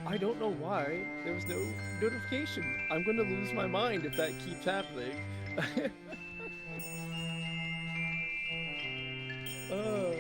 I don't know why. There was no notification. I'm gonna lose my mind if that keeps happening. uh,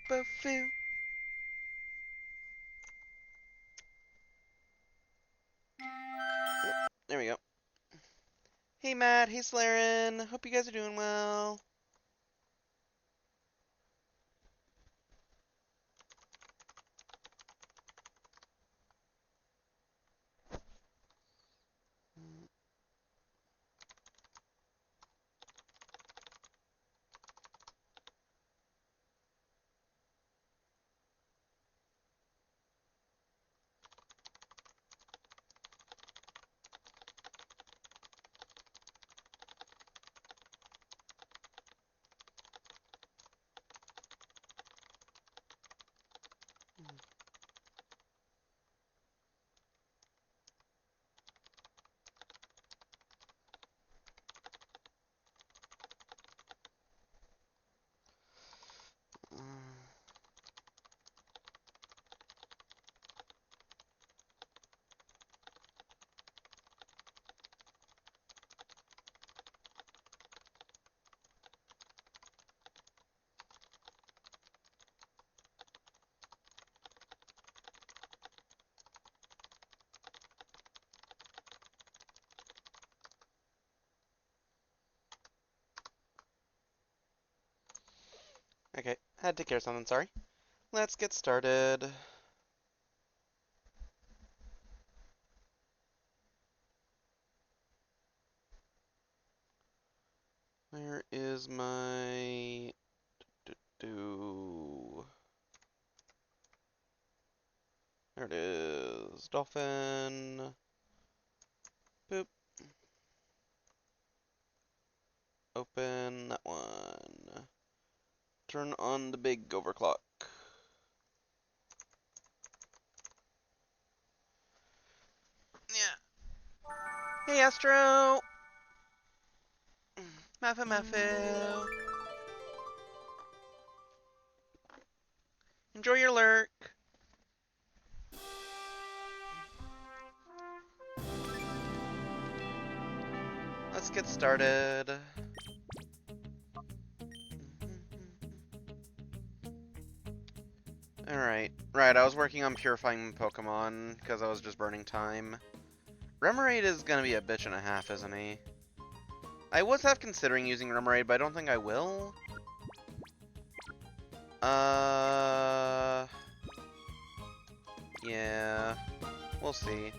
Boo-boo-foo. There we go. Hey Matt, hey Slaren. Hope you guys are doing well. Okay, had to take care of something, sorry. Let's get started. Where is my... There it is. Dolphin. Boop. Open that one. Turn on the big overclock. Yeah. Hey, Astro! Mafu. Enjoy your lurk. Let's get started. Alright. Right, I was working on purifying Pokemon because I was just burning time. Remoraid is gonna be a bitch and a half, isn't he? I was half considering using Remoraid, but I don't think I will. Yeah. We'll see.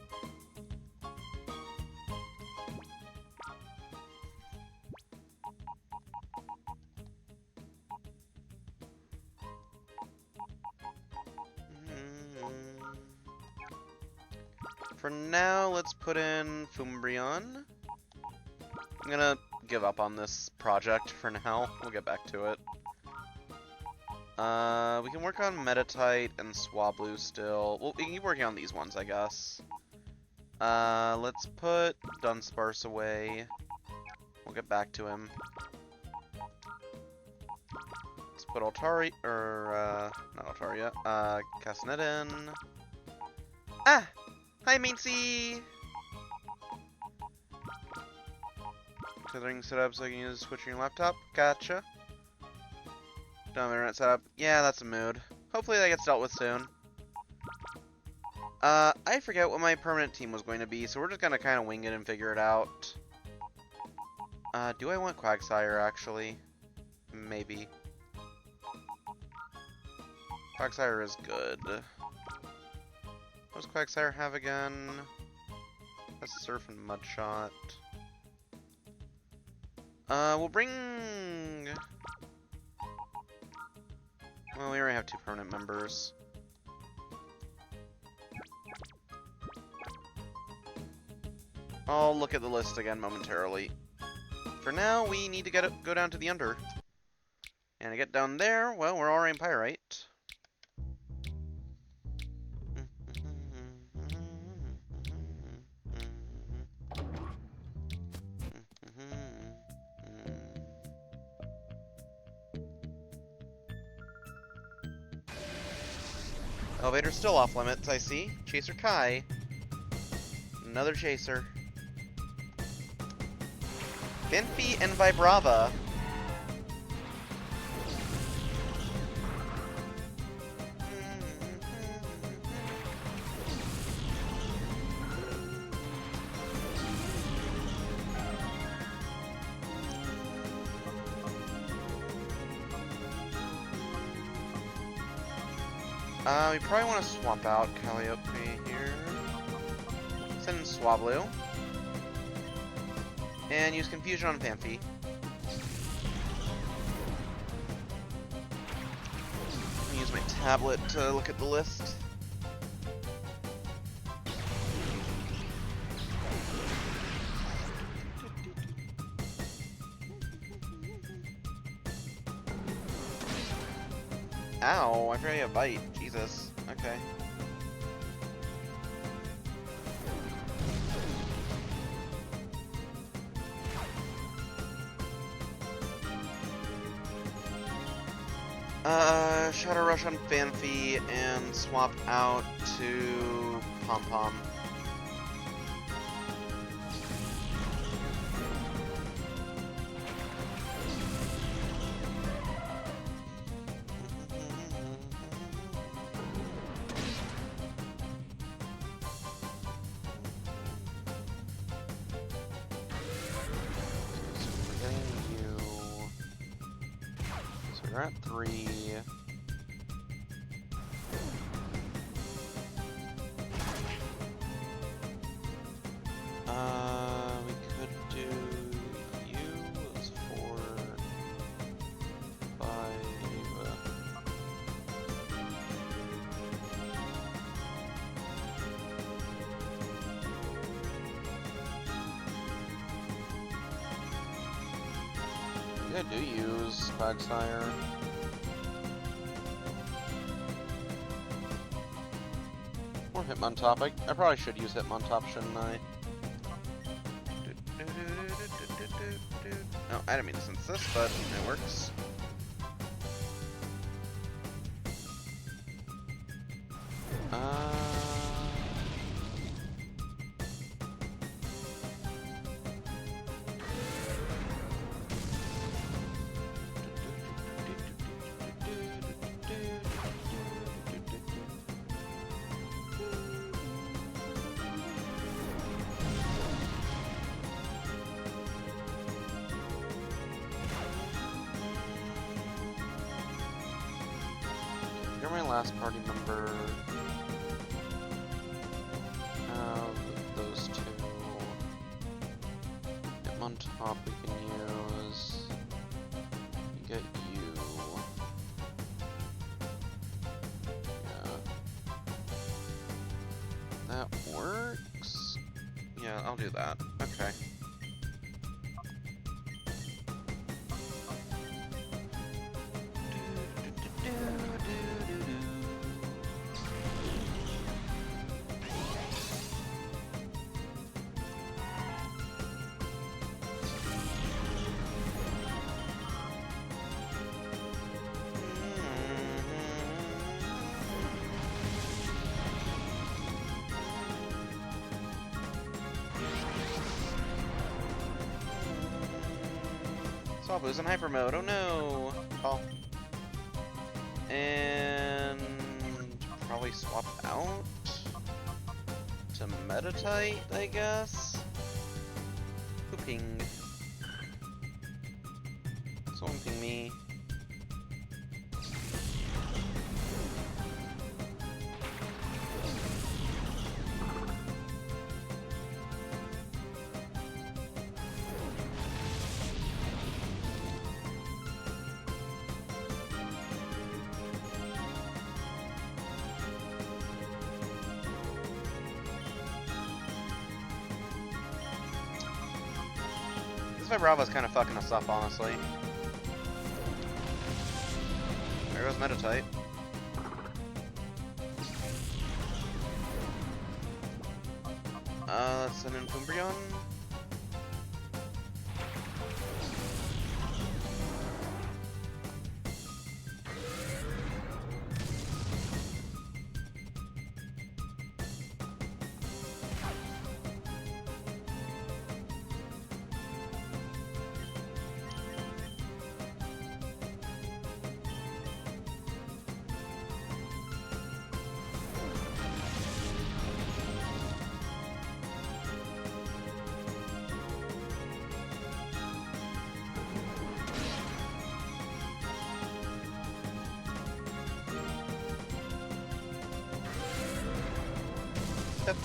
For now, let's put in Fumbrion. I'm gonna give up on this project for now. We'll get back to it. We can work on Metatite and Swablu still. Well, we can keep working on these ones, I guess. Let's put Dunsparce away. We'll get back to him. Let's put Altaria, or, not Altaria, Castanet in. Ah! Hi, Mincy! Tethering setup so I can use switching your laptop. Gotcha. Don't have internet setup. Yeah, that's a mood. Hopefully that gets dealt with soon. I forget what my permanent team was going to be, so we're just gonna kind of wing it and figure it out. Do I want Quagsire, actually? Maybe. Quagsire is good. What does Quagsire have again? That's Surf and Mudshot. We'll bring... Well, we already have 2 permanent members. I'll look at the list again momentarily. For now, we need to go down to the Under. And to get down there, well, we're already in Pyrite. Elevator's still off limits, I see. Chaser Kai. Another chaser. Finfy and Vibrava. We probably want to swap out Calliope here. Send in Swablu. And use Confusion on Phanpy. Use my tablet to look at the list. Ow, I forgot you have Bite. Jesus. Okay. Shadow Rush on Phanpy and swap out to Pom Pom. We're at 3. We could do you as 4, 5. Yeah, do use Quagsire. Or Hitmontop. I probably should use Hitmontop, shouldn't I? No, I didn't mean to sense this, but it works. You're my last party member. Those two. Hitmontop we can use. Get you. Yeah. That works? Yeah, I'll do that. Okay. Swablu's in hyper mode, oh no! Oh. And probably swap out to Meditite, I guess? Pooping. Swamping me. Vibrava's kind of fucking us up, honestly. There goes Meditite. Let's send in Umbreon. Yep.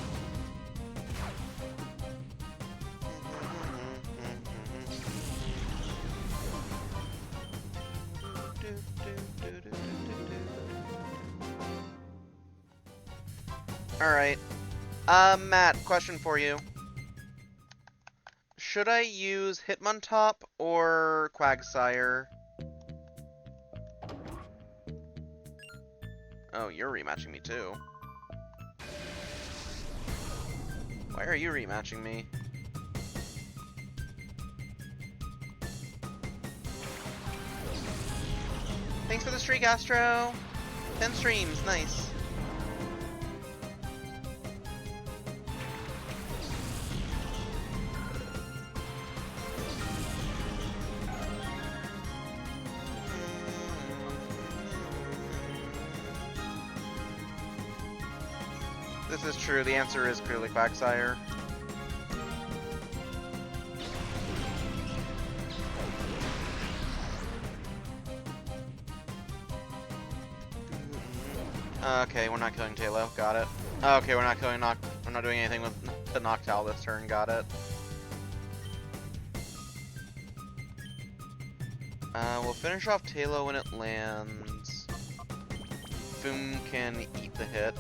Alright. Matt, question for you. Should I use Hitmontop or Quagsire? Oh, you're rematching me too. Why are you rematching me? Thanks for the streak, Astro! 10 streams, nice. This is true, the answer is clearly Quagsire. Okay, we're not killing Talo, got it. Okay, we're not killing we're not doing anything with the Noctowl this turn, got it. We'll finish off Talo when it lands. Foom can eat the hit.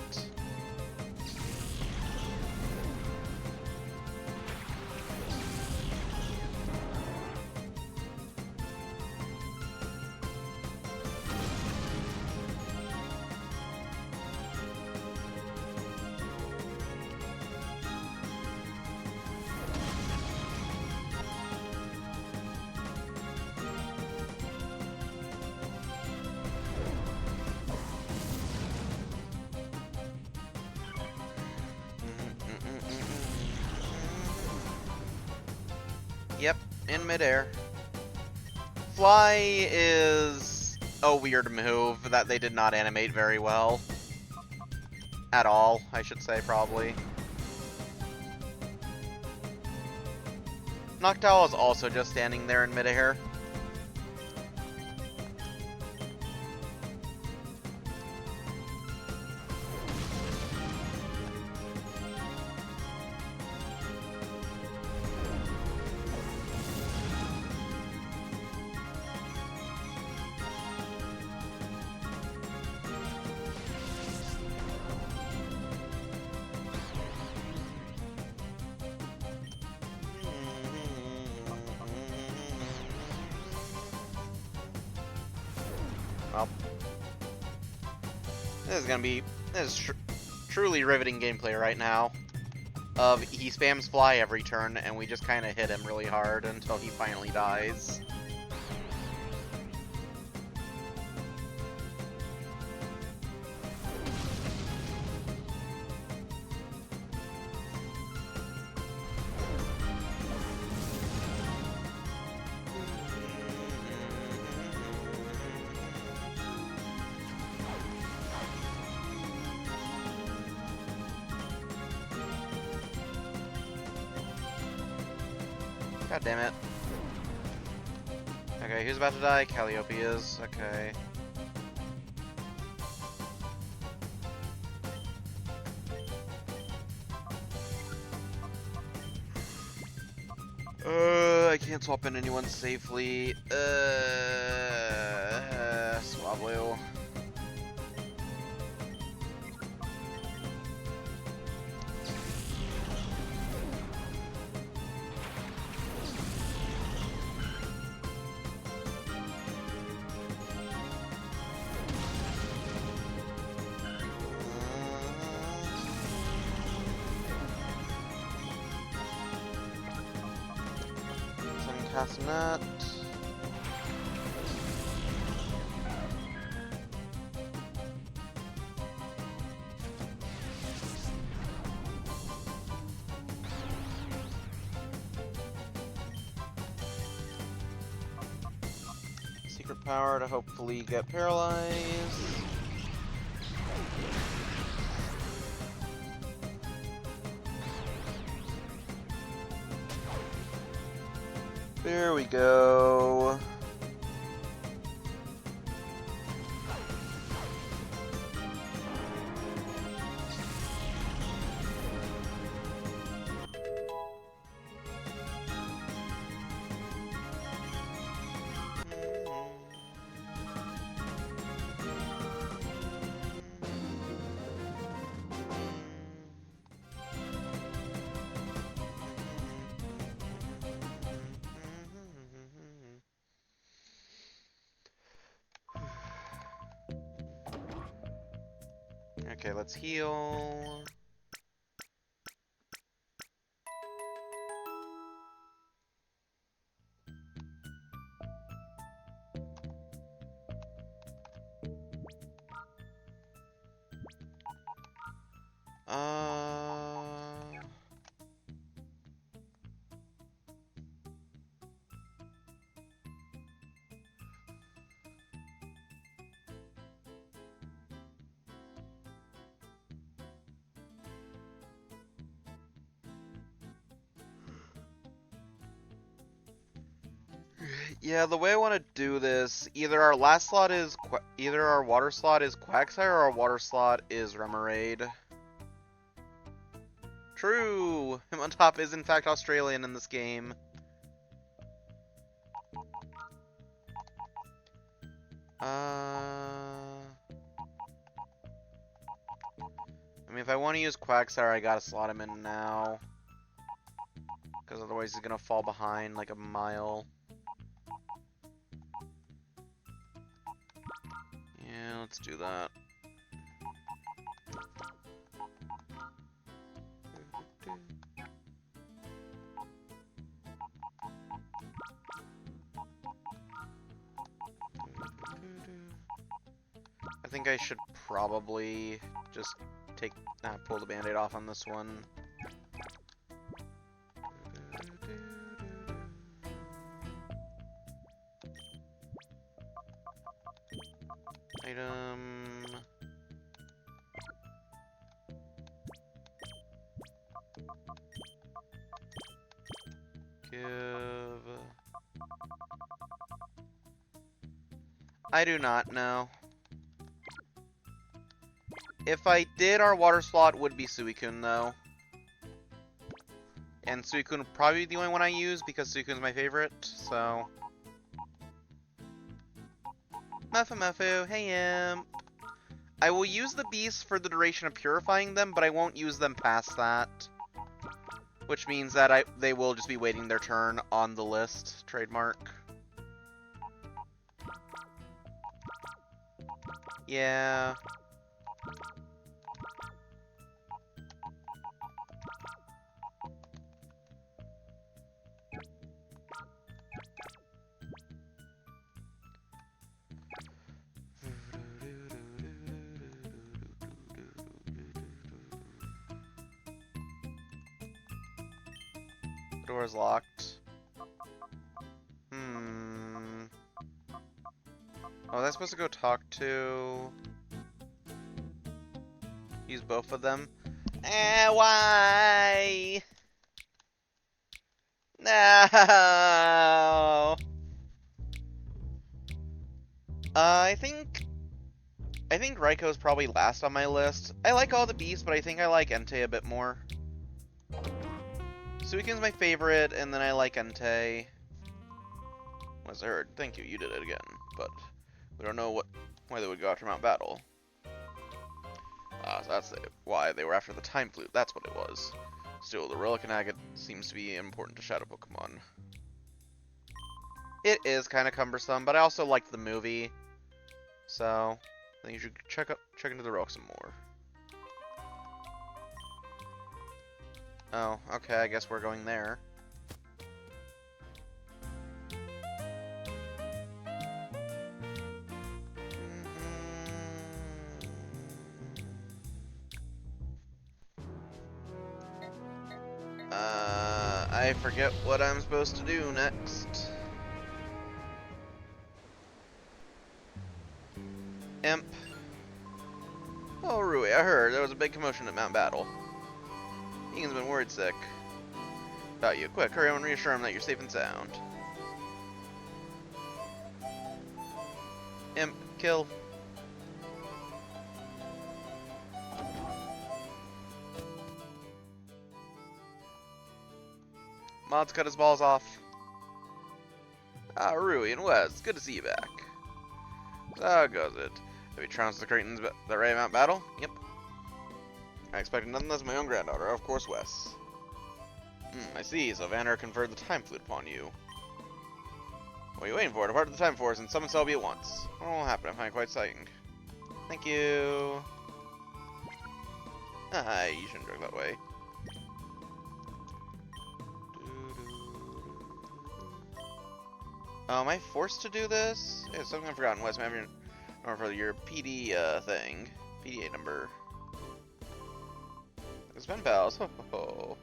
Yep, in midair. Fly is a weird move that they did not animate very well. At all, I should say, probably. Noctowl is also just standing there in midair. Well, this is truly riveting gameplay right now. He spams fly every turn, and we just kind of hit him really hard until he finally dies. God damn it. Okay, who's about to die? Calliope is. Okay. I can't swap in anyone safely. Swablu. Castanet. Secret power to hopefully get paralyzed. There we go. Okay, let's heal. Yeah, the way I want to do this, either our last slot is either our water slot is Quagsire or our water slot is Remoraid. True! Hitmontop is in fact Australian in this game. I mean, if I want to use Quagsire, I gotta slot him in now. Because otherwise he's gonna fall behind like a mile. Yeah, let's do that. I think I should probably just pull the band-aid off on this one. Item. Give. I do not know. If I did, our water slot would be Suicune, though. And Suicune would probably be the only one I use, because Suicune's my favorite, so... Mefu, hey Imp! I will use the beasts for the duration of purifying them, but I won't use them past that. Which means that they will just be waiting their turn on the list. Trademark. Yeah... The door is locked. Oh, was I supposed to go talk to... Use both of them? Why? No! I think Raikou is probably last on my list. I like all the beasts, but I think I like Entei a bit more. Suicune's my favorite, and then I like Entei. Was heard. Thank you, you did it again. But we don't know why they would go after Mount Battle. So that's why they were after the Time Flute. That's what it was. Still, the Relic and Agate seems to be important to Shadow Pokemon. It is kind of cumbersome, but I also liked the movie. So, I think you should check into the Relic some more. Oh, okay, I guess we're going there. I forget what I'm supposed to do next. Imp. Oh, Rui, I heard there was a big commotion at Mount Battle. Ian's been worried sick about you. Quick, hurry up and reassure him that you're safe and sound. Imp, kill. Mod's cut his balls off. Ah, Rui and Wes, good to see you back. So how goes it? Have you trounced the Cretans that ran Mount Battle? Yep. I expected nothing less than my own granddaughter, of course, Wes. I see, so Vander conferred the Time Flute upon you. What are you waiting for? Depart to the Time Force and summon Selby at once. What will happen? I find it quite exciting. Thank you. You shouldn't drag that way. Am I forced to do this? Yeah, something I've forgotten. West Maverick, or for your PD thing. PDA number. It's pen pals. Oh.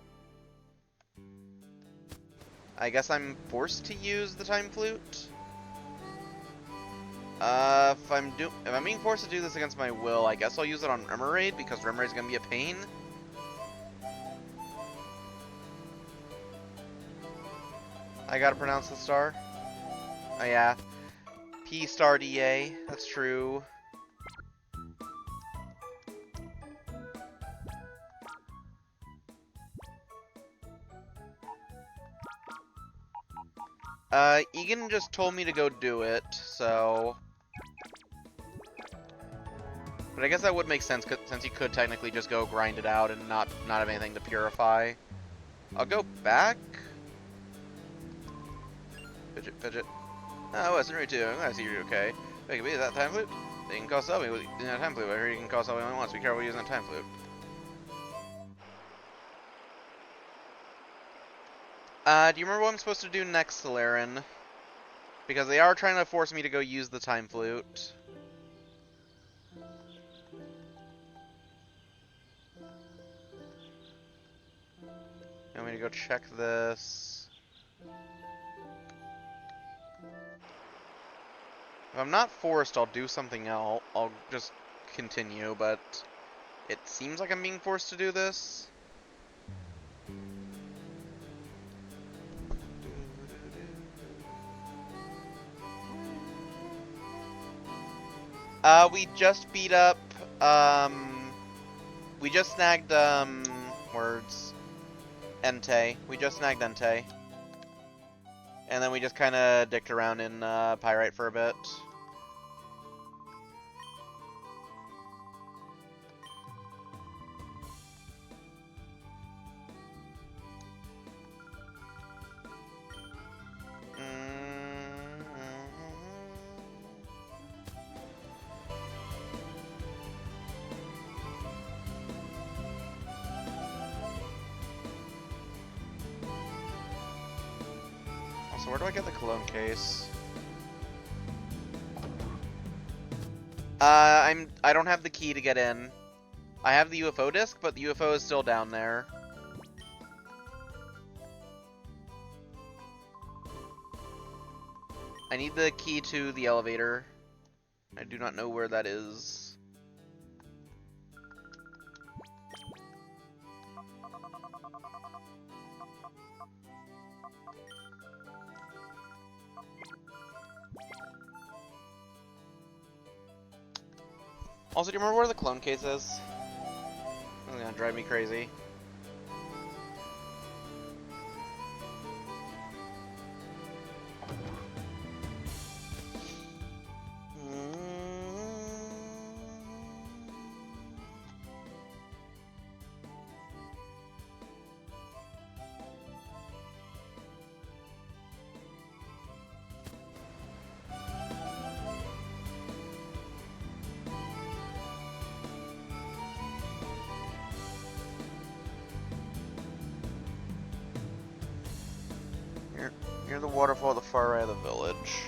I guess I'm forced to use the time flute. If I'm being forced to do this against my will, I guess I'll use it on Remoraid because Remoraid's gonna be a pain. I gotta pronounce the star. Oh yeah, P star DA. That's true. Egan just told me to go do it, so. But I guess that would make sense, since he could technically just go grind it out and not have anything to purify. I'll go back. Fidget, fidget. Oh, Western Route 2. I'm glad to see you're okay. Wait, can we use that time flute? They can call Selby with that time flute. I heard you can call Selby only once. Be careful using that time flute. Do you remember what I'm supposed to do next, Solaren? Because they are trying to force me to go use the time flute. You want me to go check this? If I'm not forced, I'll do something else. I'll just continue, but it seems like I'm being forced to do this. We just beat up, we just snagged, Entei. We just snagged Entei. And then we just kind of dicked around in, Pyrite for a bit. So where do I get the cologne case? I don't have the key to get in. I have the UFO disc, but the UFO is still down there. I need the key to the elevator. I do not know where that is. Also, do you remember where the clone case is? That's gonna drive me crazy. Near the waterfall at the far right of the village.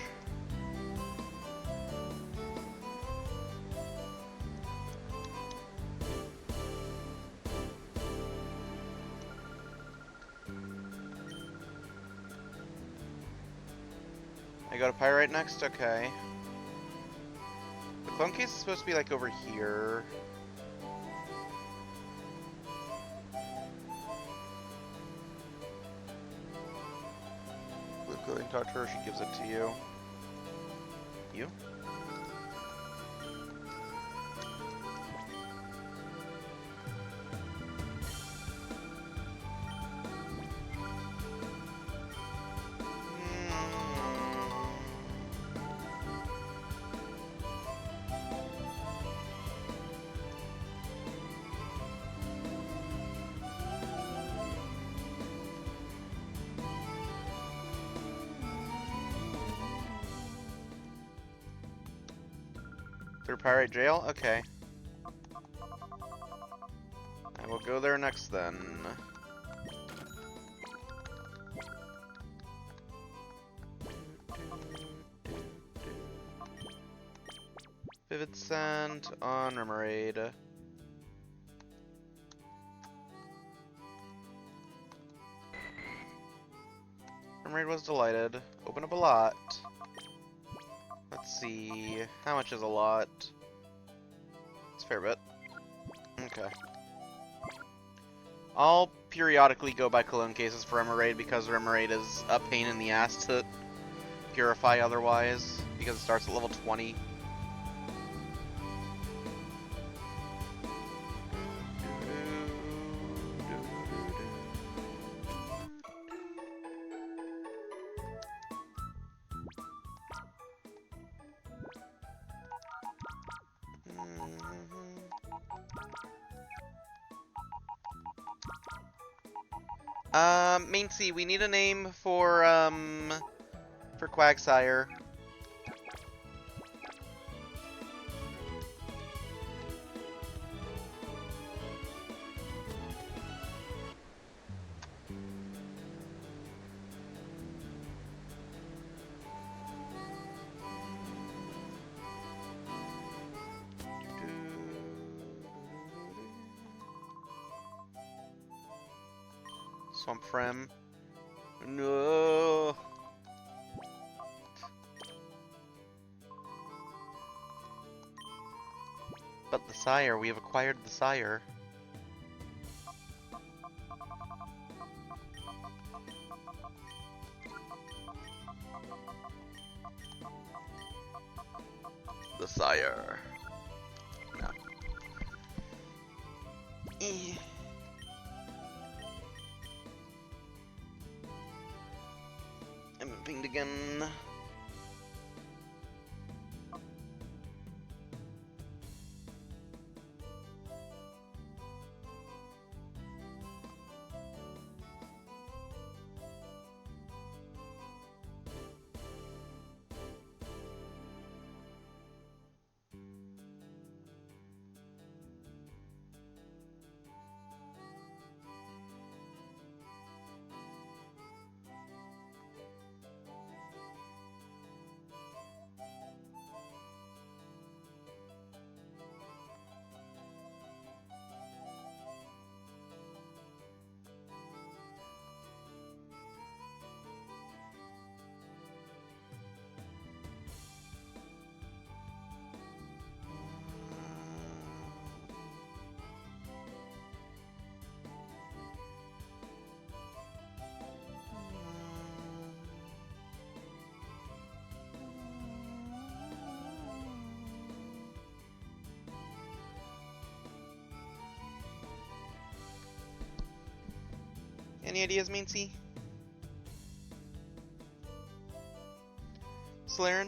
I go to Pyrite next? Okay. The clone case is supposed to be like over here. Go and talk to her, she gives it to you. You? Through Pyrite Jail? Okay. I will go there next then. Vivid Scent on Remoraid. Remoraid was delighted. Open up a lot. Let's see. How much is a lot? It's a fair bit. Okay. I'll periodically go by cologne cases for Remoraid because Remoraid is a pain in the ass to purify otherwise, because it starts at level 20. Maincy, we need a name for Quagsire. Swampfrem. No. But the sire, we have acquired the sire. The sire. No. Eh. I'm pinged again. Any ideas, Maincy? Slaren?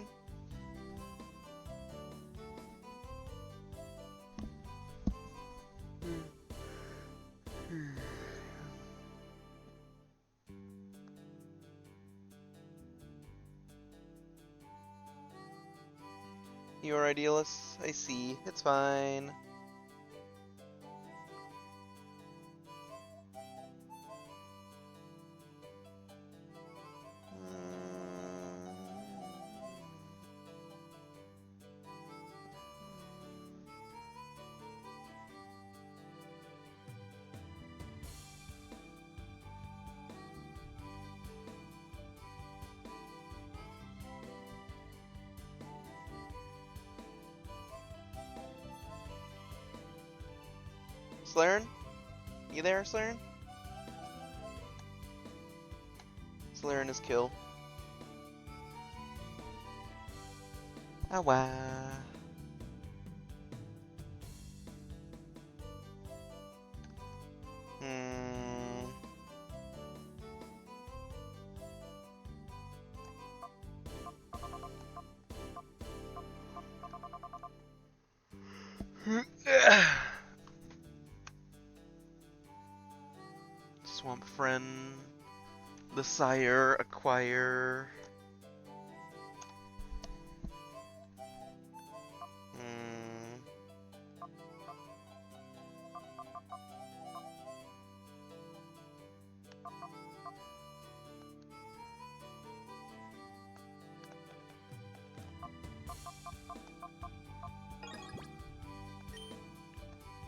You're idealists? I see. It's fine. Slaren? You there, Slaren? Slaren is kill. Ah, wow. Swampfren, the sire, acquire.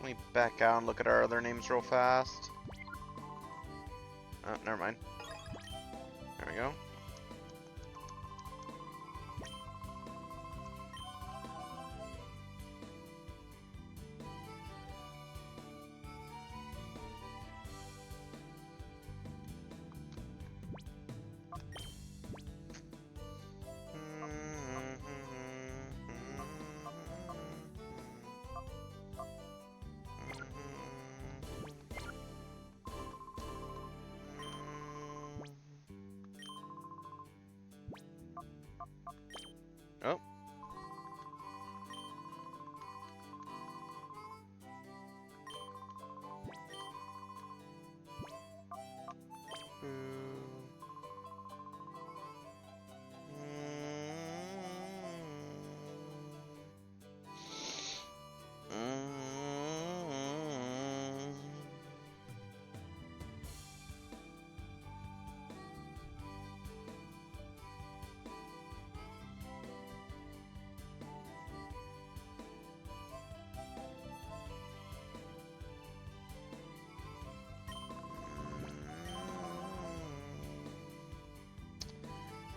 Let me back out and look at our other names real fast. Oh, never mind. There we go. Oh.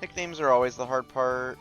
Nicknames are always the hard part.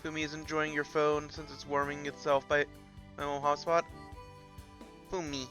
Fumi is enjoying your phone since it's warming itself by my own hotspot. Fumi.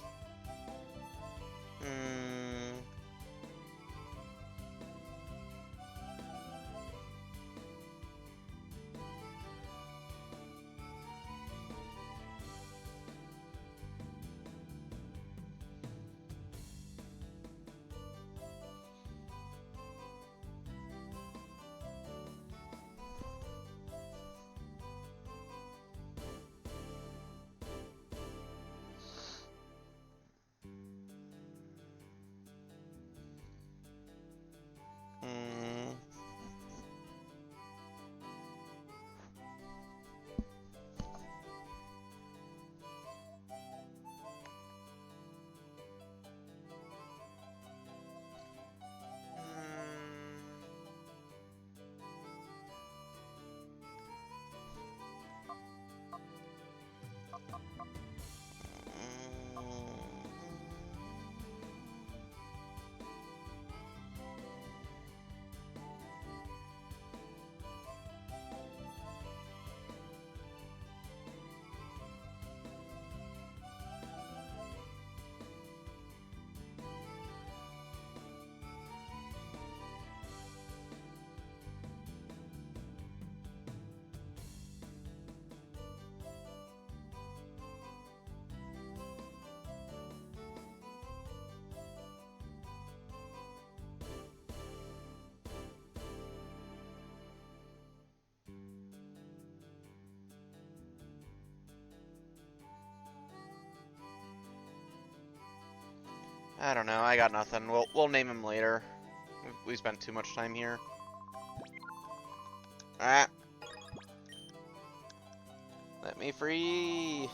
I don't know. I got nothing. We'll name him later. We spent too much time here. Ah. Let me free.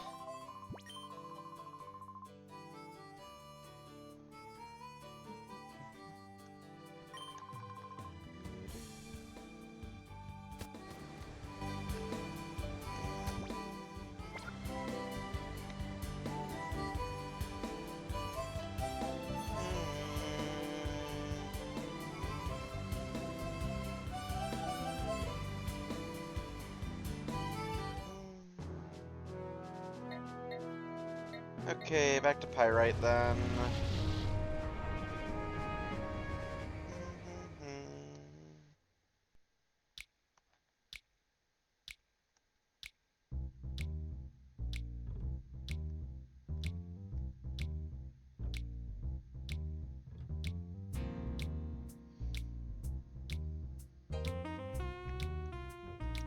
Okay, back to Pyrite then.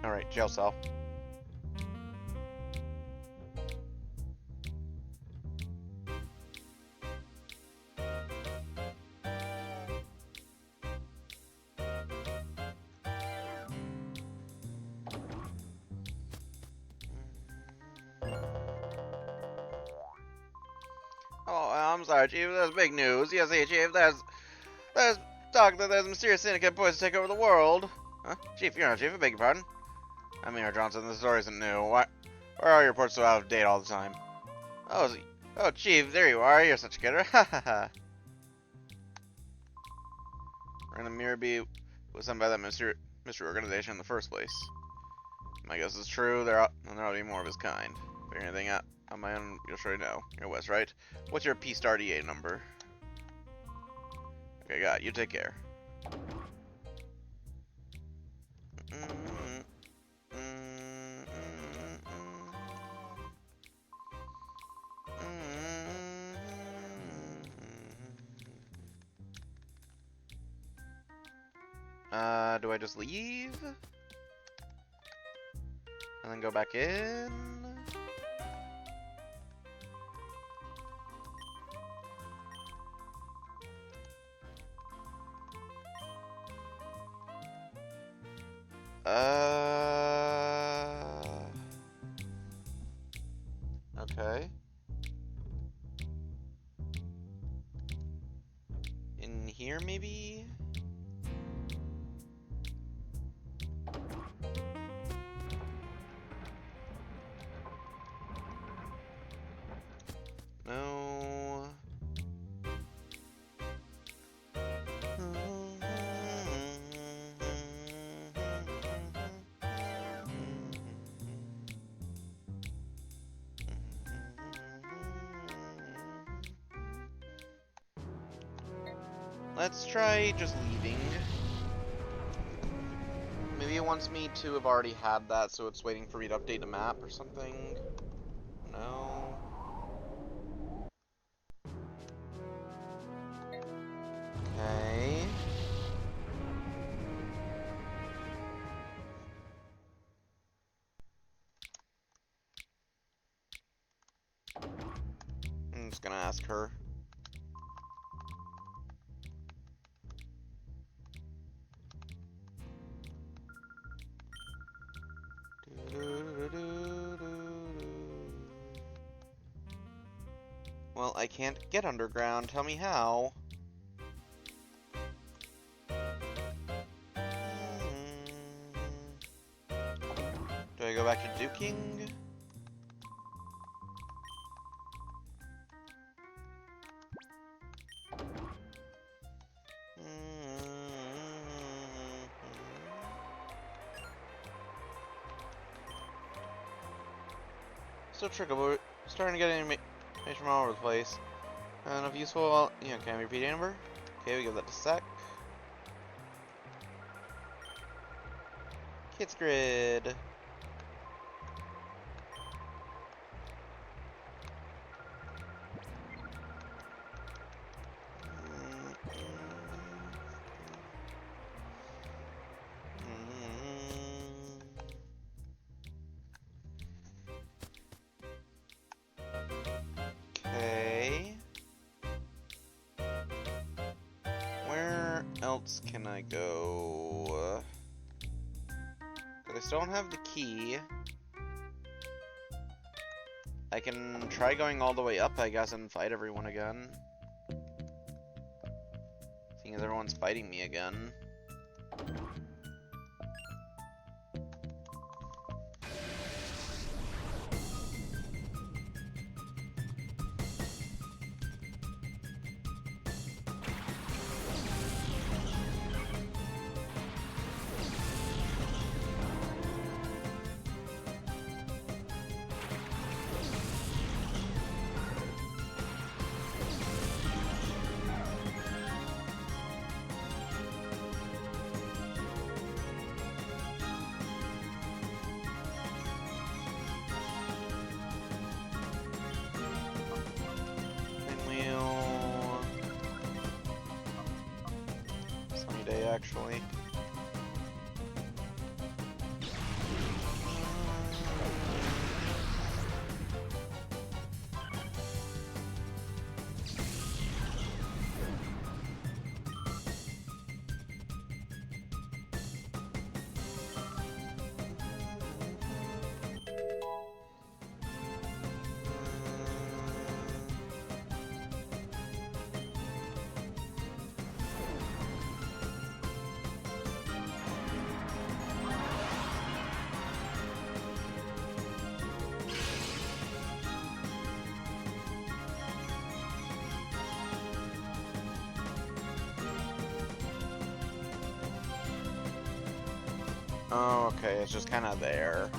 Alright, jail cell. Oh, I'm sorry, Chief. There's big news. Yes, hey, Chief. There's talk that there's a mysterious syndicate poised to take over the world. Huh? Chief, you're not Chief. I beg your pardon. I'm Mayor Johnson. The story isn't new. Why are all your reports so out of date all the time? Oh, Chief, there you are. You're such a kidder. Ha ha ha. Random Mirror B was sent by that mystery organization in the first place. My guess is true. There ought to be more of his kind. Figure anything out on my own, you'll surely know. You're West, right? What's your P-Star DA number? Okay, got it. You take care. Do I just leave? And then go back in? Okay. In here, maybe? No. Let's try just leaving. Maybe it wants me to have already had that, so it's waiting for me to update the map or something. No. Okay. I'm just gonna ask her. Well, I can't get underground. Tell me how. Do I go back to Duking? Still trickle, but starting to get information from all over the place. Enough useful. Yeah, can I repeat a number? Okay, we give that to Sec. Kids Grid. Okay. Where else can I go? I still don't have the key. I can try going all the way up, I guess, and fight everyone again. Seeing as everyone's fighting me again. Oh, okay, it's just kind of there.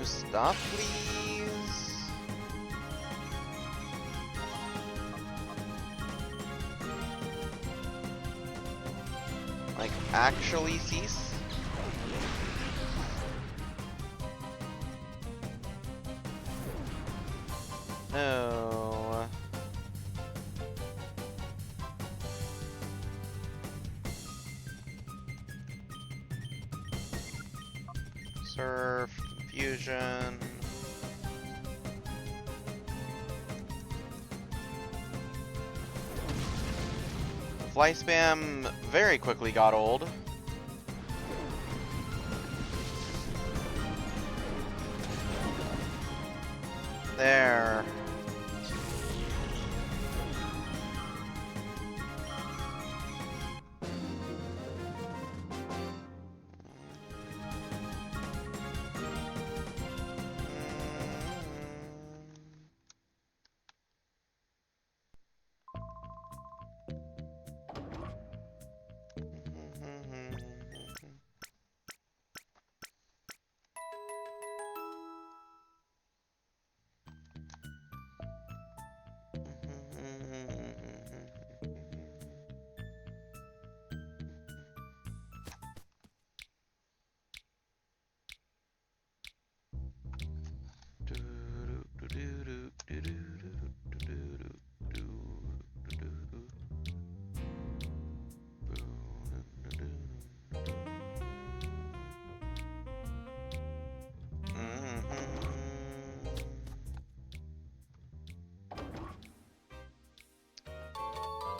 Stop, please. Like, actually cease? No. Surf. Fusion. Fly spam very quickly got old. There.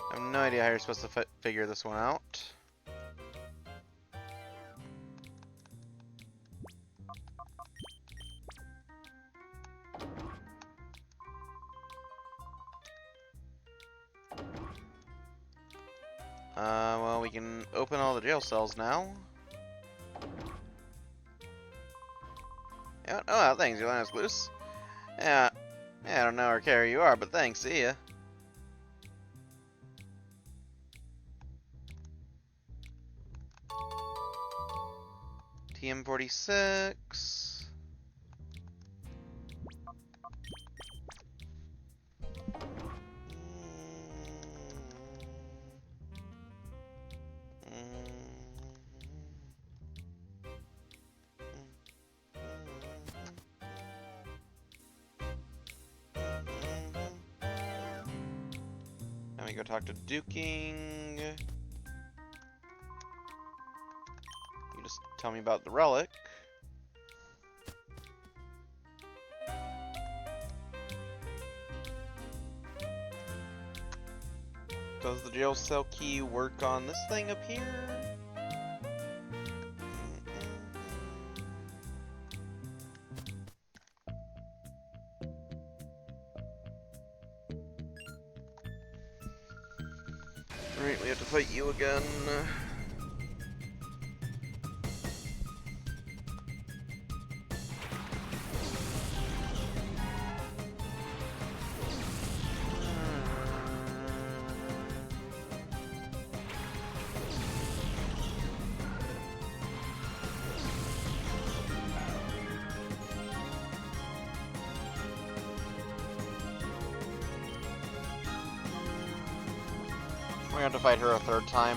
I have no idea how you're supposed to figure this one out. Well, we can open all the jail cells now. Yeah, oh, well, thanks, you let us loose. Yeah, I don't know where carry you are, but thanks, see ya. TM46. Let me go talk to Duking. You just tell me about the relic. Does the jail cell key work on this thing up here? Alright, we have to fight you again. We're gonna have to fight her a third time.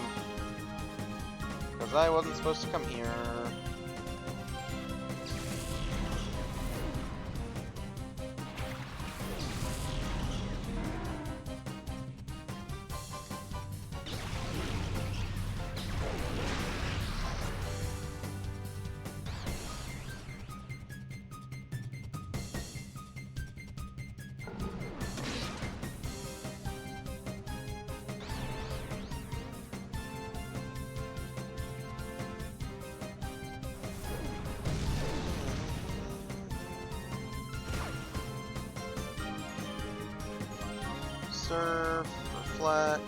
Because I wasn't supposed to come here. Surf, reflect.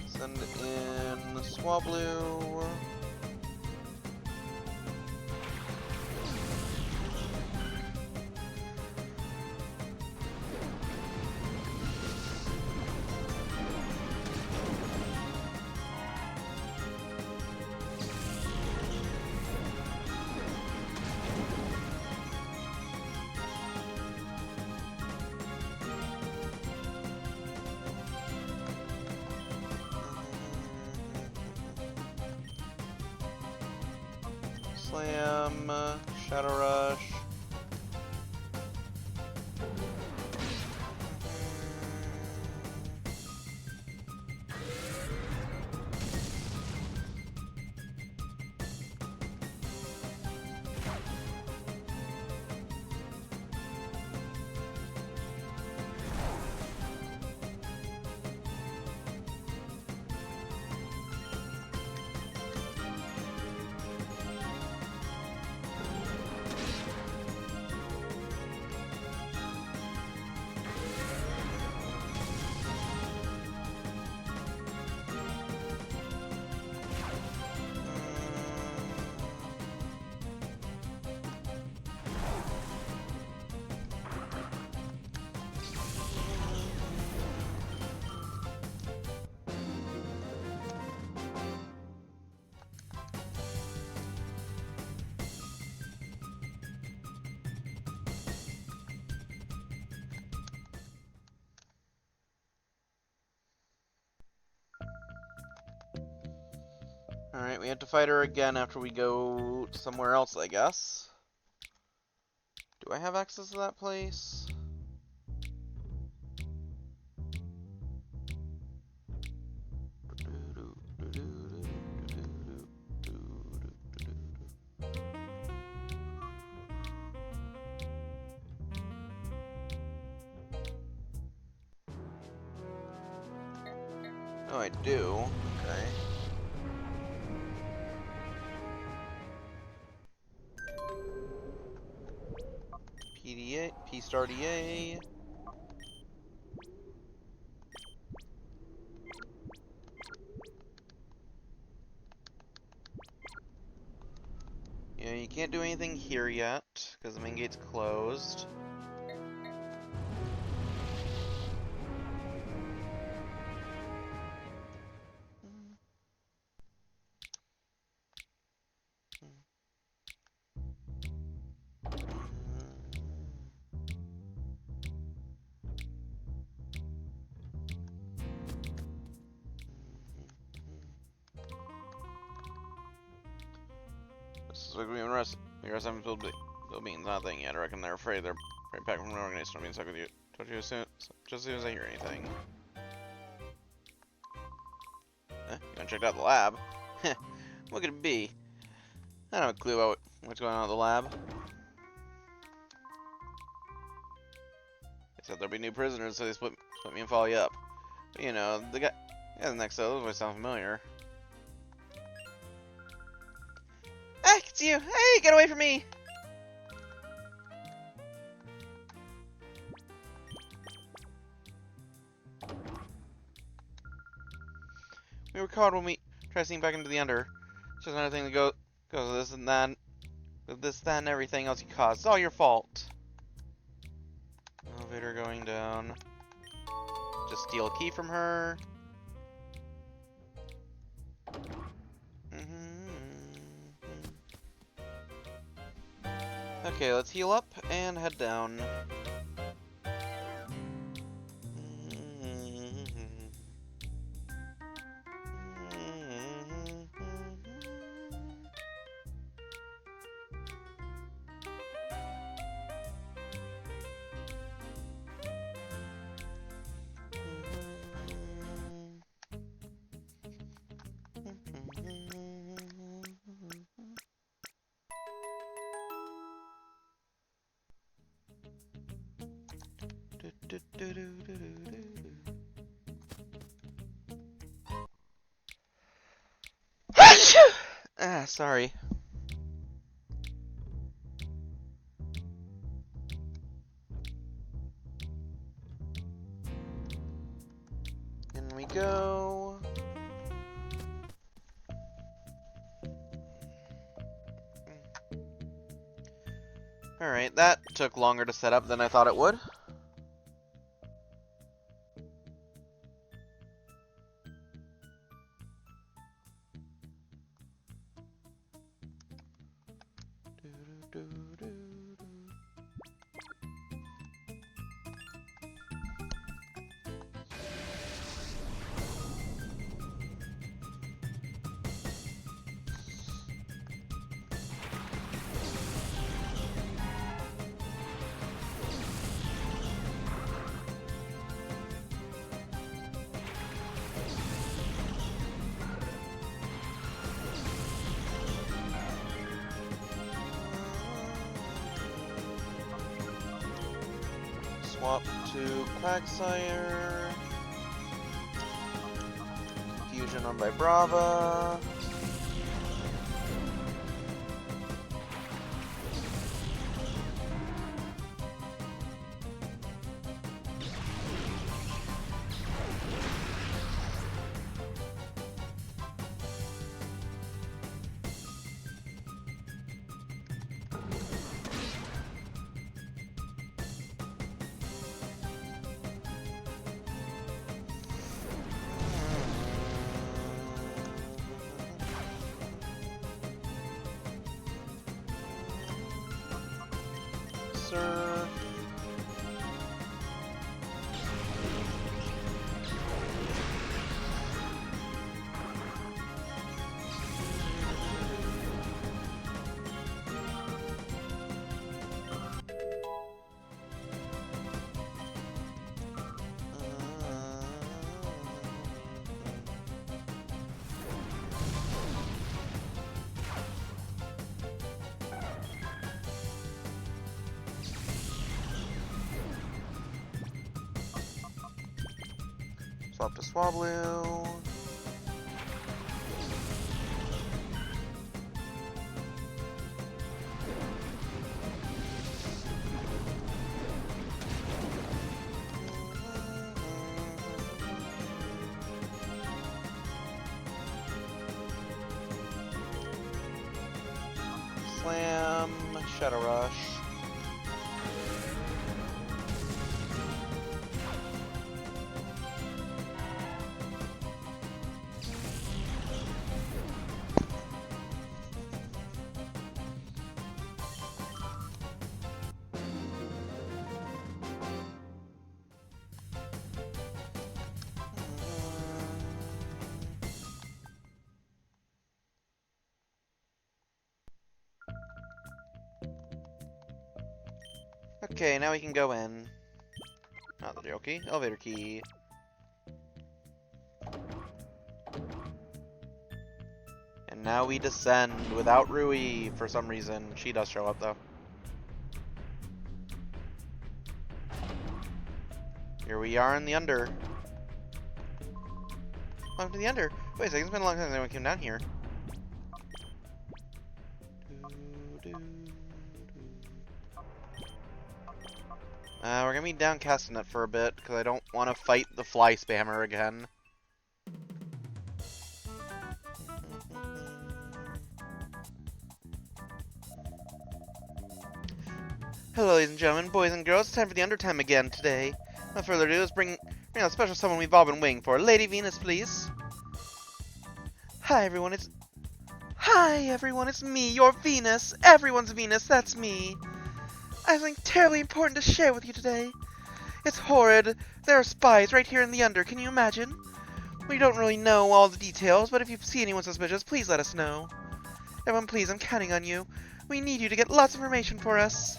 Send in Swablu. Slam, Shadow Rush. Alright, we have to fight her again after we go somewhere else, I guess. Do I have access to that place? Oh, I do. Okay. PDA, P-Star DA. Yeah, you can't do anything here yet, because the main gate's closed. This is like we rest. The rest haven't built beans, not a thing yet. I reckon they're afraid they're right back from the organization. I'm being stuck with you. Told you as soon, just as soon as I hear anything. You wanna check out the lab? What could it be? I don't have a clue about what's going on at the lab. They said there'll be new prisoners, so they split me and follow you up. But, you know, the guy next to those voice sound familiar. Ah, it's you! Hey, get away from me! We were caught when we tried sneaking back into the Under. It's just another thing that goes with this and that. With this, that, and everything else you caused. It's all your fault. Elevator going down. Just steal a key from her. Okay, let's heal up and head down. Sorry. In we go. Alright, that took longer to set up than I thought it would. Swap to Quagsire. Fusion on Vibrava. Sir. Swap to Swablu. Slam, Shadow Rush. Okay, now we can go in. Not the jail key, elevator key. And now we descend without Rui for some reason. She does show up though. Here we are in the Under. Welcome to the Under. Wait a second, it's been a long time since anyone came down here. We're gonna be down Castanet for a bit, because I don't want to fight the fly spammer again. Hello, ladies and gentlemen, boys and girls. It's time for the undertime again today. Without further ado, let's bring out a special someone we've all been waiting for. Lady Venus, please. Hi, everyone. It's me, your Venus. Everyone's Venus. That's me. I have something terribly important to share with you today. It's horrid. There are spies right here in the Under. Can you imagine? We don't really know all the details, but if you see anyone suspicious, please let us know. Everyone, please, I'm counting on you. We need you to get lots of information for us.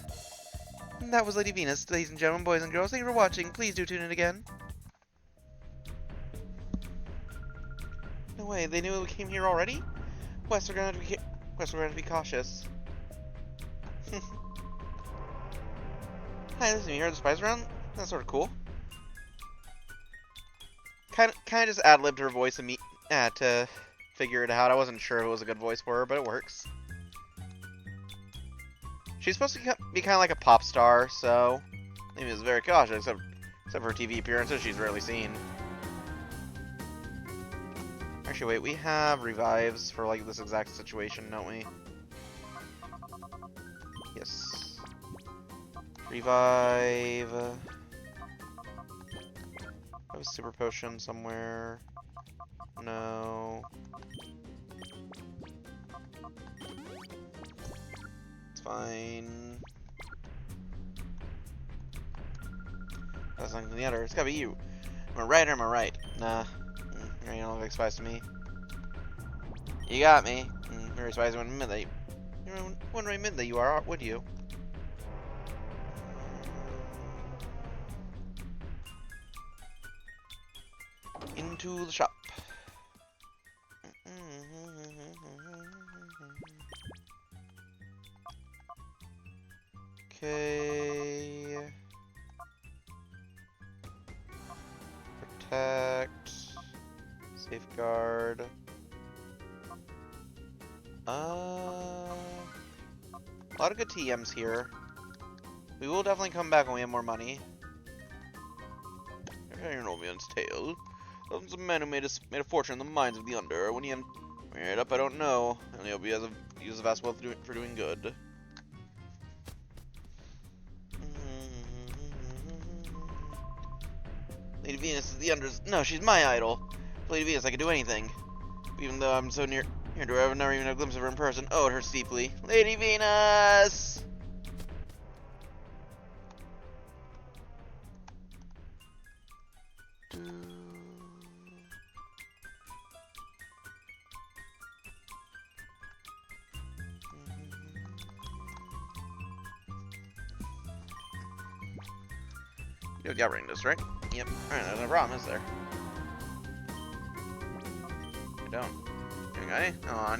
And that was Lady Venus, ladies and gentlemen, boys and girls. Thank you for watching. Please do tune in again. No way, they knew we came here already? Quest, we're going to be cautious. Hi, this is me. Here are the spies around? That's sort of cool. Kind of just ad-libbed her voice to figure it out. I wasn't sure if it was a good voice for her, but it works. She's supposed to be kind of like a pop star, so maybe it's very cautious, except for her TV appearances she's rarely seen. Actually, wait, we have revives for like this exact situation, don't we? Yes. Revive. I have a super potion somewhere. No. It's fine. That's something to the other. It's gotta be you. Am I right or am I right? Nah. You don't look like spies to me. You got me. Very spies wouldn't admit that you wouldn't admit that you are, would you? Into the shop. Okay. Protect. Safeguard. A lot of good TMs here. We will definitely come back when we have more money. You know me on his tail. Those are men who made a fortune in the mines of the Under. When he married up, I don't know. I only hope he has a vast wealth for doing good. Lady Venus is the Under's. No, she's my idol. For Lady Venus, I could do anything. Even though I'm so near to her, I've never even had a glimpse of her in person. Oh, it hurts deeply. Lady Venus! You got ring this, right? Yep. Alright, there's no problem, is there? You don't. You got any? Oh,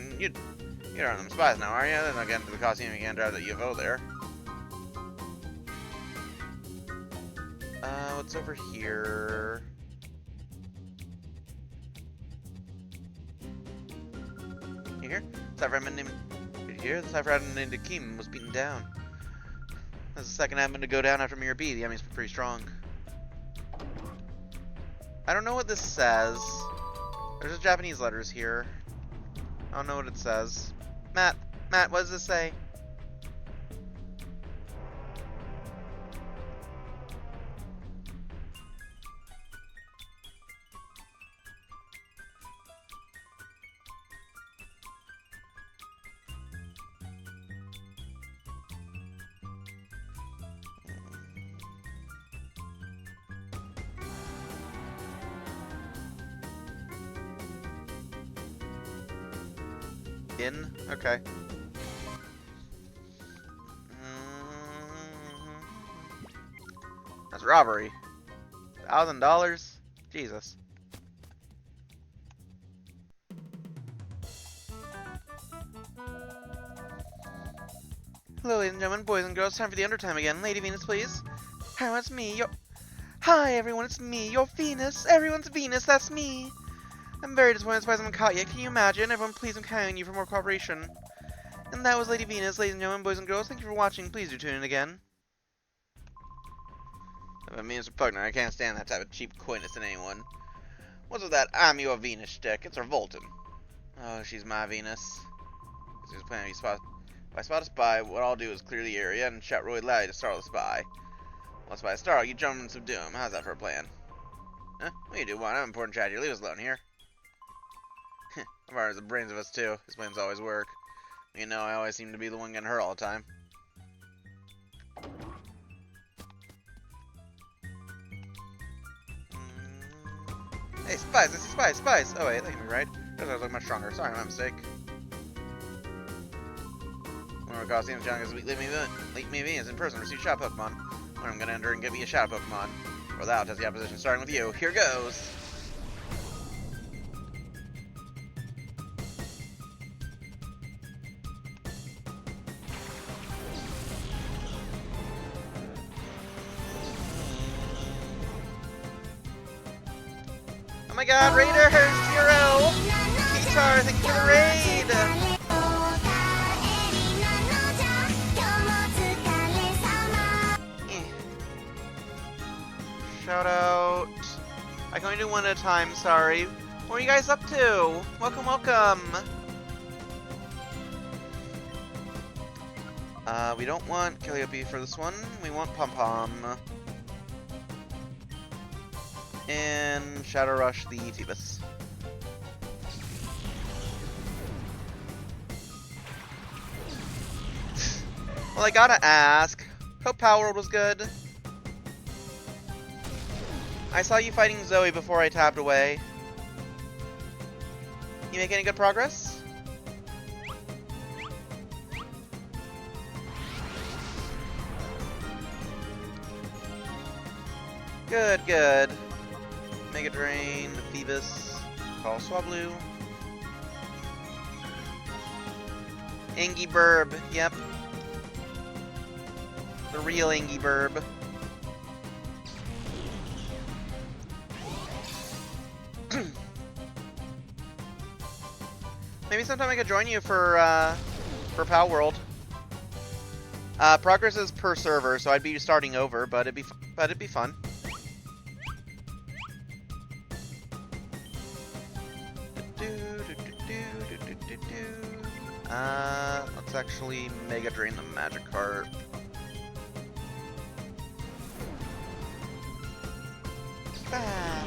you're on them spies now, are you? Then I'll get into the Coliseum, you can't drive the UFO there. What's over here? You hear? Did you hear? The Cypher named Akeem was beaten down. That's the second admin to go down after Mirror B. The enemy's pretty strong. I don't know what this says. There's just Japanese letters here. I don't know what it says. Matt, what does this say? Okay. That's robbery. $1,000? Jesus. Hello, ladies and gentlemen, boys and girls. Time for the undertime again. Lady Venus, please. Hi, it's me. Hi, everyone. It's me, your Venus. Everyone's Venus. That's me. I'm very disappointed spies haven't caught yet. Can you imagine? Everyone, please, I'm counting on you for more cooperation. And that was Lady Venus, ladies and gentlemen, boys and girls. Thank you for watching. Please do tune in again. I mean, it's repugnant. I can't stand that type of cheap coyness in anyone. What's with that I'm your Venus shtick? It's revolting. Oh, she's my Venus. She's planning to be If I spot a spy, what I'll do is clear the area and shout really loud to startle the spy. Once by a startle, you jump and subdue him. How's that for a plan? Huh? What do you do, one? I'm important chat. You leave us alone here. Amara's the brains of us too. His plans always work. You know, I always seem to be the one getting hurt all the time. Hey, spies! I see spies! Spies! Oh wait, that can be right. Those guys look much stronger. Sorry, my mistake. One of our costumes, John is Leap Me is in person. Receive Shadow Pokemon. When I'm gonna enter and get me a Shadow Pokemon. Roll out, test the opposition, starting with you. Here goes! Oh my god, Raiders! Zero! Guitar, thank you for the raid! Shout out. I can only do one at a time, sorry. What are you guys up to? Welcome, welcome! We don't want Calliope for this one. We want Pom Pom. And Shadow Rush the Phoebus. Well, I gotta ask. Hope Power World was good. I saw you fighting Zoe before I tabbed away. You make any good progress? Good, good. Mega Drain, Phoebus, Call Swablu. Angie Burb, yep. The real Angie Burb. Maybe sometime I could join you for Pal World. Progress is per server, so I'd be starting over, but it'd be fun. Let's actually Mega Drain the Magikarp. Ah.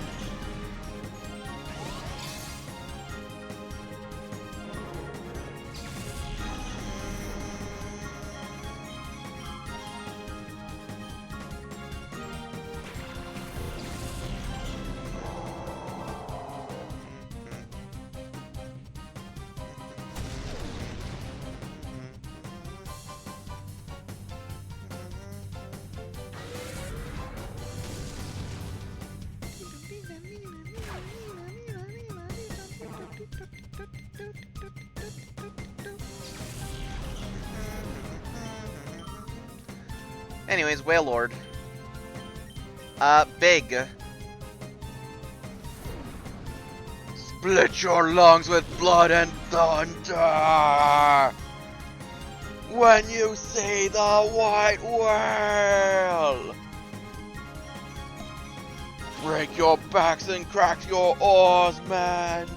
Anyways, Wailord. Big. Split your lungs with blood and thunder! When you see the white whale! Break your backs and crack your oars, man!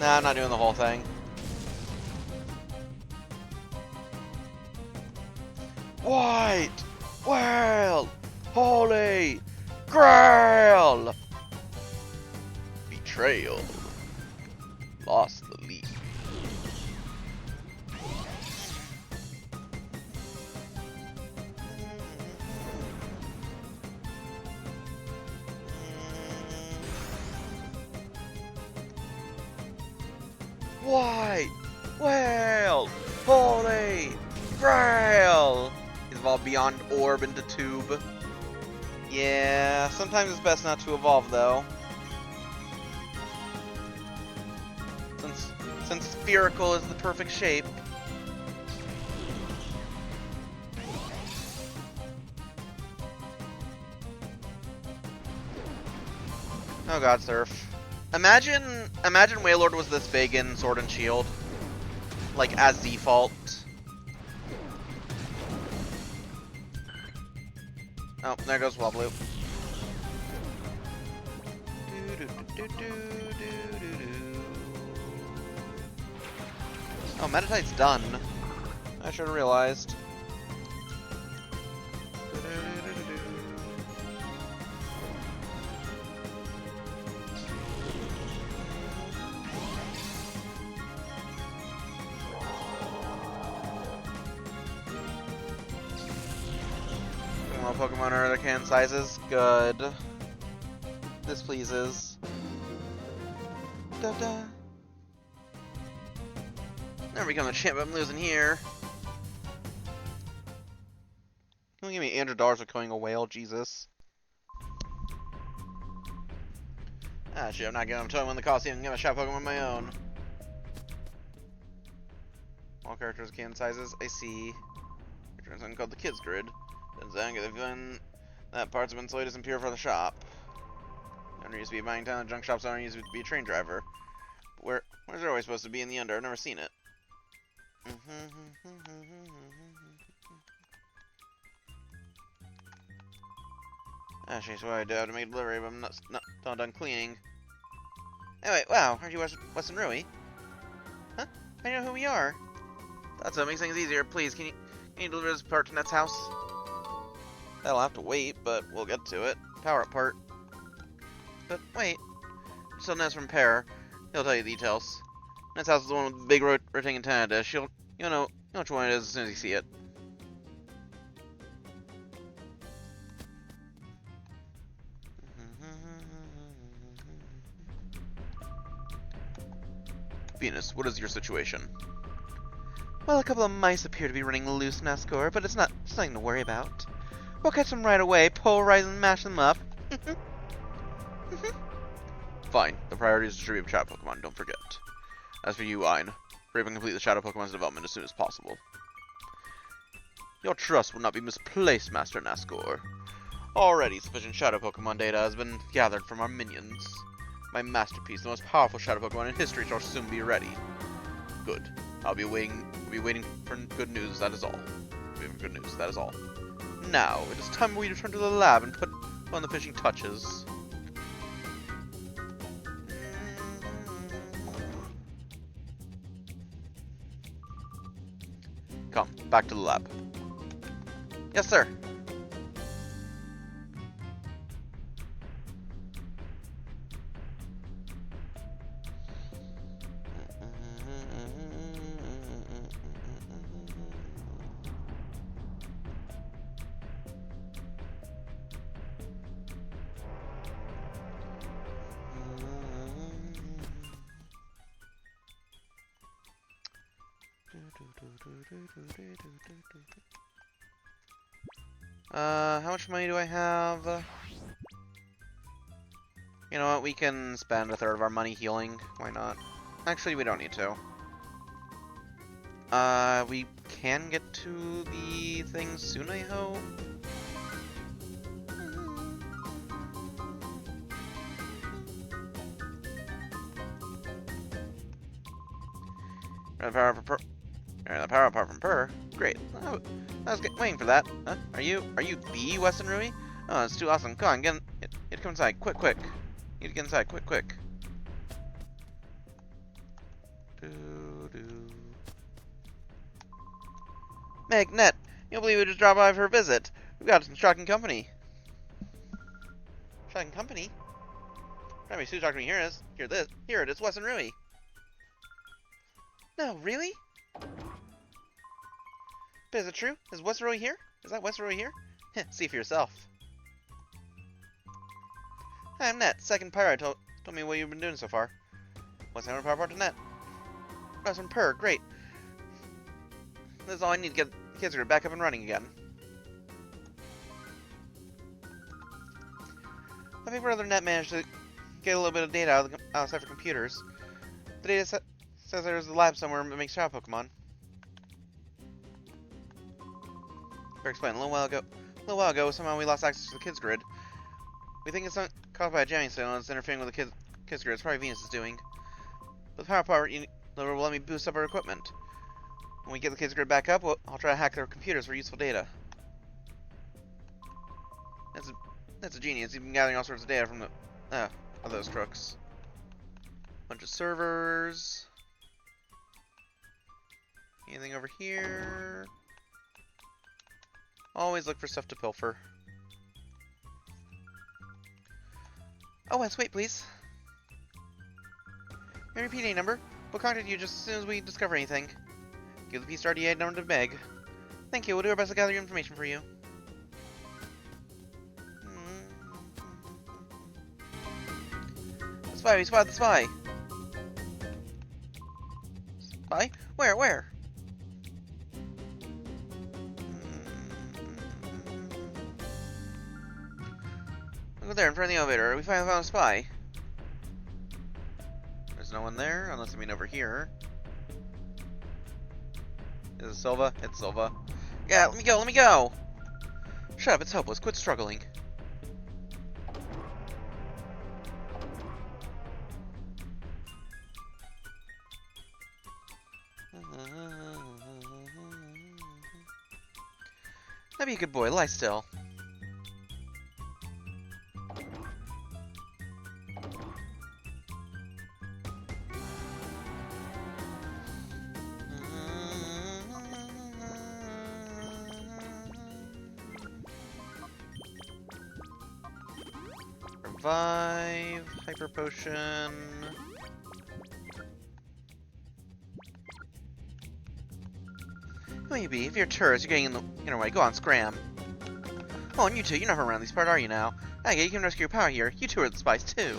Nah, I'm not doing the whole thing. White whale! Holy grail! Betrayal. Lost the lead. White whale! Holy grail! Evolve beyond orb into tube. Yeah, sometimes it's best not to evolve though. Since spherical is the perfect shape. Oh god, Surf. Imagine Wailord was this big in Sword and Shield. Like as default. Oh, there goes Wobbloop. Oh, Meditite's done. I should have realized. More Pokemon are other can sizes. Good. This pleases. Da da. Never become a champ, I'm losing here. Don't give me $800 for killing a whale, Jesus. Ah, shit, I'm not giving him to him in the Coliseum and give a shot Pokemon of my own. All characters can sizes, I see. Return something called the Kids Grid. Then get the feeling that parts have been sold as impure for the shop. Owner used to be buying town, the junk shop's owner used to be a train driver. But where's there always supposed to be in the Under? I've never seen it. Actually, so I do have to make a delivery, but I'm not done cleaning. Anyway, wow, aren't you Weston Rui? Huh? I know who we are. That's what makes things easier. Please, can you deliver this part to Net's house? That'll have to wait, but we'll get to it. Power up part. But wait, still Net's from Pear. He'll tell you the details. Net's house is the one with the big rotating antenna dish. You'll know which one it is as soon as you see it. Venus, what is your situation? Well, a couple of mice appear to be running loose in Ascor, but it's nothing to worry about. We'll catch them right away, pulverize and mash them up. Fine. The priority is to distribute Shadow Pokemon, don't forget. As for you, Ein, hurry up and complete the Shadow Pokemon's development as soon as possible. Your trust will not be misplaced, Master Nascor. Already sufficient Shadow Pokemon data has been gathered from our minions. My masterpiece, the most powerful Shadow Pokemon in history, shall soon be ready. Good. I'll be waiting for good news, that is all. Good news, that is all. Now, it is time for we to return to the lab and put on the finishing touches. Come, back to the lab. Yes, sir. How much money do I have? You know what, we can spend a third of our money healing. Why not? Actually, we don't need to. We can get to the thing soon, I hope. The power apart from Purr. Great. I was waiting for that. Huh? Are you the Weston Rui? Oh, it's too awesome. Come on, get come inside. Quick. Need to get inside. Quick. Meg, Net, you'll believe we just dropped by for a visit. We've got some shocking company. Shocking company? Try me, Sue talked to me. Here it is, Weston Rui. No, really? But is it true? Is Weston Rui here? Is that Weston Rui here? See for yourself. Hi, I'm Net. Second Pyrite told me what you've been doing so far. What's the power part to Net? That's from Purr. Great. This is all I need to get the Kids Grid back up and running again. My big brother Net managed to get a little bit of data out of the outside for computers. The data says there's a lab somewhere that makes Shadow Pokemon. Bear explained, a little while ago, somehow we lost access to the Kids Grid. We think it's caused by a jamming signal and it's interfering with the Kids Grid. It's probably Venus is doing. But the power part will let me boost up our equipment. When we get the Kids Grid back up, I'll try to hack their computers for useful data. That's a genius. He's been gathering all sorts of data from of those crooks. Bunch of servers. Anything over here? Always look for stuff to pilfer. Oh, Wes, wait, please. My PDA number. We'll contact you just as soon as we discover anything. Give the PSRDA number to Meg. Thank you. We'll do our best to gather your information for you. The spy, we spotted the spy. Spy? Where? Look there, in front of the elevator. We finally found a spy. There's no one there, unless I mean over here. Is it Silva? It's Silva. Yeah, let me go! Shut up, it's hopeless. Quit struggling. Now be a good boy, lie still. Revive, hyper potion. Who may you be? If you're a tourist, you're getting in the inner way. Go on, scram. Oh, and you two, you're never around these parts, are you now? Okay, you can rescue your power here. You two are the spies too.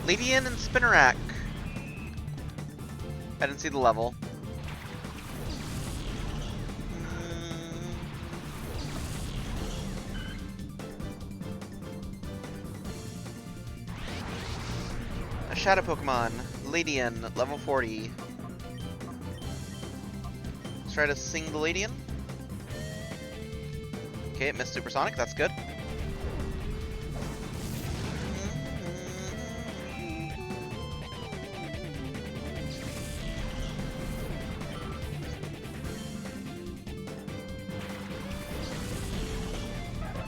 Ledian and Spinnerack. I didn't see the level. A shadow Pokemon, Ledian, level 40. Let's try to sing the Ledian. Okay, it missed Supersonic, that's good.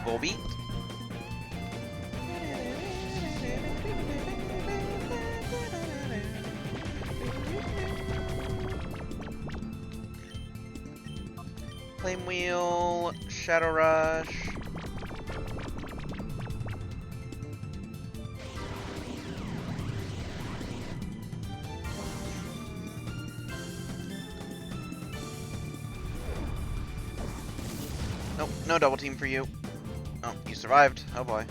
Volbeat. Flame Wheel, Shadow Rush. Nope, no double team for you. Oh, you survived. Oh boy.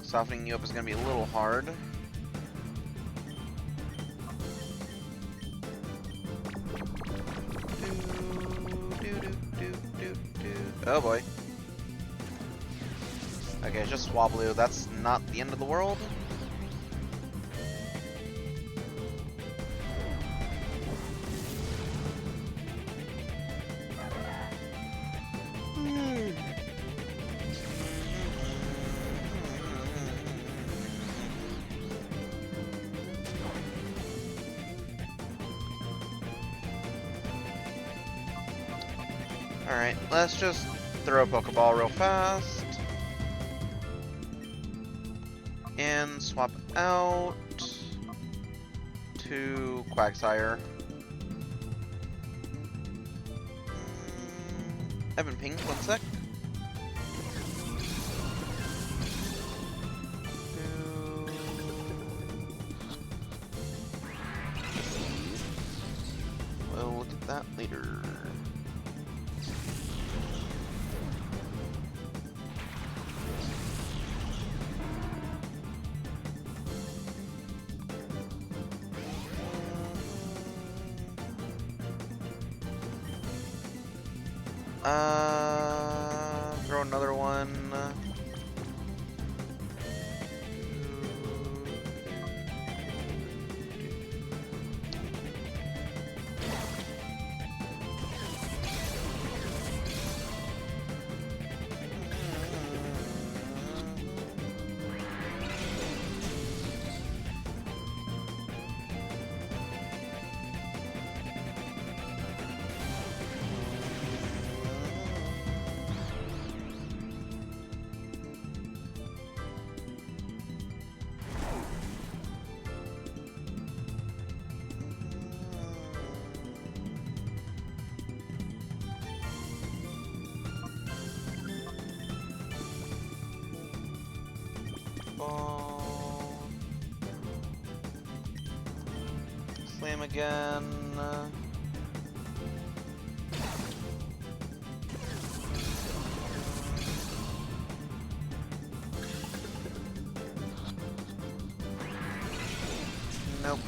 Softening you up is going to be a little hard. Oh boy. Okay, it's just Swablu. That's not the end of the world. Alright, let's just throw a Pokeball real fast. And swap out to Quagsire. I've been pinged, one sec. We'll look at that later. Throw another one. again. Nope.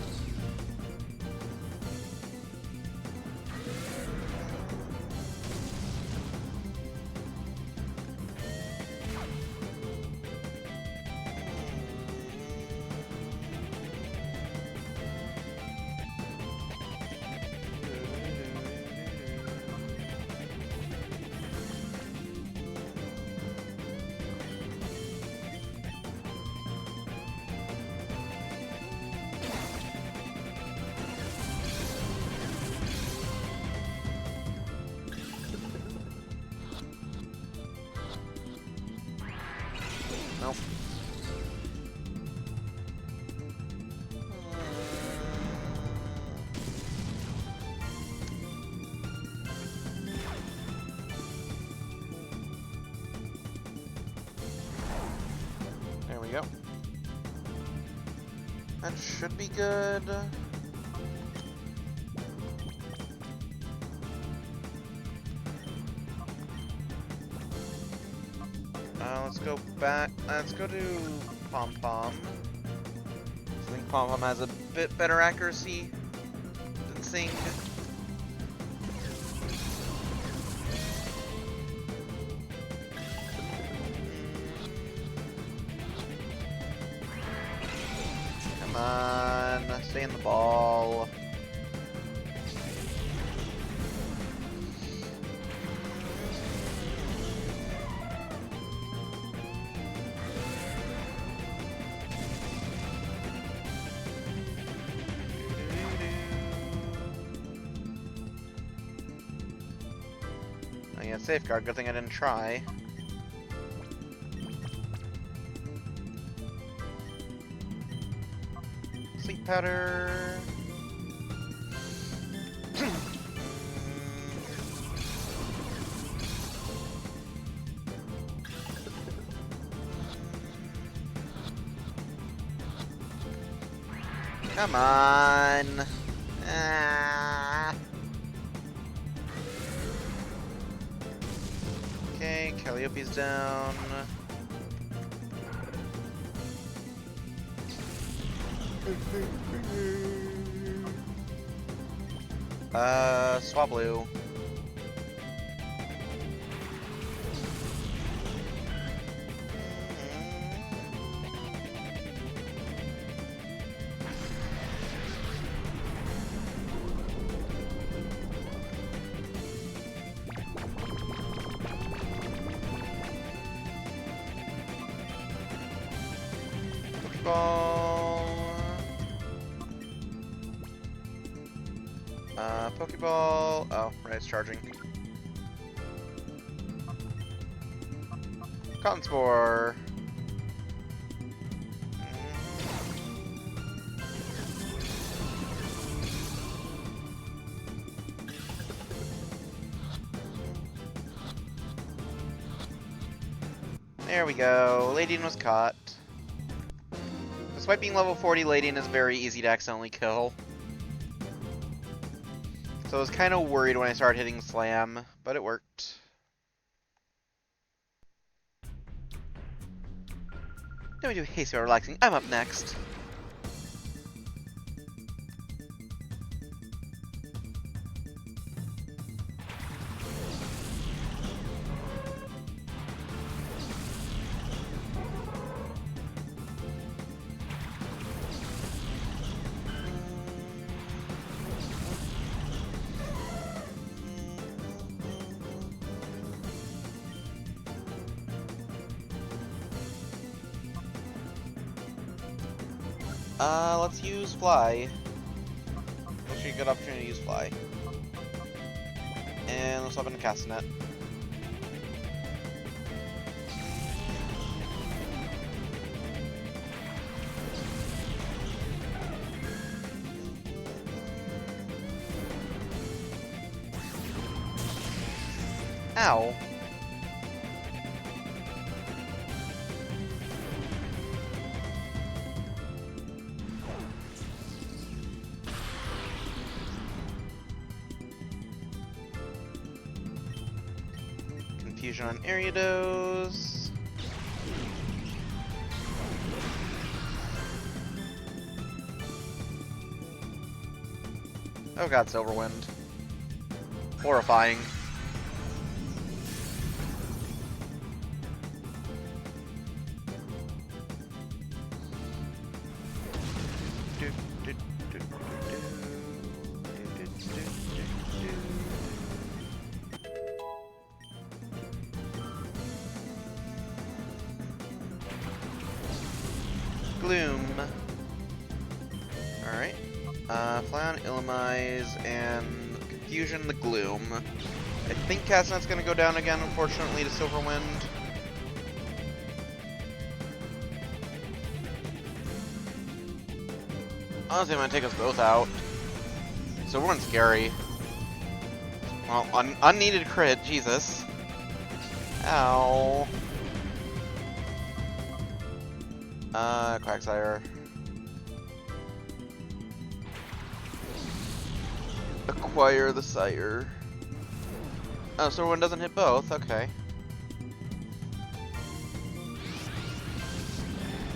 Nope. There we go. That should be good. Let's go back. Let's go to Pom Pom. I think Pom Pom has a bit better accuracy than Sing. Come on, stay in the ball. Yeah, safeguard. Good thing I didn't try. Sleep powder. Come on. Ah. Okay, Calliope's down. Swablu. Pokeball. Pokeball. Oh, right, it's charging. Cotton Spore. There we go. Ladian was caught. Despite being level 40, Ladian is very easy to accidentally kill. So I was kind of worried when I started hitting Slam, but it worked. Then we do Hasty Relaxing. I'm up next. Let's use Fly. Actually, a good opportunity to use Fly. And let's open a Castanet. Ow. Fusion on Ariados. Oh god, Silverwind. Horrifying. Gloom. Alright. Fly on Illumise and Confusion the Gloom. I think Castanet's gonna go down again, unfortunately, to Silverwind. Honestly, I'm gonna take us both out. Silverwind's scary. Well, unneeded crit, Jesus. Ow. Quagsire. Acquire the Sire. Oh, so one doesn't hit both, okay.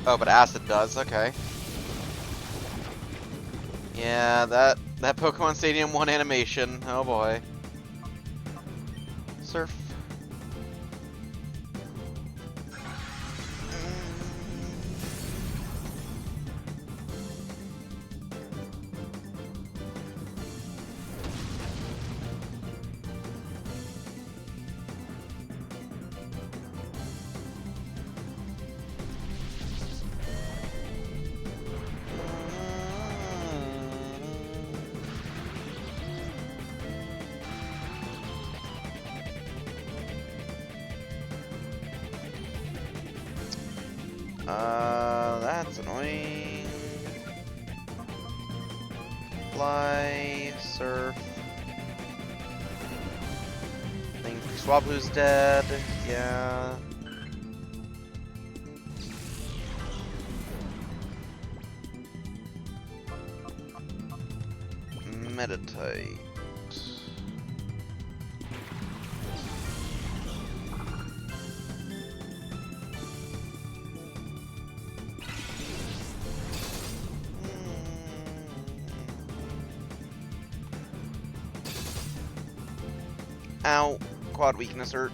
Oh, but Acid does, okay. Yeah, that Pokemon Stadium 1 animation, oh boy. Surf. That's annoying. Fly, surf. I think Swablu's dead, yeah. Meditate. Ow. Quad weakness hurt.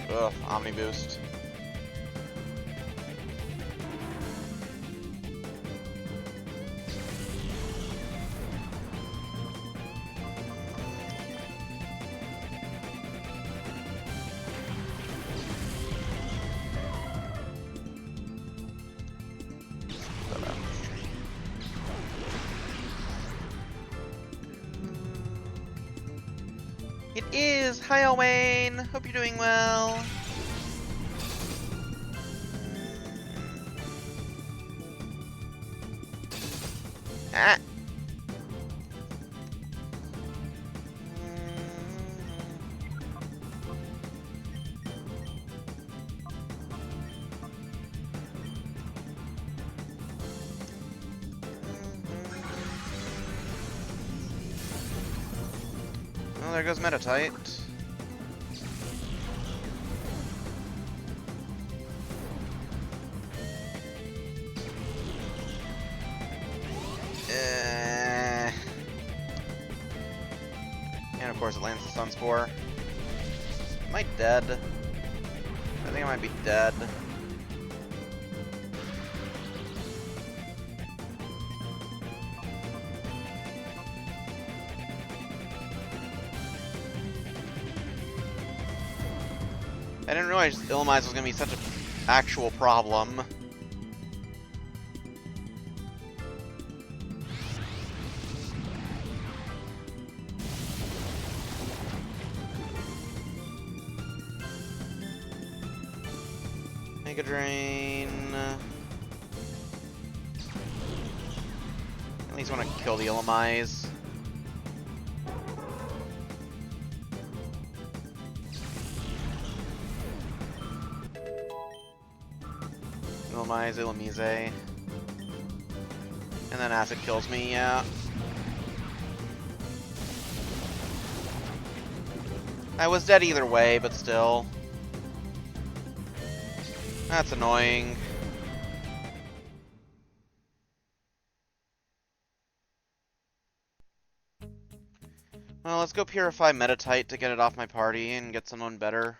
Ugh, Omni Boost. It is! Hi, Owain! Hope you're doing well. Ah! Well, there goes Metatite. And of course it lands the Sunspore. Am I dead? I think I might be dead. I didn't realize Illumise was gonna be such an actual problem. Mega Drain. least want to kill the Illumise. Illumise, Illumise. And then acid kills me, yeah. I was dead either way, but still. That's annoying. Well, let's go purify Metatite to get it off my party and get someone better.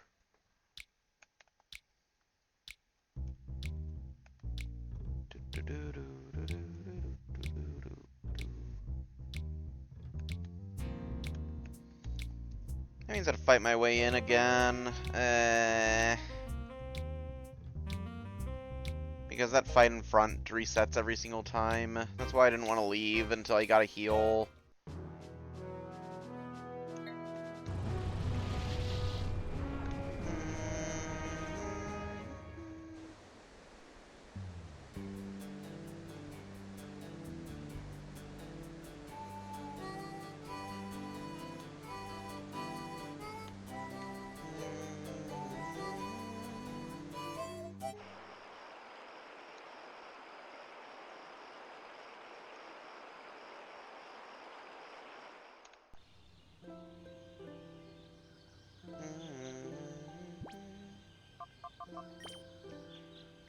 That means I have to fight my way in again. Because that fight in front resets every single time. That's why I didn't want to leave until I got a heal.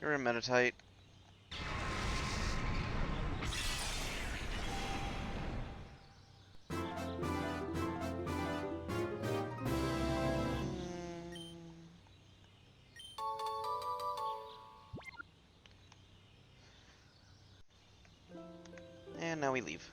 You're a Metatite. And now we leave.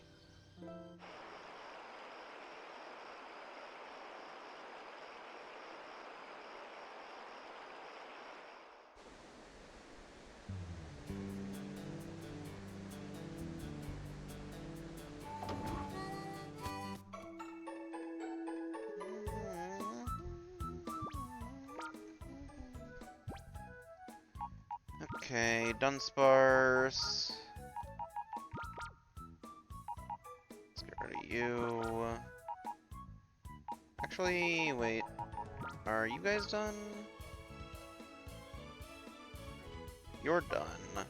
Okay, Dunsparce. Let's get rid of you. Actually, wait. Are you guys done? You're done.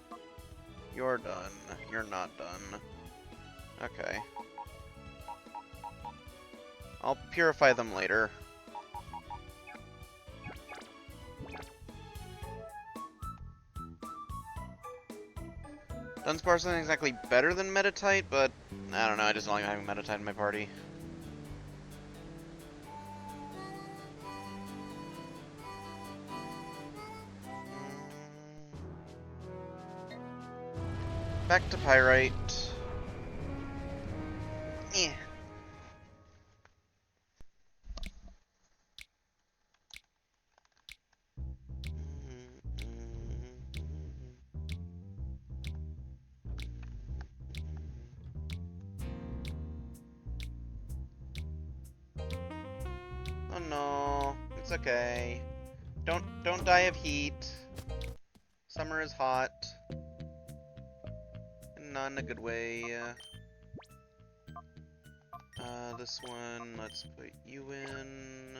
You're done. You're not done. Okay. I'll purify them later. Dunsparce isn't exactly better than Metatite, but I don't know, I just don't like having Metatite in my party. Back to Pyrite. Yeah. Oh no, it's okay. Don't die of heat. Summer is hot. Not in a good way. This one, let's put you in.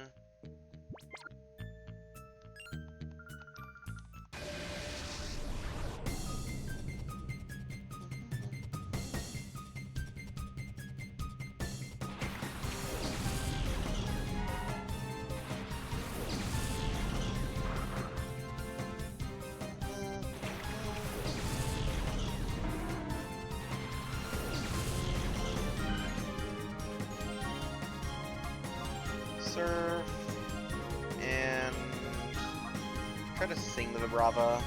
Surf, and try to sing the Vibrava.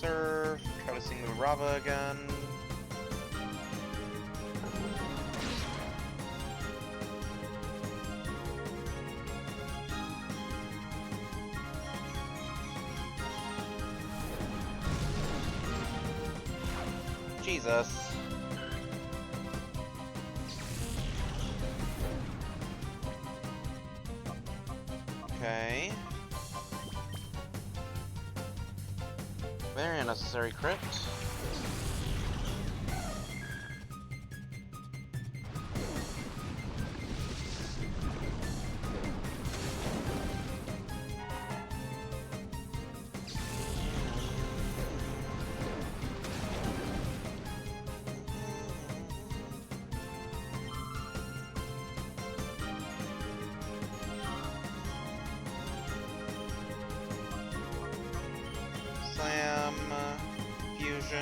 surf. Try to sing the Rava again. Jesus. Okay. Very unnecessary crit. Slam, fusion.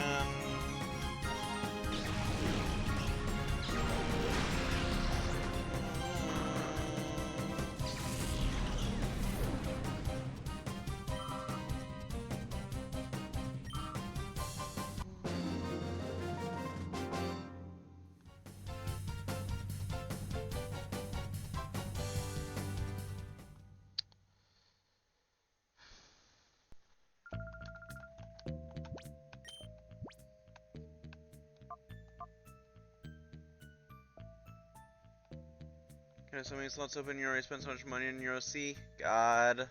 Okay, so many slots open, you already spent so much money in Euro C. God.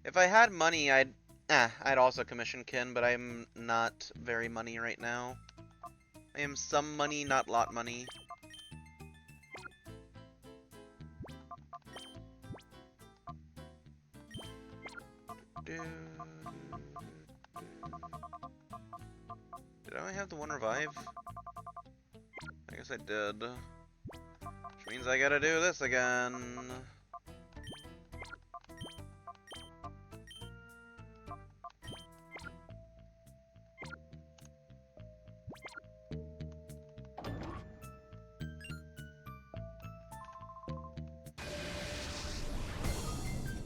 If I had money, I'd also commission Kin, but I'm not very money right now. I am some money, not lot money. Did I only have the one revive? I guess I did. Which means I gotta do this again. I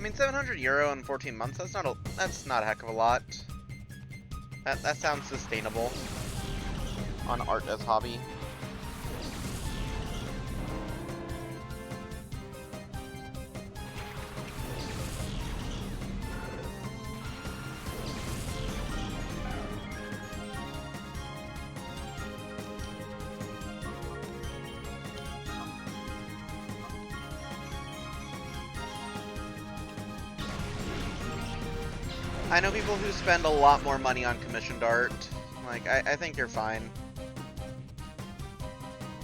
mean, 700 euro in 14 months, that's not a heck of a lot. That sounds sustainable on art as hobby. I know people who spend a lot more money on commissioned art. Like, I think you're fine.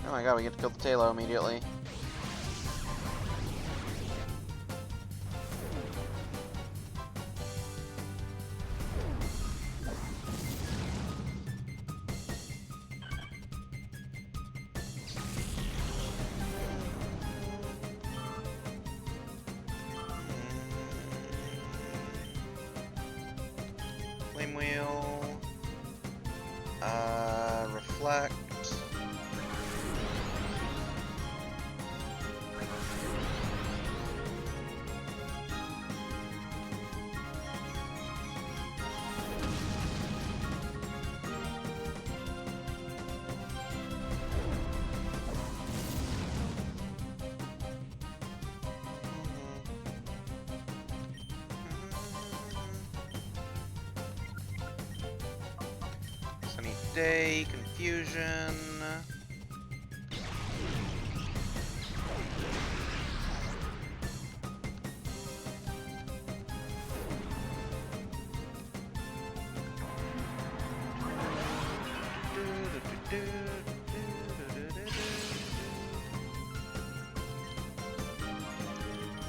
Oh my god, we get to kill the Talo immediately. Flame Wheel. Reflect. Sunny Day, Confusion.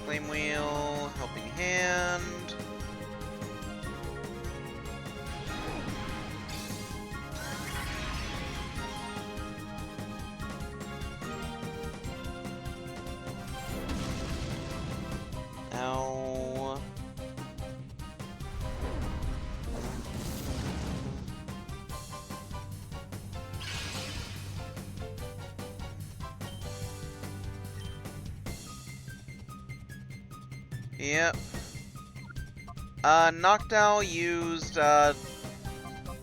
Flame Wheel, Helping Hand. Ow. Yep. Noctowl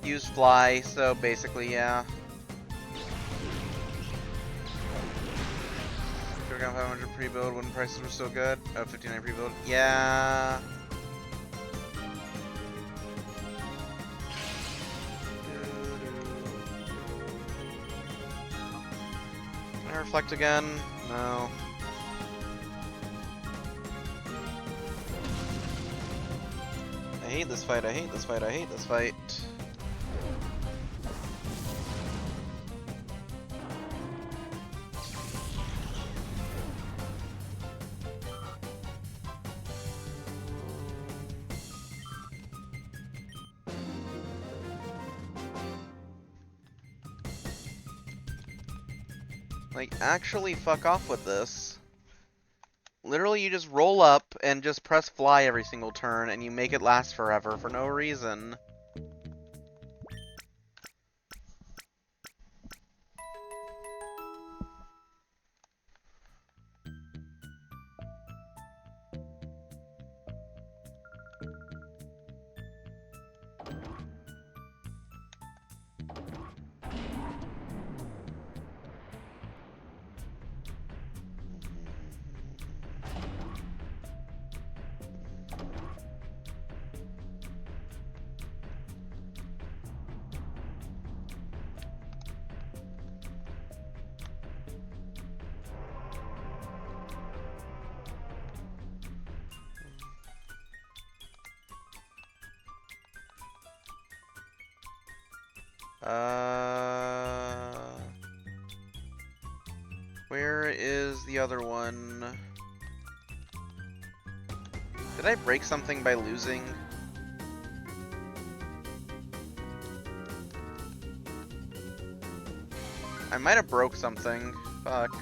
used fly, so basically, yeah. Should've got 500 pre-build when prices were so good. Oh, 59 pre-build. Yeah. Can I reflect again? No. I hate this fight, I hate this fight, I hate this fight. Like, actually fuck off with this. Literally, you just roll up and just press fly every single turn, and you make it last forever for no reason. Where is the other one? Did I break something by losing? I might have broke something. Fuck.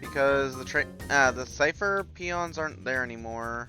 Because the Cypher peons aren't there anymore.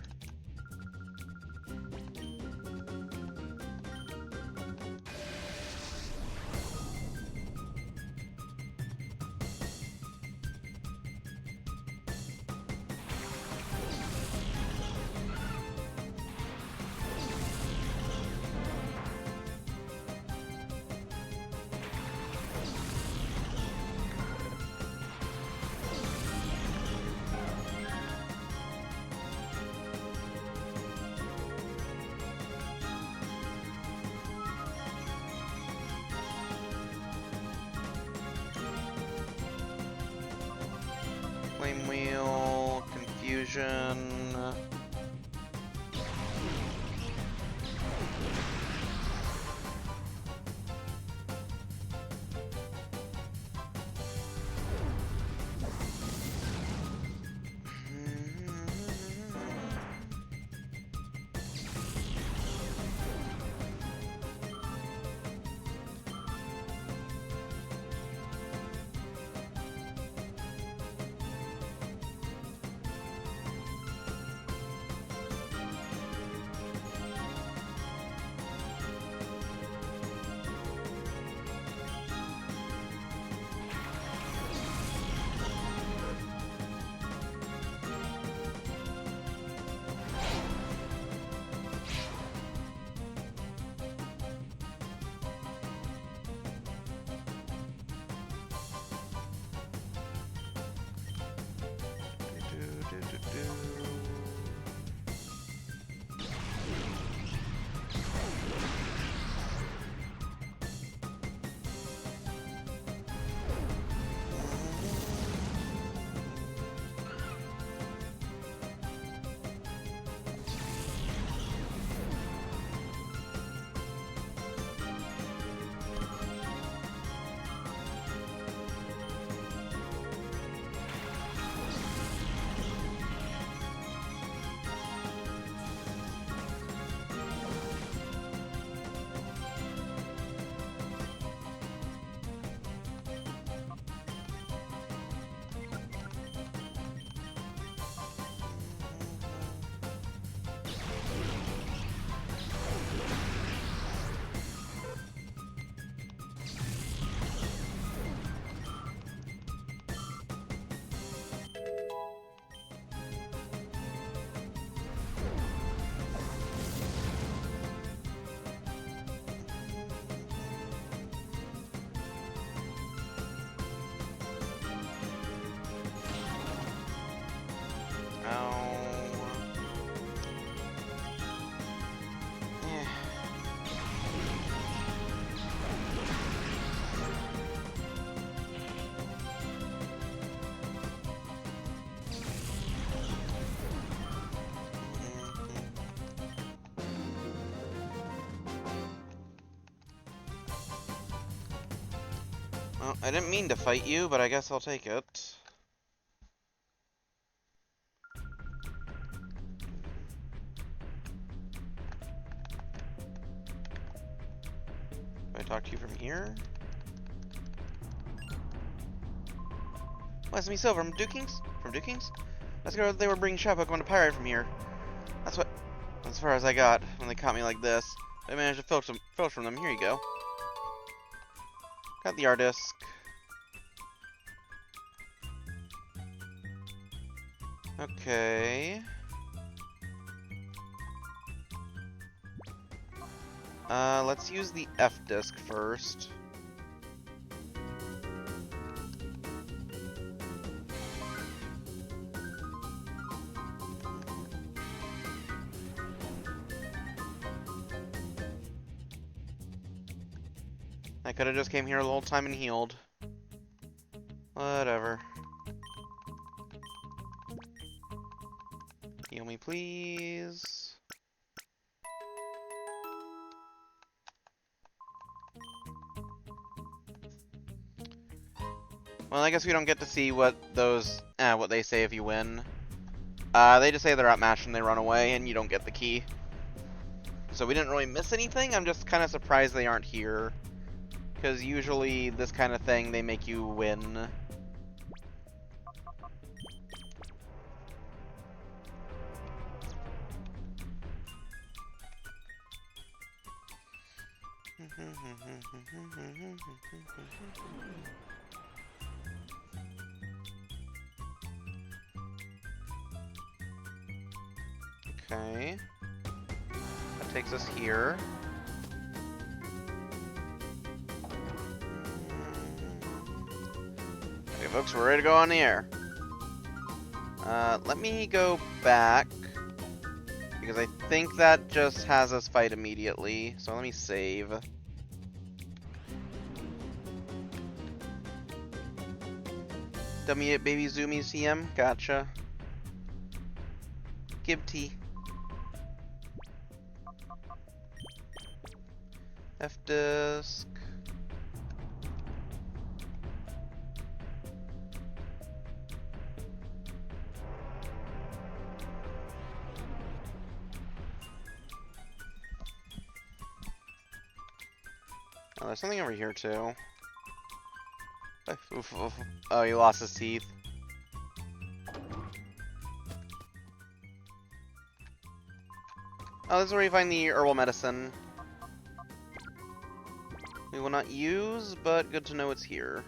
Flame Wheel, Confusion. Well, I didn't mean to fight you, but I guess I'll take it. Do I talk to you from here? Oh, it's me, Silver, from Dukings? From Dukings? Let's go. They were bringing shop Pokemon to Pirate from here. That's as far as I got when they caught me like this. I managed to filch from them. Here you go. Got the Ardisk. Okay. Let's use the F disc first. I could have just came here the whole time and healed. Whatever. Heal me, please. Well, I guess we don't get to see what those, what they say if you win. They just say they're outmatched and they run away, and you don't get the key. So we didn't really miss anything. I'm just kind of surprised they aren't here. Because usually this kind of thing, they make you win. Okay. That takes us here. Okay, folks, we're ready to go on the air. Let me go back, because I think that just has us fight immediately. So let me save. Dummy Baby Zoomies CM, gotcha. Gibty. F disc. Oh, there's something over here too. Oof, oof. Oh, he lost his teeth. Oh, this is where you find the herbal medicine. We will not use, but good to know it's here.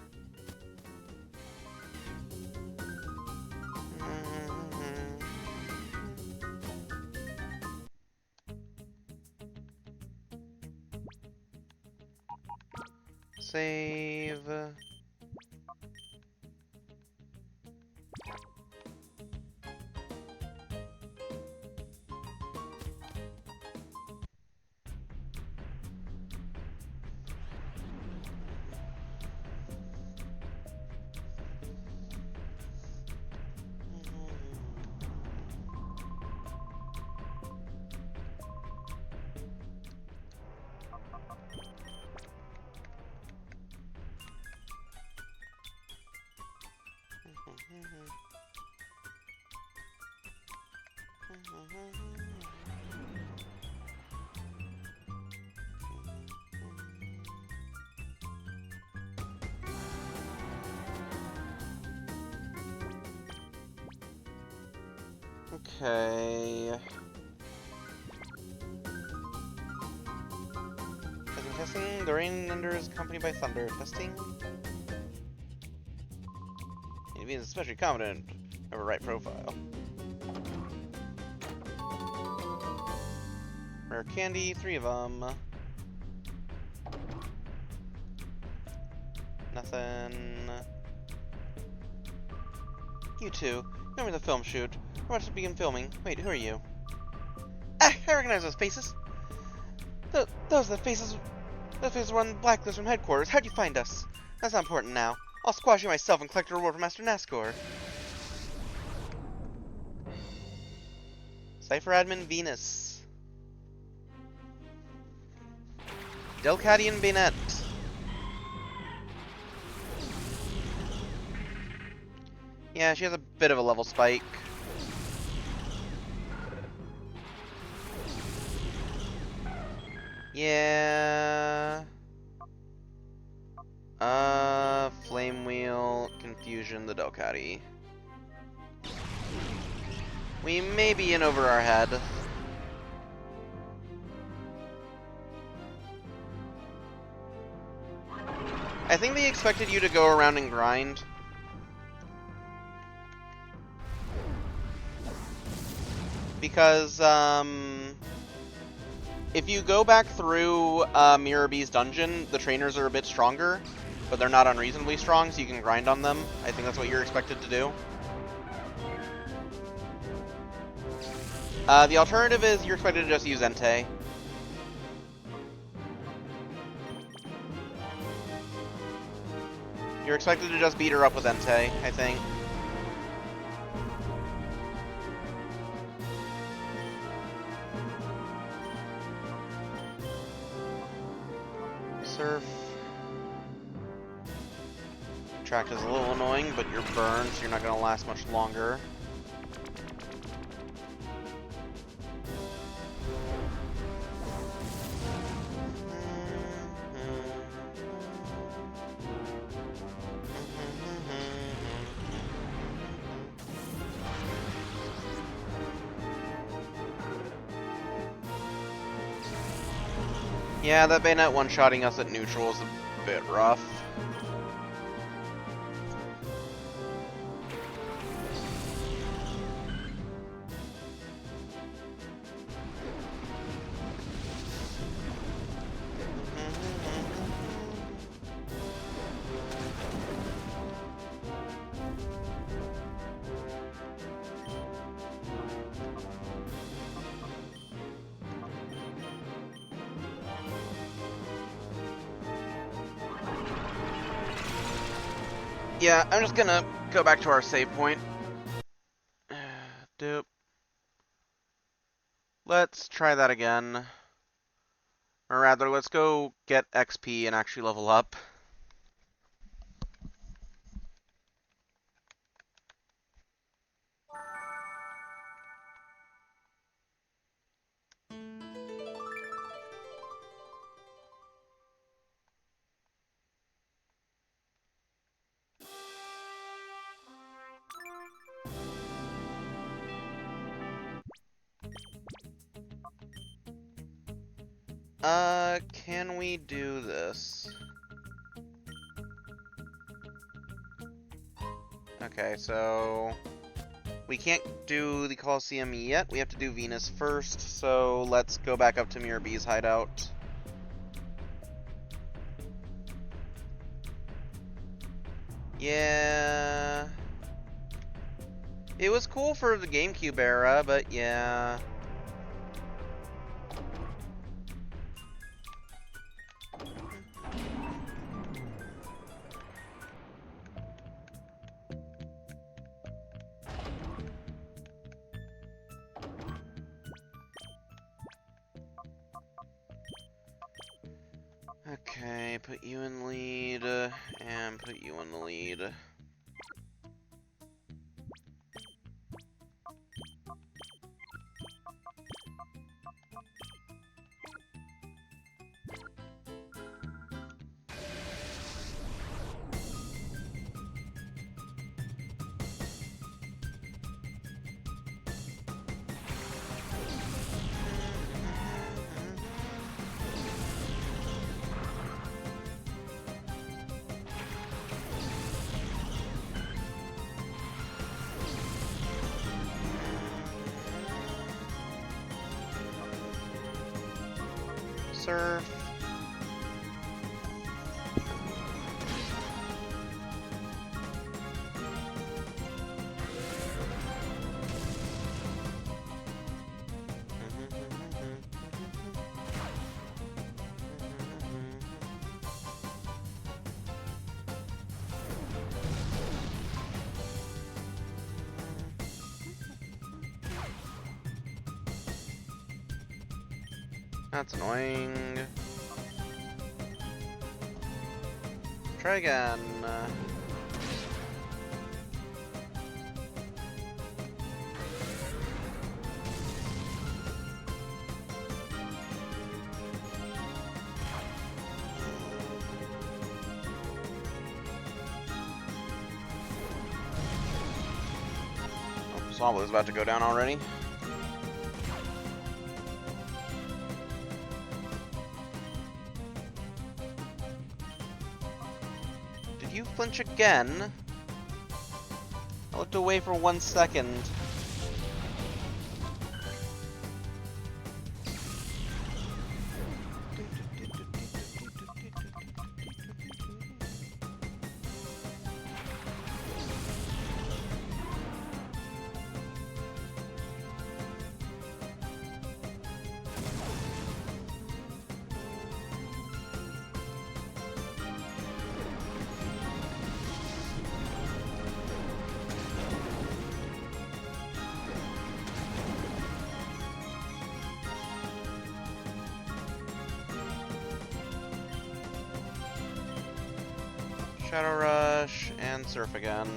Save. Okay. Testing. The Rain Under is accompanied by thunder. Testing. You need to be especially confident. Have a right profile. Rare candy, 3 of them. Nothing. You two, remember the film shoot? We're about to begin filming. Wait, who are you? Ah, I recognize those faces. Those are the faces. Those faces were on the blacklist from headquarters. How'd you find us? That's not important now. I'll squash you myself and collect a reward from Master Nascor. Cypher Admin Venus. Delcadian Bayonet. Yeah, she has a bit of a level spike. Yeah. Flame Wheel, Confusion, the Delcatty. We may be in over our head. I think they expected you to go around and grind. Because, if you go back through Mirror B's dungeon, the trainers are a bit stronger, but they're not unreasonably strong, so you can grind on them. I think that's what you're expected to do. The alternative is you're expected to just use Entei. You're expected to just beat her up with Entei, I think. Surf. Tract is a little annoying, but you're burned, so you're not going to last much longer. Yeah, that Bayonet one-shotting us at neutral is a bit rough. Yeah, I'm just gonna go back to our save point. Dope. Let's try that again. Or rather, let's go get XP and actually level up. Can we do this? Okay, so we can't do the Colosseum yet. We have to do Venus first, so let's go back up to Mirror B's hideout. Yeah. It was cool for the GameCube era, but yeah. Okay, put you in lead, and put you in the lead. Surf. That's annoying. Try again. Swablu's about to go down already. Did you flinch again? I looked away for 1 second. Shadow Rush and Surf again.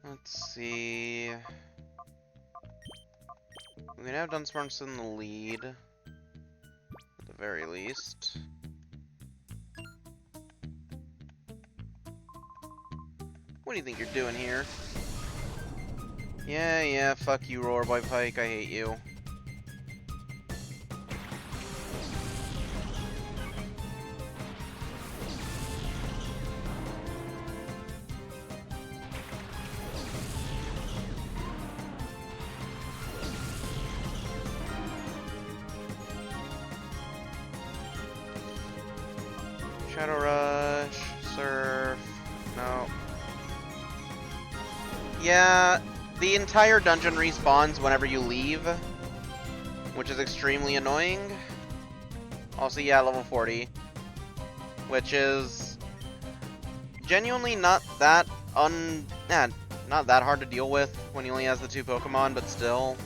Let's see. We can have Dunsparce in the lead, at the very least. What do you think you're doing here? Yeah, fuck you, Roarboy Pike, I hate you. Shadow Rush, Surf, no. Yeah, the entire dungeon respawns whenever you leave, which is extremely annoying. Also, yeah, level 40, which is genuinely not that not that hard to deal with when he only has the 2 Pokemon, but still.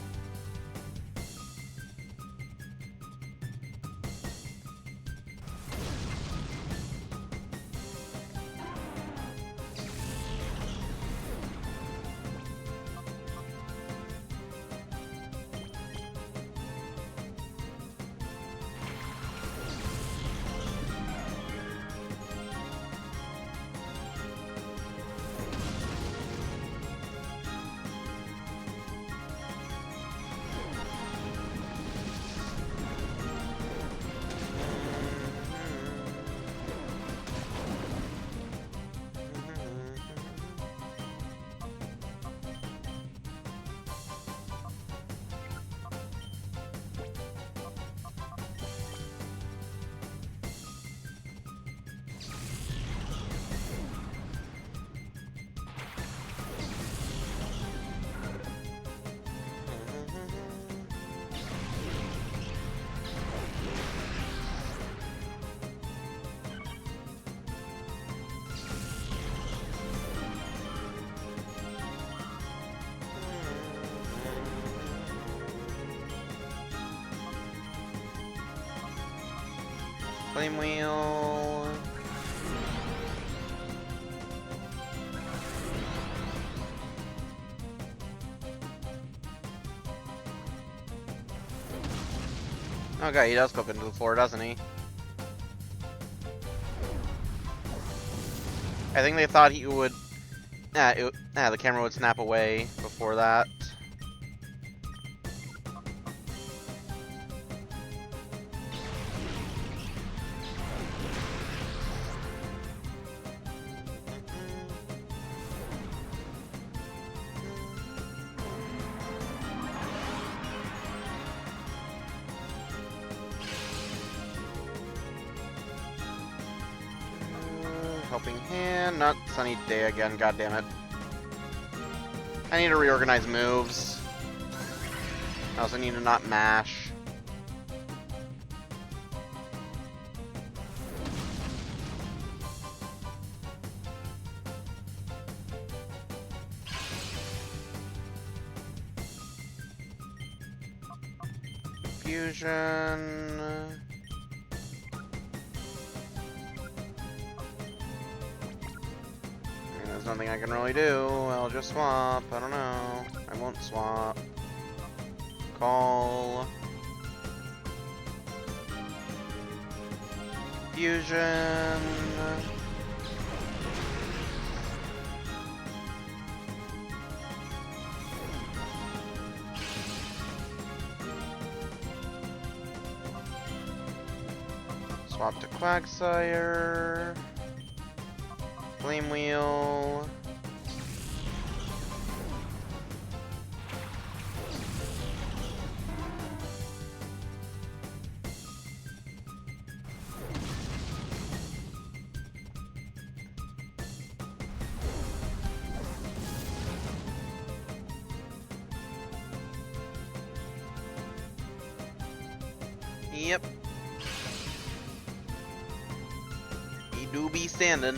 Flame Wheel. Okay, he does clip into the floor, doesn't he? I think they thought he would... the camera would snap away before that. Helping Hand, not Sunny Day again, god damn it. I need to reorganize moves. I also need to not mash. Fusion. There's nothing I can really do. I'll just swap. I don't know. I won't swap. Call. Fusion. Swap to Quagsire. Flame Wheel. Yep. He do be standing.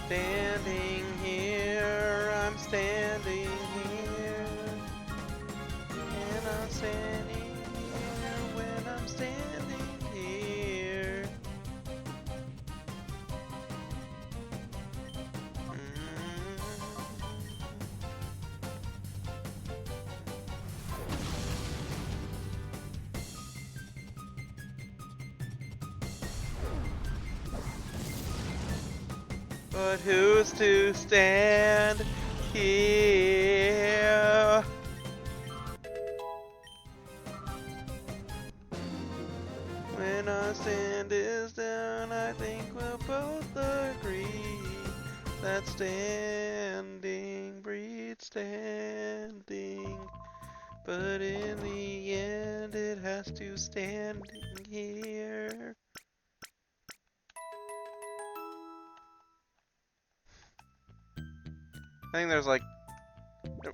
Standing here, I'm standing here, and I'm standing here when I'm standing here. But who's to stand here? When our stand is down, I think we'll both agree that standing breeds standing. But in the end, it has to stand here. I think there's like,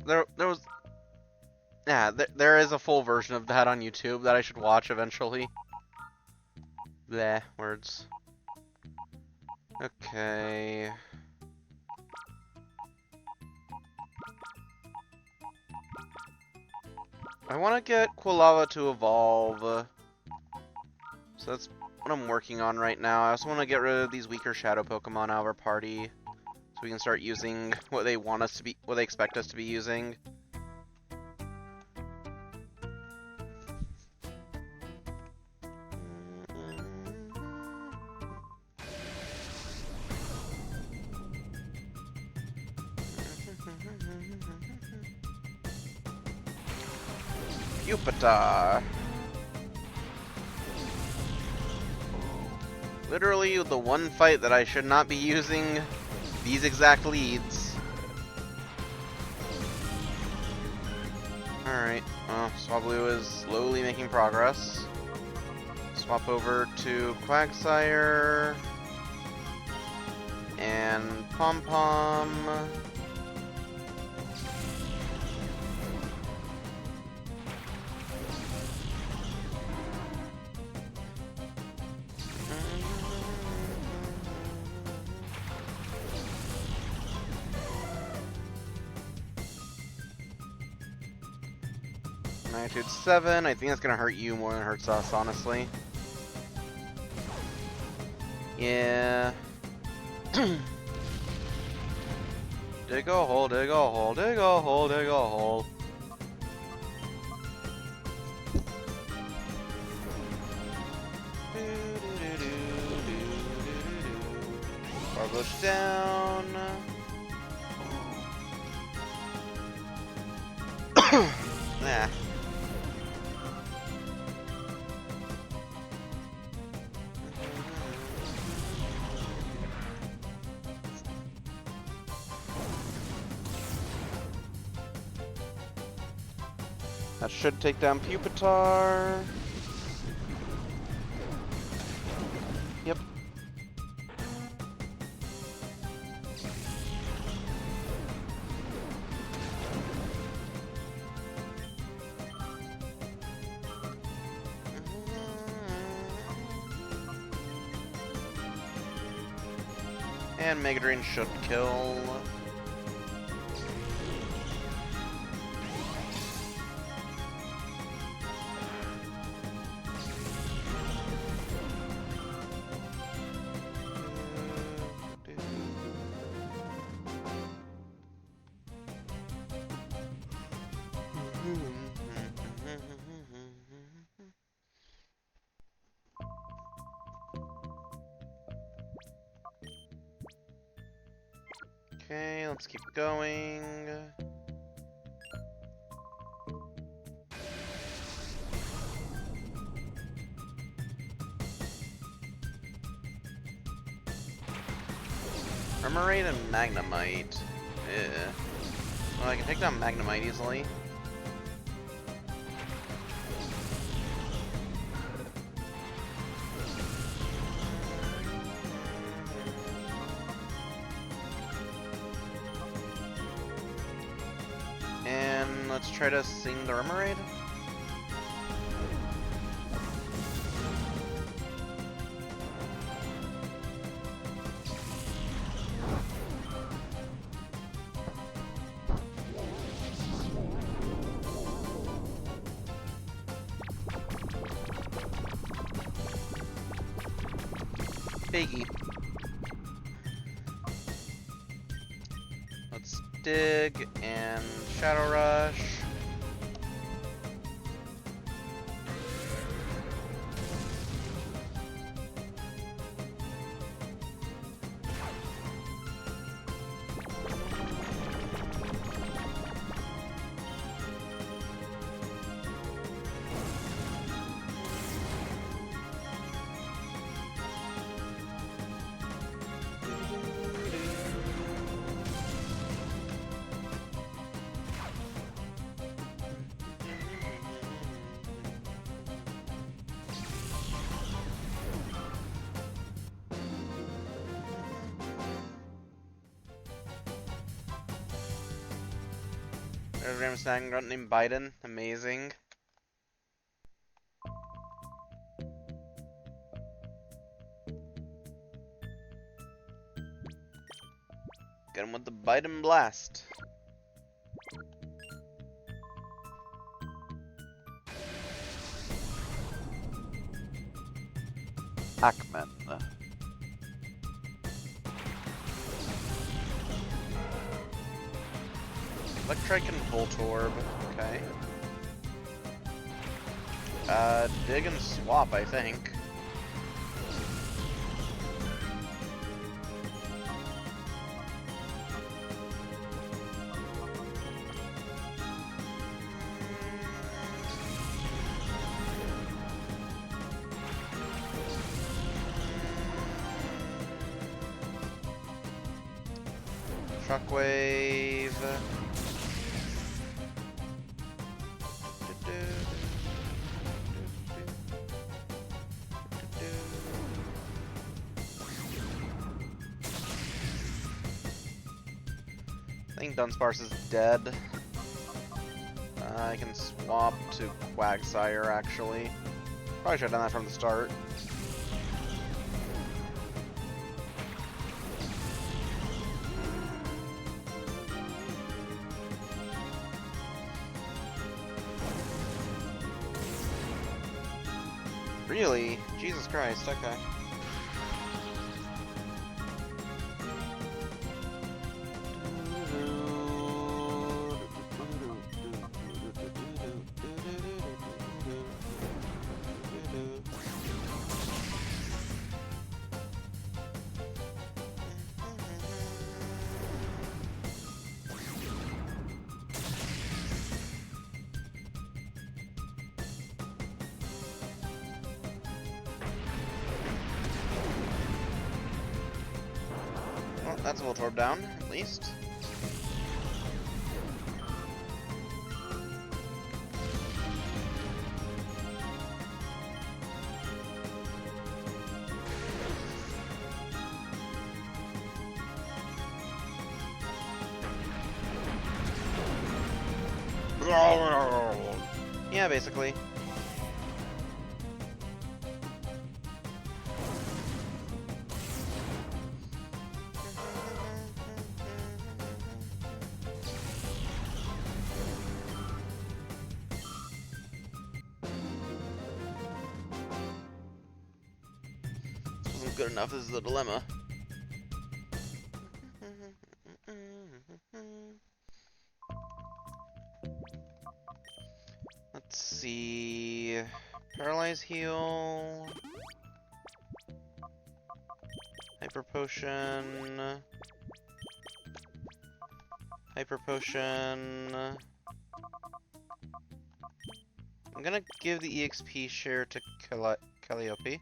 there was, yeah, there is a full version of that on YouTube that I should watch eventually. Bleh, words. Okay. I want to get Quilava to evolve. So that's what I'm working on right now. I also want to get rid of these weaker shadow Pokemon out of our party. So we can start using what they want us to be, what they expect us to be using. Pupitar. Literally the one fight that I should not be using these exact leads. Alright, well, Swablu is slowly making progress. Swap over to Quagsire and Pom Pom. Magnitude 7, I think that's gonna hurt you more than it hurts us, honestly. Yeah. Dig a hole, dig a hole, dig a hole, dig a hole. Barbush down. Nah. That should take down Pupitar. And Mega Drain should kill. Okay, let's keep going. Remoraid and Magnemite. Well, I can take down Magnemite easily. And let's try to sing the Remoraid. Biggie. Let's dig and Shadow Rush. There's a Ramsang grunt named Biden. Amazing. Get him with the Biden Blast. Hackman. Electrike and Voltorb. Okay. Dig and Swap, I think. Shockwave. I think Dunsparce is dead. I can swap to Quagsire, actually. Probably should have done that from the start. Really? Jesus Christ, okay. Well, that's a Voltorb down, at least. Yeah, basically. good enough is the dilemma. Let's see. Paralyze heal. Hyper potion. Hyper potion. I'm gonna give the EXP share to Calliope.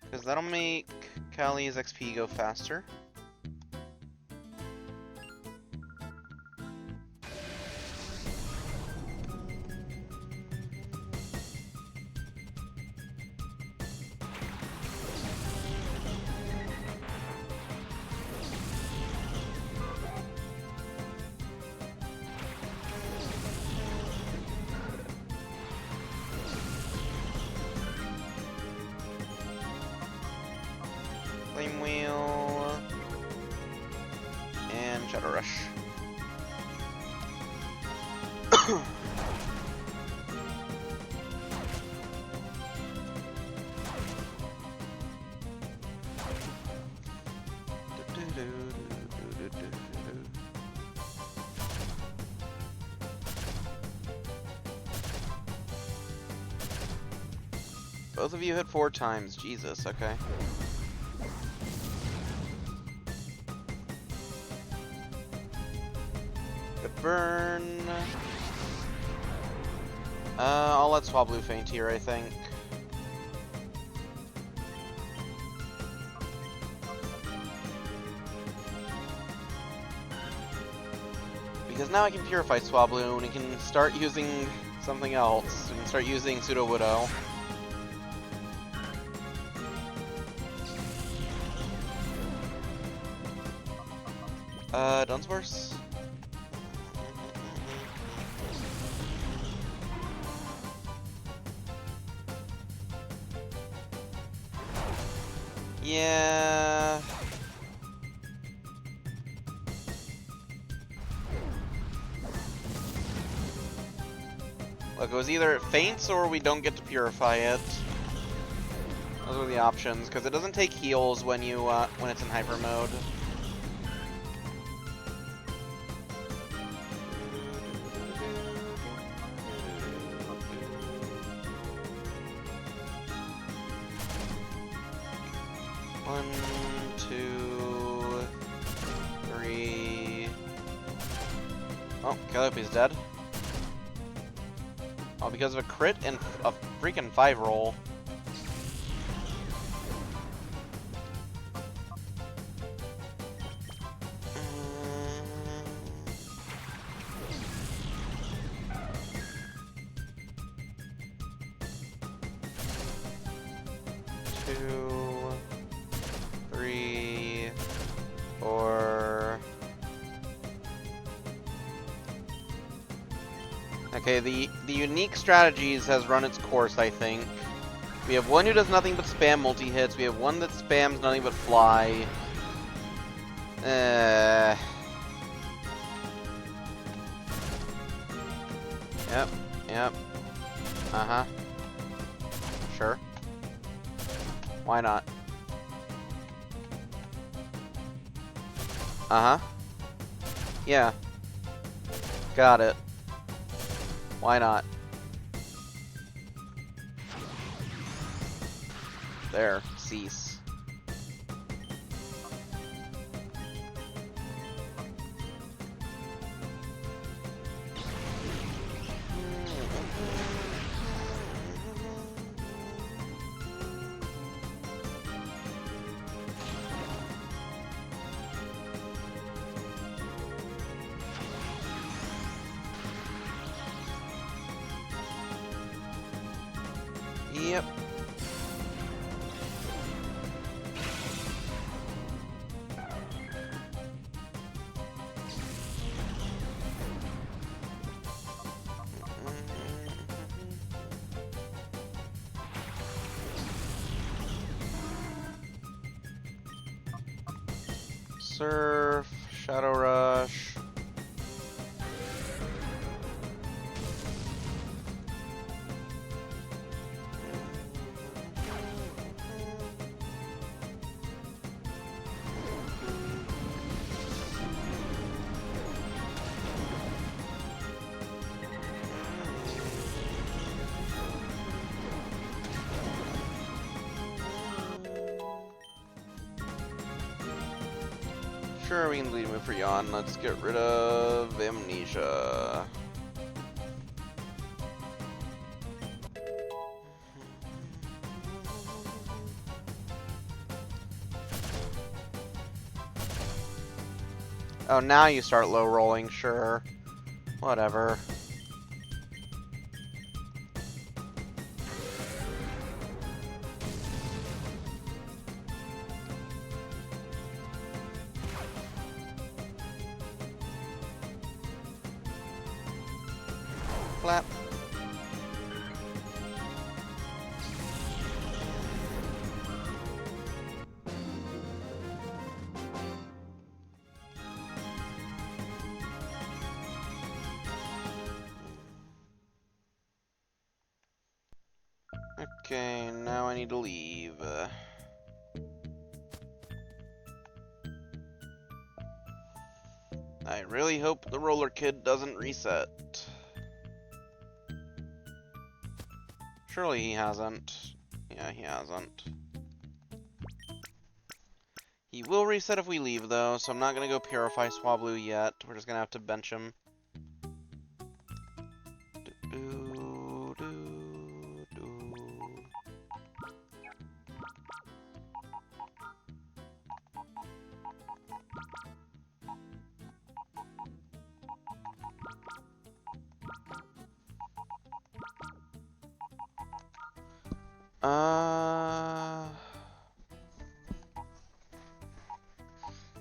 Because that'll make Callie's XP go faster. Flame Wheel, and Shadow Rush. Both of you hit 4 times. Jesus, okay. Good burn. I'll let Swablu faint here, I think. Because now I can purify Swablu and I can start using something else. I can start using Pseudo Widow. Dunsparce? Yeah. Look, it was either it faints or we don't get to purify it. Those are the options, because it doesn't take heals when you when it's in hyper mode. One, two, three. Oh, Calliope's dead. Oh, because of a crit and a freaking 5 roll. Two, three, four. Okay, the unique strategies has run its course, I think. We have one who does nothing but spam multi-hits. We have one that spams nothing but fly. Yep, yep. Uh-huh. Sure. Why not? Uh-huh. Yeah. Got it. Why not? There. Cease. Yep. Surf, Shadow Rush. Sure, we can lead move for Yawn. Let's get rid of Amnesia. Oh, now you start low rolling, sure. Whatever. Flap. Okay, now I need to leave. I really hope the roller kid doesn't reset. Surely he hasn't. Yeah, he hasn't. He will reset if we leave, though, so I'm not gonna go Purify Swablu yet. We're just gonna have to bench him.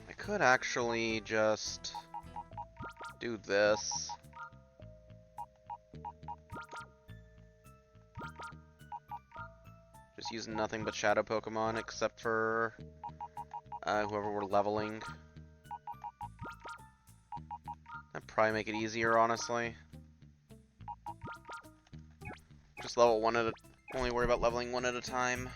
I could actually just do this. Just use nothing but shadow Pokemon except for whoever we're leveling. That'd probably make it easier, honestly. Just level one at a only worry about leveling one at a time.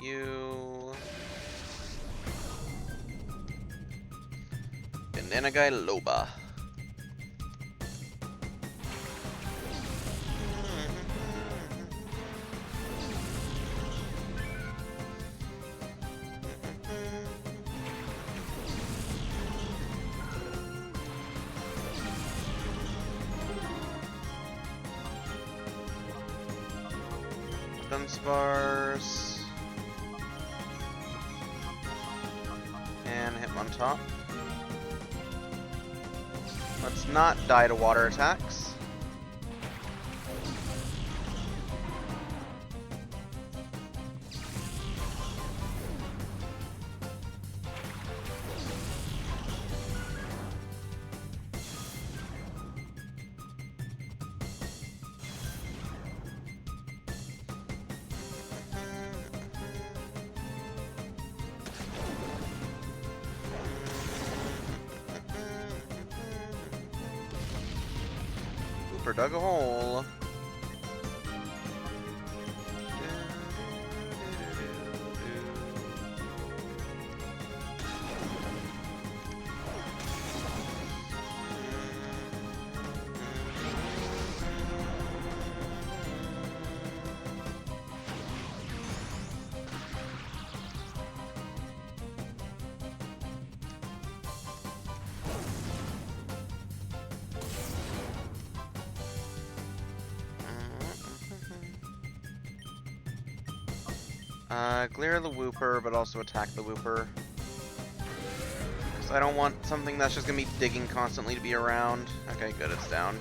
You Banana Guy Loba. Dunsparce. And Hitmontop. Let's not die to water attacks. Cooper dug a hole. Clear the Wooper, but also attack the Wooper. Because I don't want something that's just going to be digging constantly to be around. Okay, good, it's down.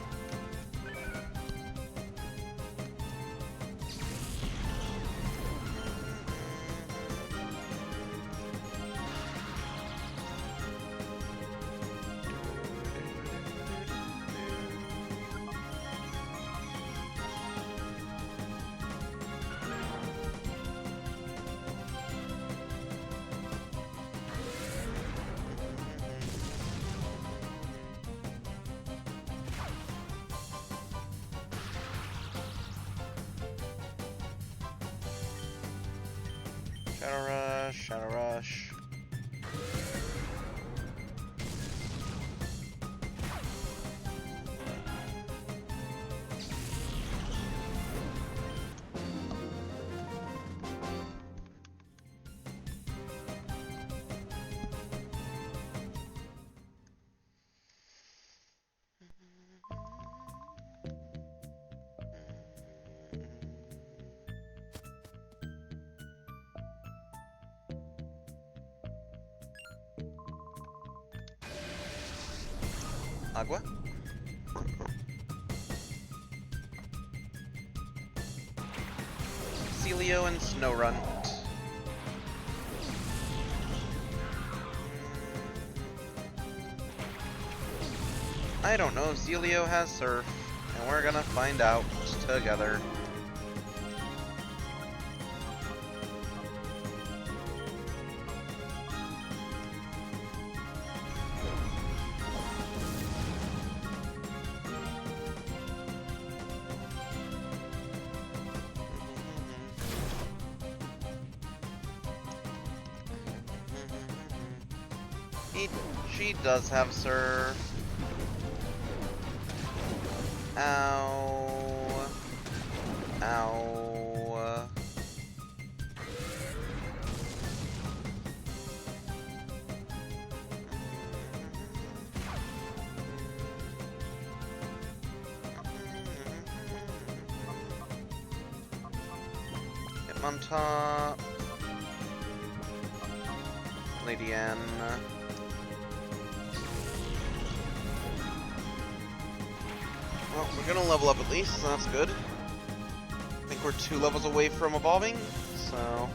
Shadow Rush, Shadow Rush. Agua. Celio and Snorunt. I don't know if Celio has Surf, and we're gonna find out together. She does have Surf. Ow. Ow. Hitmontop. Lady Anne. Well, we're gonna level up at least, so that's good. I think we're 2 levels away from evolving, so...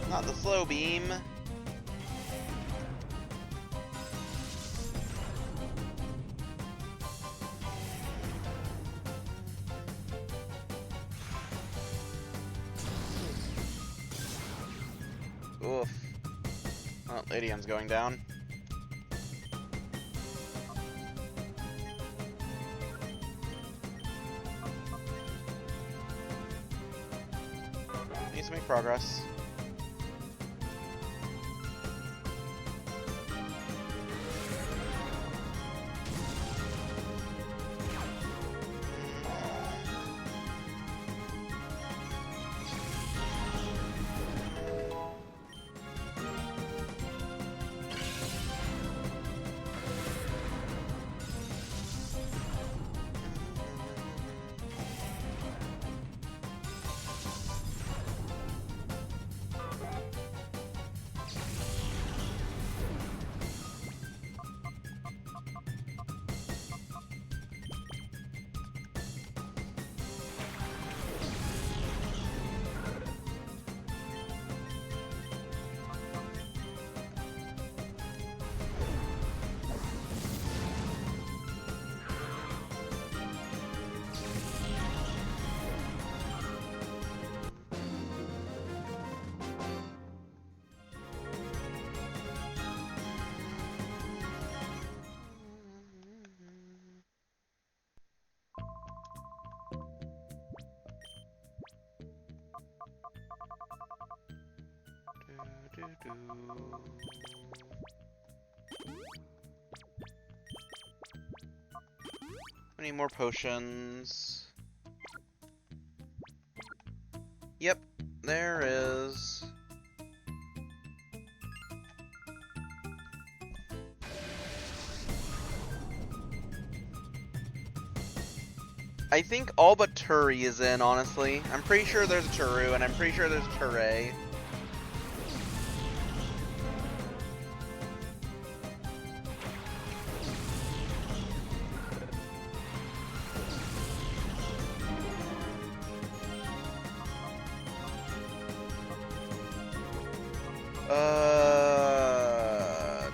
Not the slow beam. Oof. Oh, Lady Anne's going down. Needs to make progress. I need more potions. Yep, there is. I think all but Turi is in, honestly. I'm pretty sure there's a Turu, and I'm pretty sure there's a Turay.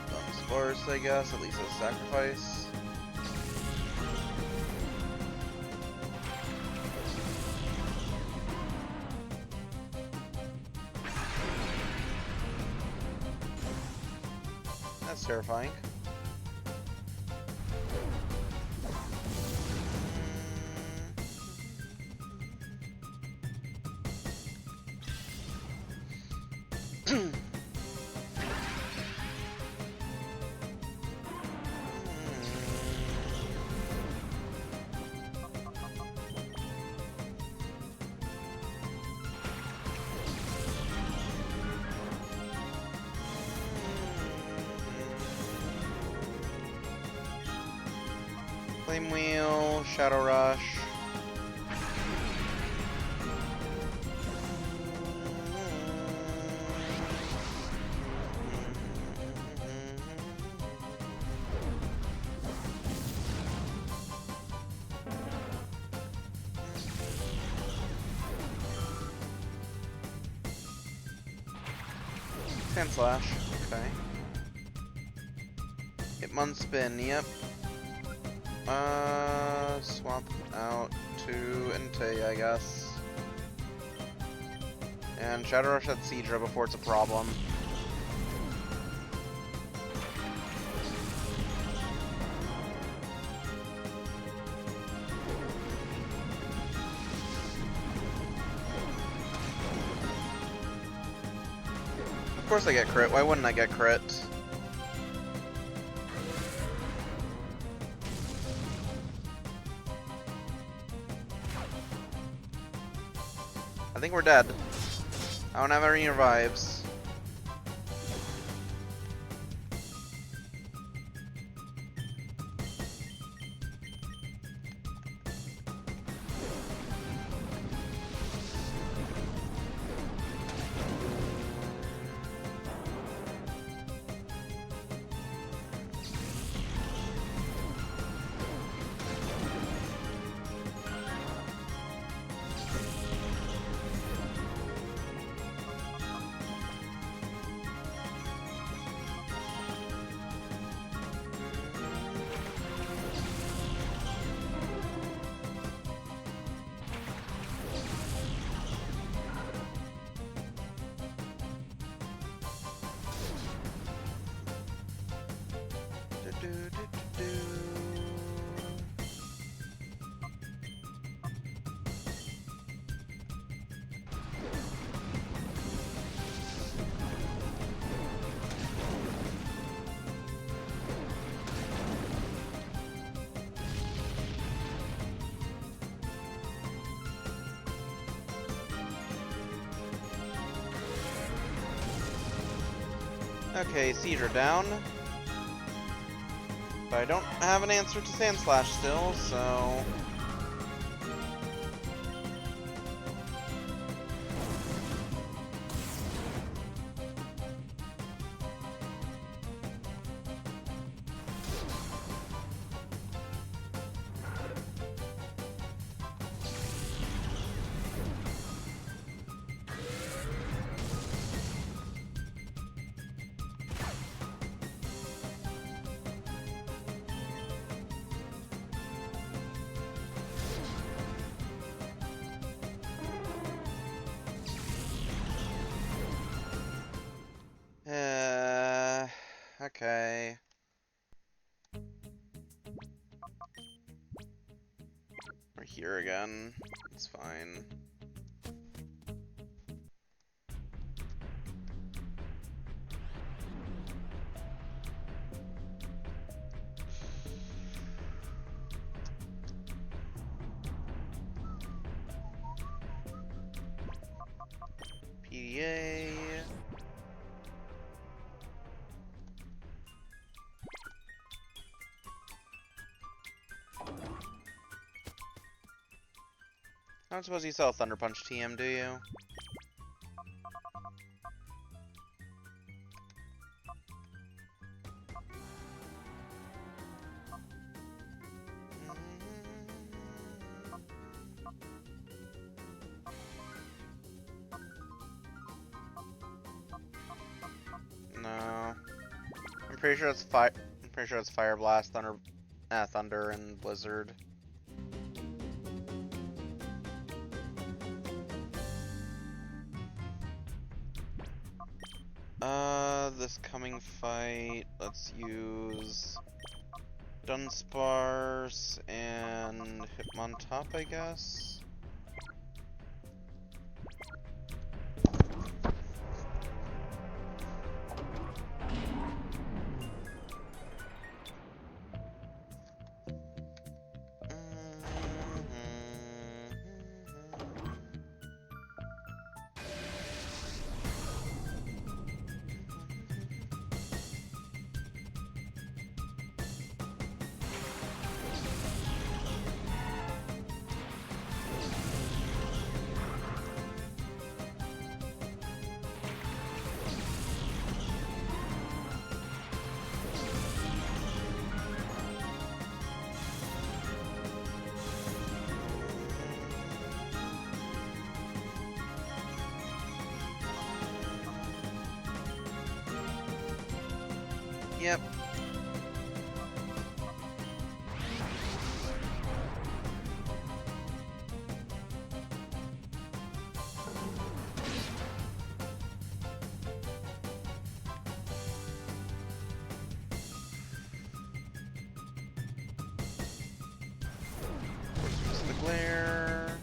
Dunsparce, I guess, at least a sacrifice. That's terrifying. Flame Wheel, Shadow Rush. Sand Slash, okay. Hitmon Spin, yep. Swap out to Entei, I guess. And Shadow Rush at Seadra before it's a problem. Of course I get crit, why wouldn't I get crit? I think we're dead. I don't have any revives. Okay, Seadra down. But I don't have an answer to Sand Slash still, so... okay. We're here again. It's fine. PDA. I don't suppose you sell Thunder Punch TM, do you? No. I'm pretty sure it's Fire Blast, Thunder, and Blizzard. This coming fight, let's use Dunsparce and Hitmontop, I guess. Yep. Use the glare.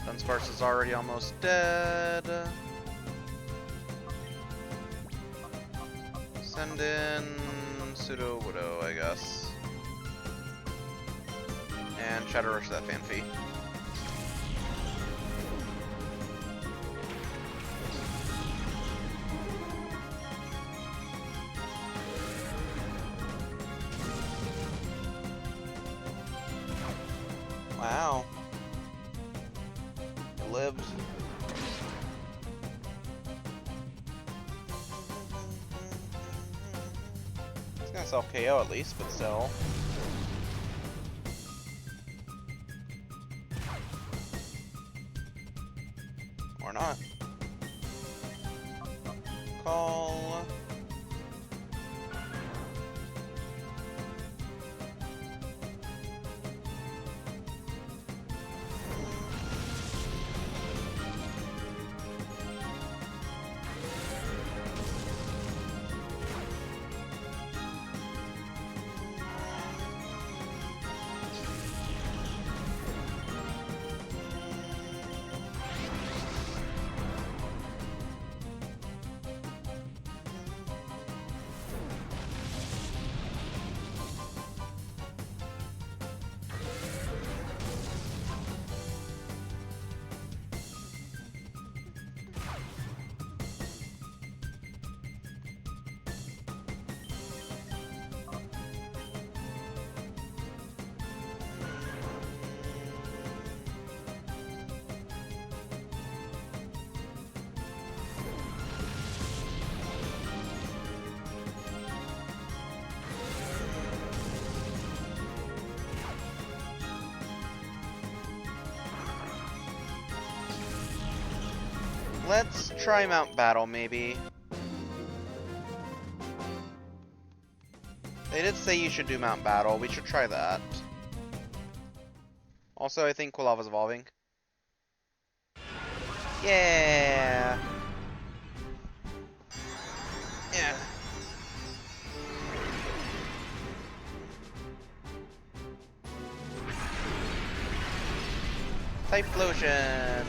Dunsparce is already almost dead. Send in Sudowoodo, I guess. And try to rush that Fanfy. Wow. It lived. It's gonna self KO at least, but still. Or not. Call. Let's try Mount Battle, maybe. They did say you should do Mount Battle. We should try that. Also, I think Quilava's evolving. Yeah. Yeah. Typhlosion.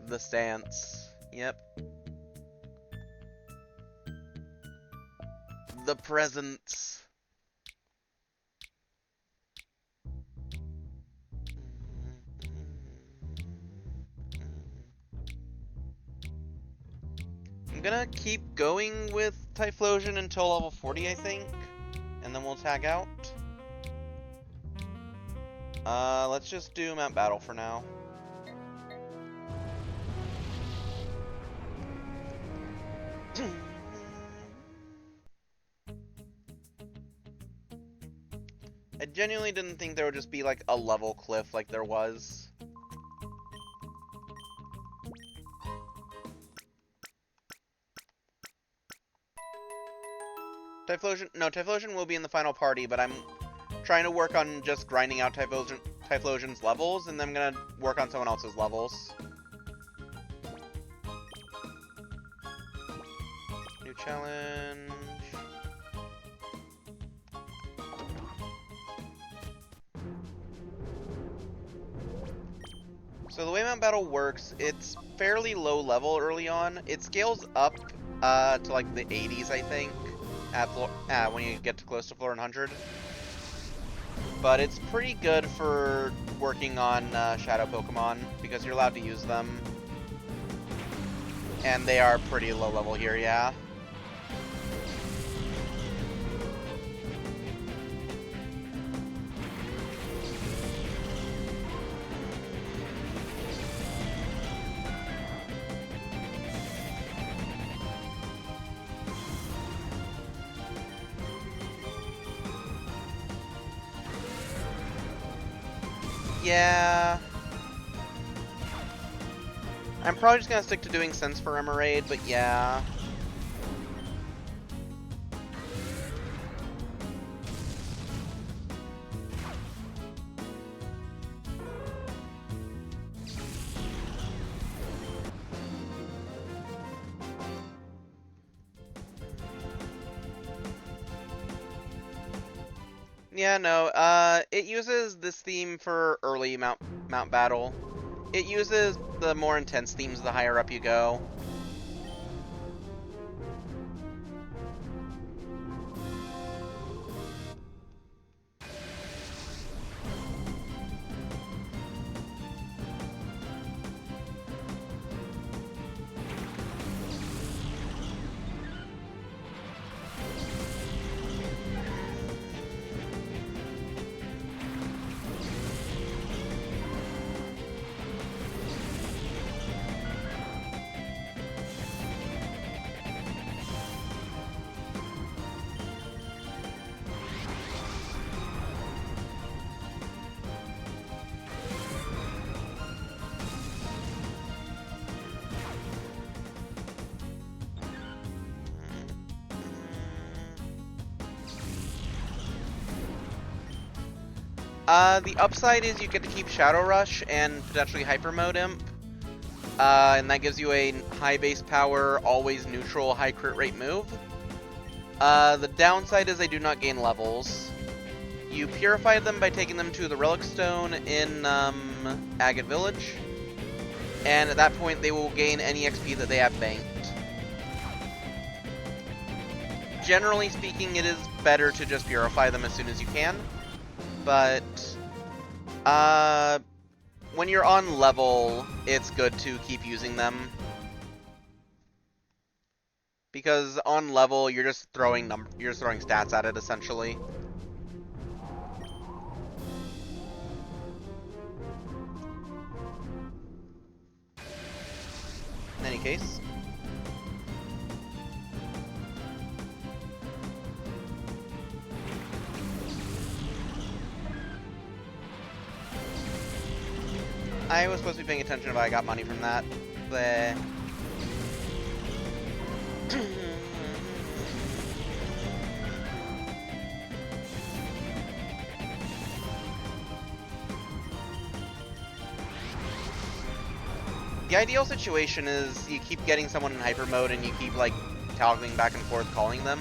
The stance. Yep. The presence. I'm gonna keep going with Typhlosion until level 40, I think. And then we'll tag out. Let's just do Mount Battle for now. I genuinely didn't think there would just be like a level cliff like there was. Typhlosion, no, Typhlosion will be in the final party, but I'm trying to work on just grinding out Typhlosion's levels, and then I'm gonna work on someone else's levels. New challenge. So the way Mount Battle works, it's fairly low level early on. It scales up to like the 80s, I think, when you get to close to floor 100. But it's pretty good for working on Shadow Pokemon, because you're allowed to use them. And they are pretty low level here, yeah. Yeah. I'm probably just gonna stick to doing Sense for Remoraid, but yeah. Yeah, no, it uses this theme for early Mount Battle. It uses the more intense themes the higher up you go. The upside is you get to keep Shadow Rush and potentially Hyper Mode Imp. And that gives you a high base power, always neutral, high crit rate move. The downside is they do not gain levels. You purify them by taking them to the Relic Stone in Agate Village. And at that point they will gain any XP that they have banked. Generally speaking, it is better to just purify them as soon as you can. But when you're on level, it's good to keep using them. Because on level, you're just throwing stats at it essentially. In any case, I was supposed to be paying attention if I got money from that. But the ideal situation is you keep getting someone in hyper mode and you keep like toggling back and forth calling them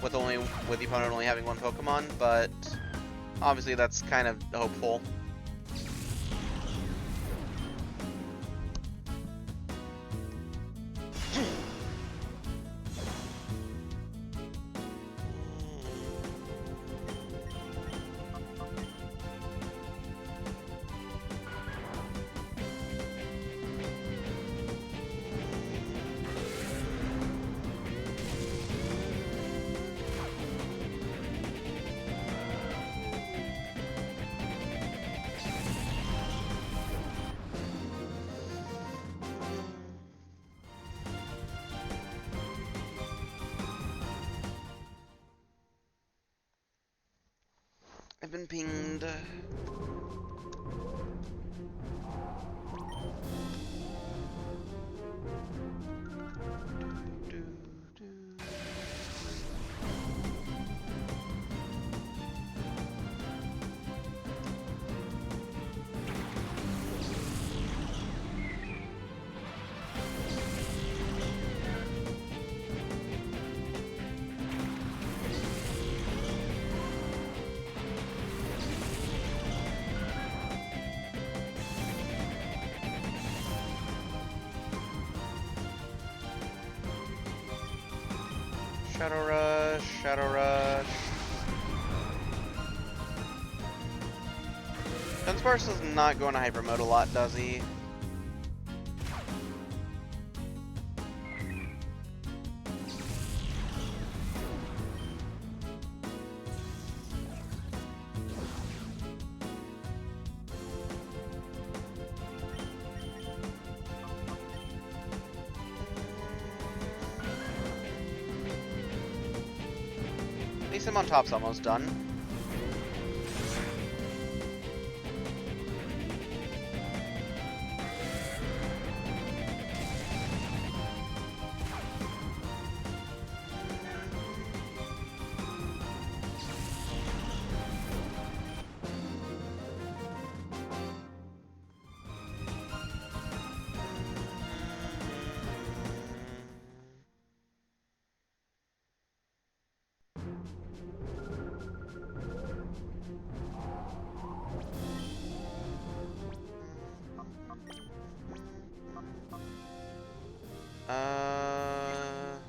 with the opponent only having one Pokemon, but obviously that's kind of hopeful. I've been pinged. Shadow Rush, Shadow Rush. Dunsparce does not go into hyper mode a lot, does he? At least him on top's almost done.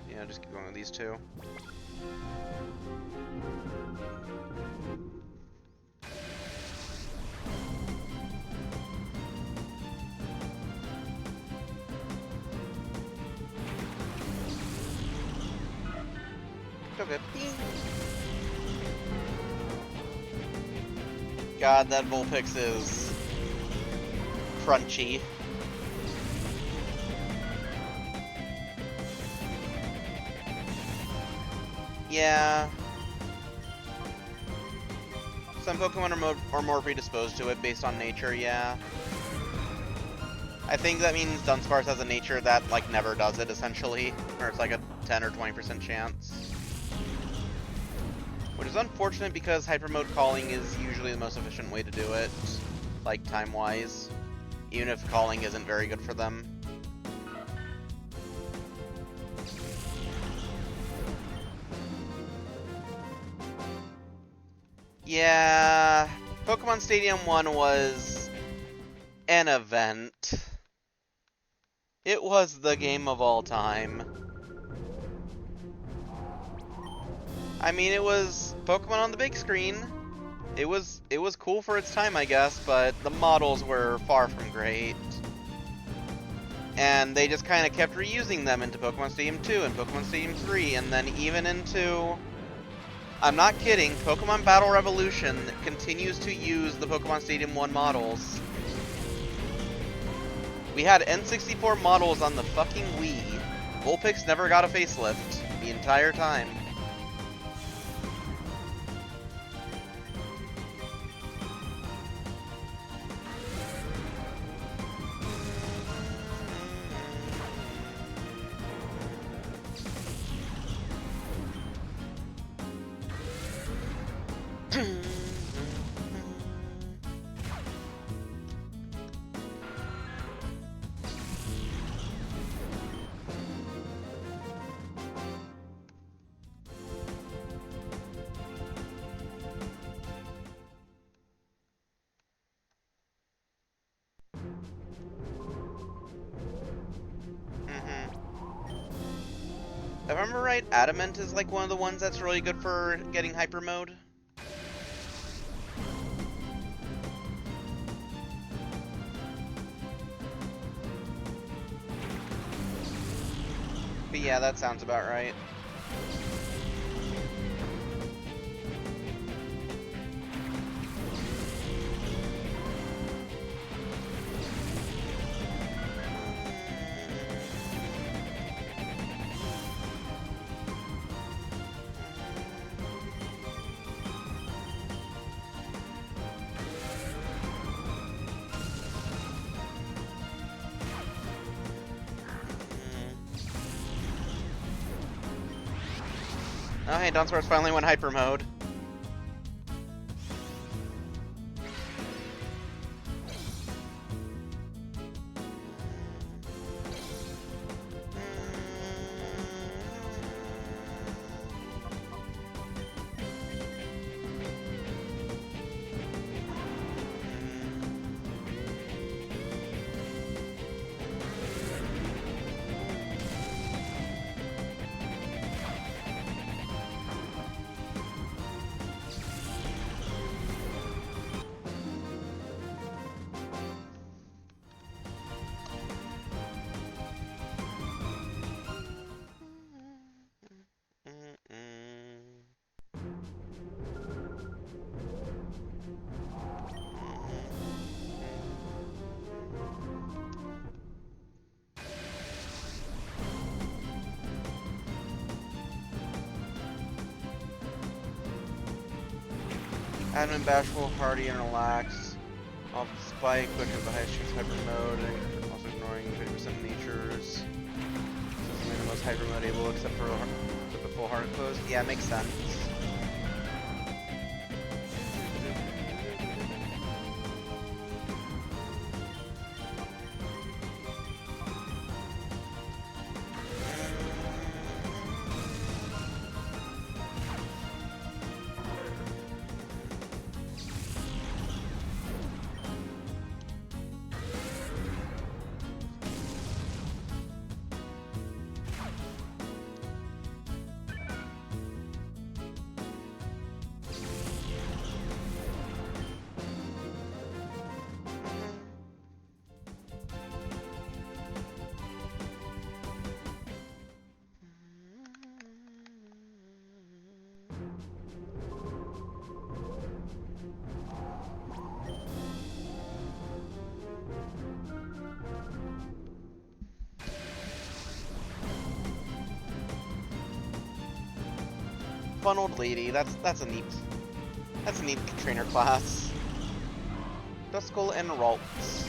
Yeah, just keep going with these two. Okay. God, that Vulpix is crunchy. Yeah. Some Pokemon are more predisposed to it based on nature, yeah. I think that means Dunsparce has a nature that, like, never does it, essentially. Or it's like a 10 or 20% chance. Which is unfortunate because Hyper Mode calling is usually the most efficient way to do it. Like, time-wise. Even if calling isn't very good for them. Yeah, Pokemon Stadium 1 was an event. It was the game of all time. I mean, it was Pokemon on the big screen. It was cool for its time, I guess, but the models were far from great. And they just kind of kept reusing them into Pokemon Stadium 2 and Pokemon Stadium 3, and then even into... I'm not kidding, Pokemon Battle Revolution continues to use the Pokemon Stadium 1 models. We had N64 models on the fucking Wii. Vulpix never got a facelift the entire time. If I remember right, Adamant is like one of the ones that's really good for getting hyper mode. But yeah, that sounds about right. Oh hey, Dunsparce finally went hyper mode. Admin, bashful, hardy, and relaxed. Off spike, quick and the highest chance hyper mode, and also ignoring 50% natures. So this is the most hyper mode able except for the full hard close. Yeah, makes sense. Fun old lady. That's a neat trainer class. Duskull and Ralts.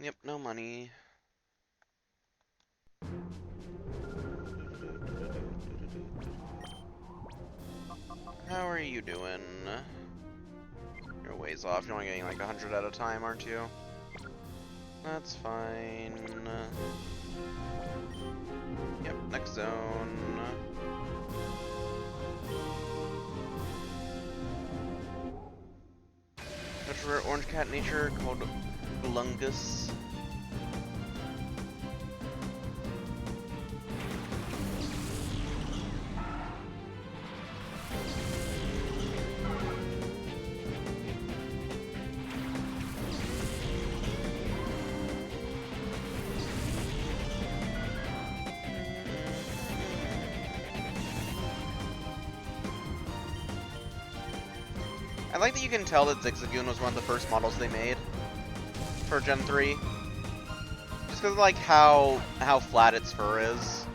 Yep, no money. How are you doing? You're ways off. You're only getting like 100 at a time, aren't you? That's fine. Yep, next zone. That's rare orange cat nature called Glungus. I like that you can tell that Zigzagoon was one of the first models they made for Gen 3. Just because of like how flat its fur is.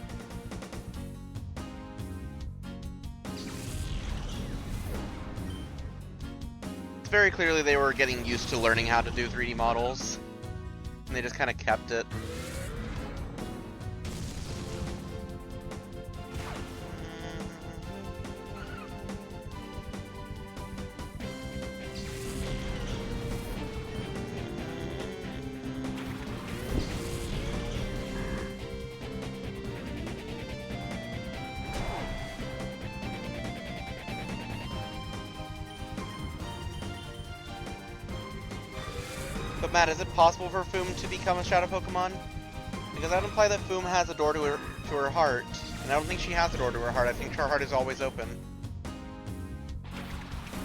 It's very clearly they were getting used to learning how to do 3D models. And they just kind of kept it. But Matt, is it possible for Foom to become a Shadow Pokemon? Because that would imply that Foom has a door to her heart, and I don't think she has a door to her heart. I think her heart is always open.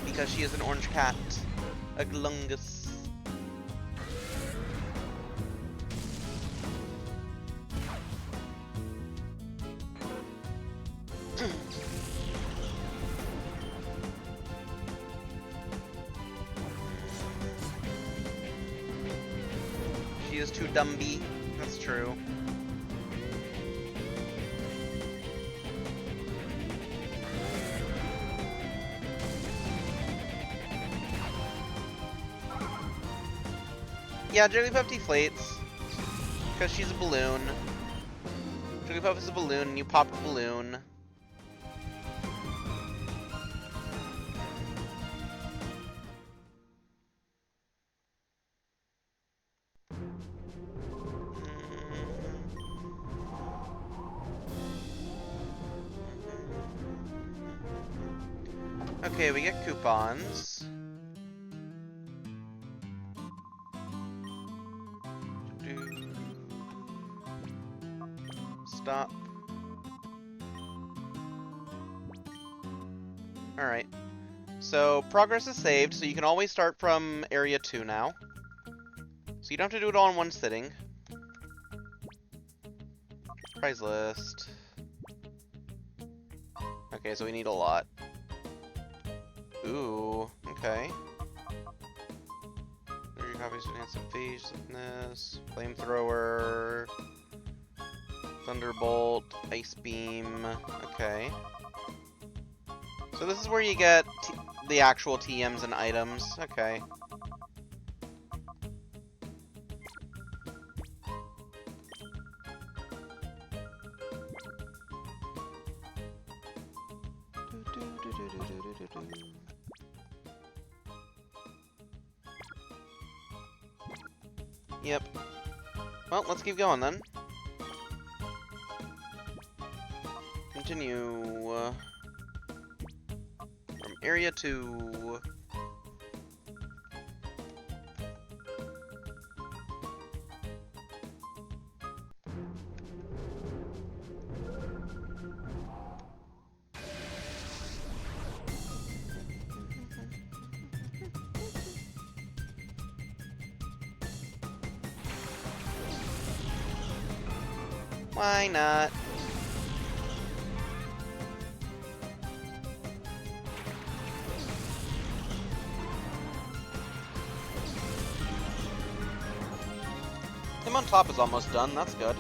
Because she is an orange cat. A Glungus. She is too Dumby. That's true. Yeah, Jigglypuff deflates. Because she's a balloon. Jigglypuff is a balloon, and you pop the balloon. Okay, we get coupons. Stop. Alright. So, progress is saved, so you can always start from area 2 now. So you don't have to do it all in one sitting. Prize list. Okay, so we need a lot. Ooh, okay. 30 copies of Enhanced Evasiveness, Flamethrower, Thunderbolt, Ice Beam, okay. So this is where you get the actual TMs and items, okay. Yep. Well, let's keep going then. Continue from area 2. Why not? Him on top is almost done, that's good.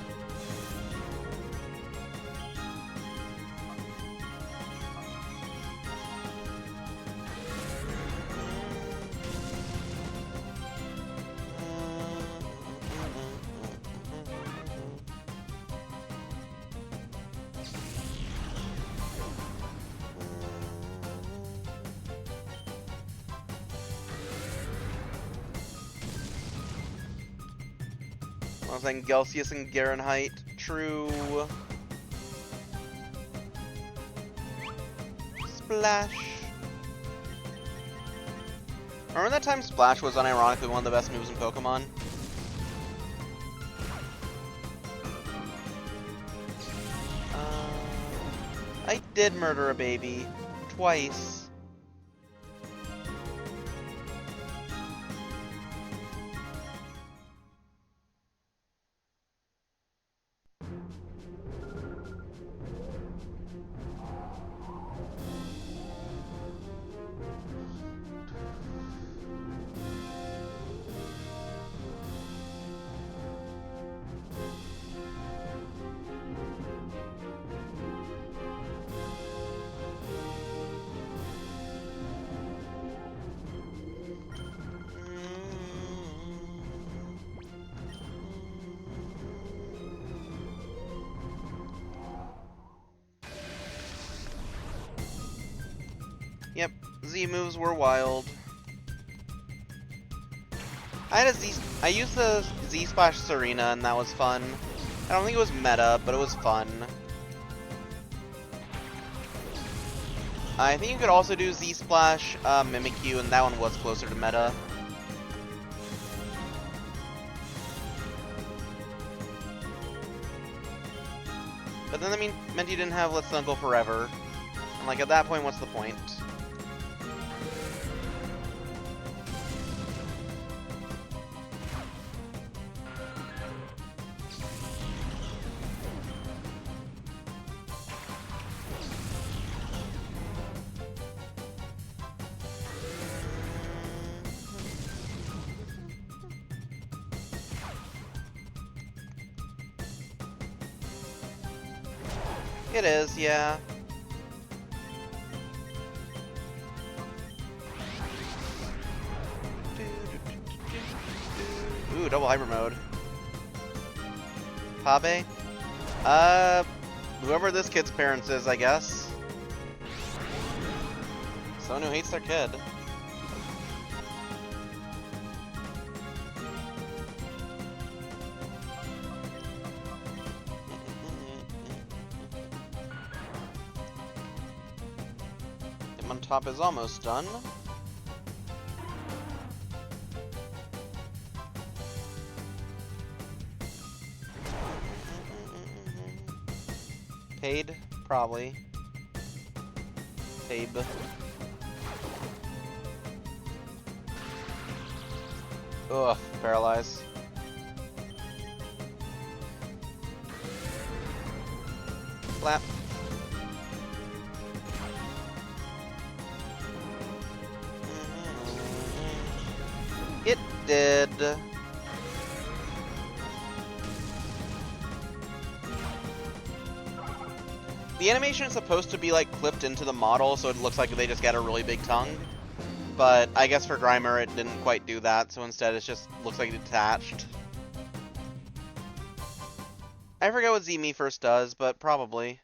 I was saying Gelsius and Garenheit, true. Splash. Remember that time Splash was unironically one of the best moves in Pokemon? I did murder a baby. Twice. Yep, Z moves were wild. I used the Z Splash Serena and that was fun. I don't think it was meta, but it was fun. I think you could also do Z Splash Mimikyu, and that one was closer to meta. But then that meant you didn't have Let's Snuggle forever. And like at that point, what's the point? It is, yeah. Ooh, double hyper mode. Pabe? Whoever this kid's parents is, I guess. Someone who hates their kid. Hitmontop is almost done. Paid? Probably. Paid. Ugh, paralyze. Flap. It did. The animation is supposed to be like clipped into the model, so it looks like they just got a really big tongue. But I guess for Grimer it didn't quite do that, so instead it just looks like detached. I forget what Z-Me first does, but probably.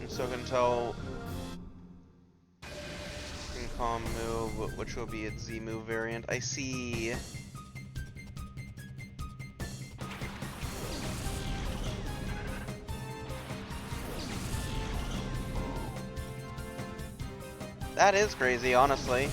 And so I can tell Calm move, which will be its Z move variant. I see. That is crazy, honestly.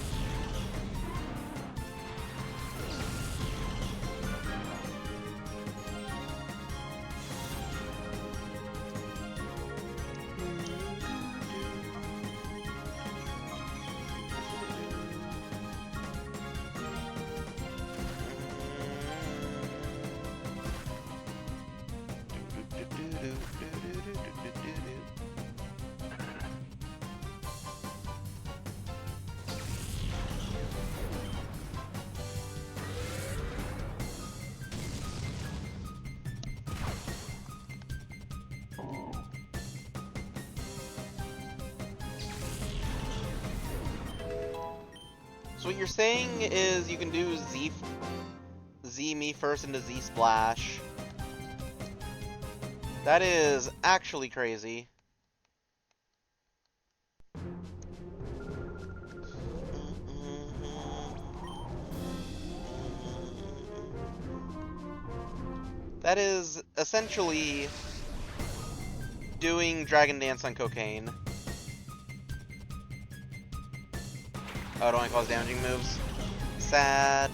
So what you're saying is you can do Z-Me first into Z-Splash. That is actually crazy. That is essentially doing Dragon Dance on cocaine. Oh, it only calls damaging moves. Sad.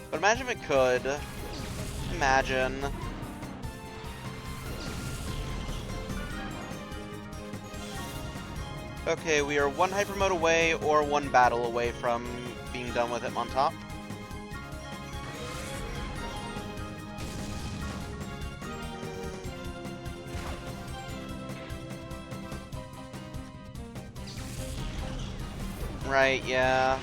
But imagine if it could. Imagine. Okay, we are one hyper mode away or one battle away from being done with Hitmontop. Right, yeah.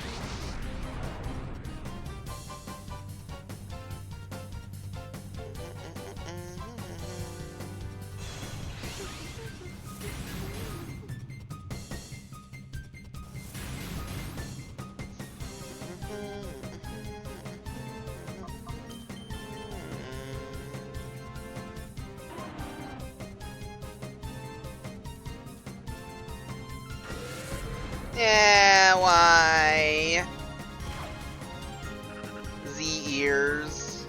Yeah, why? Z-Ears.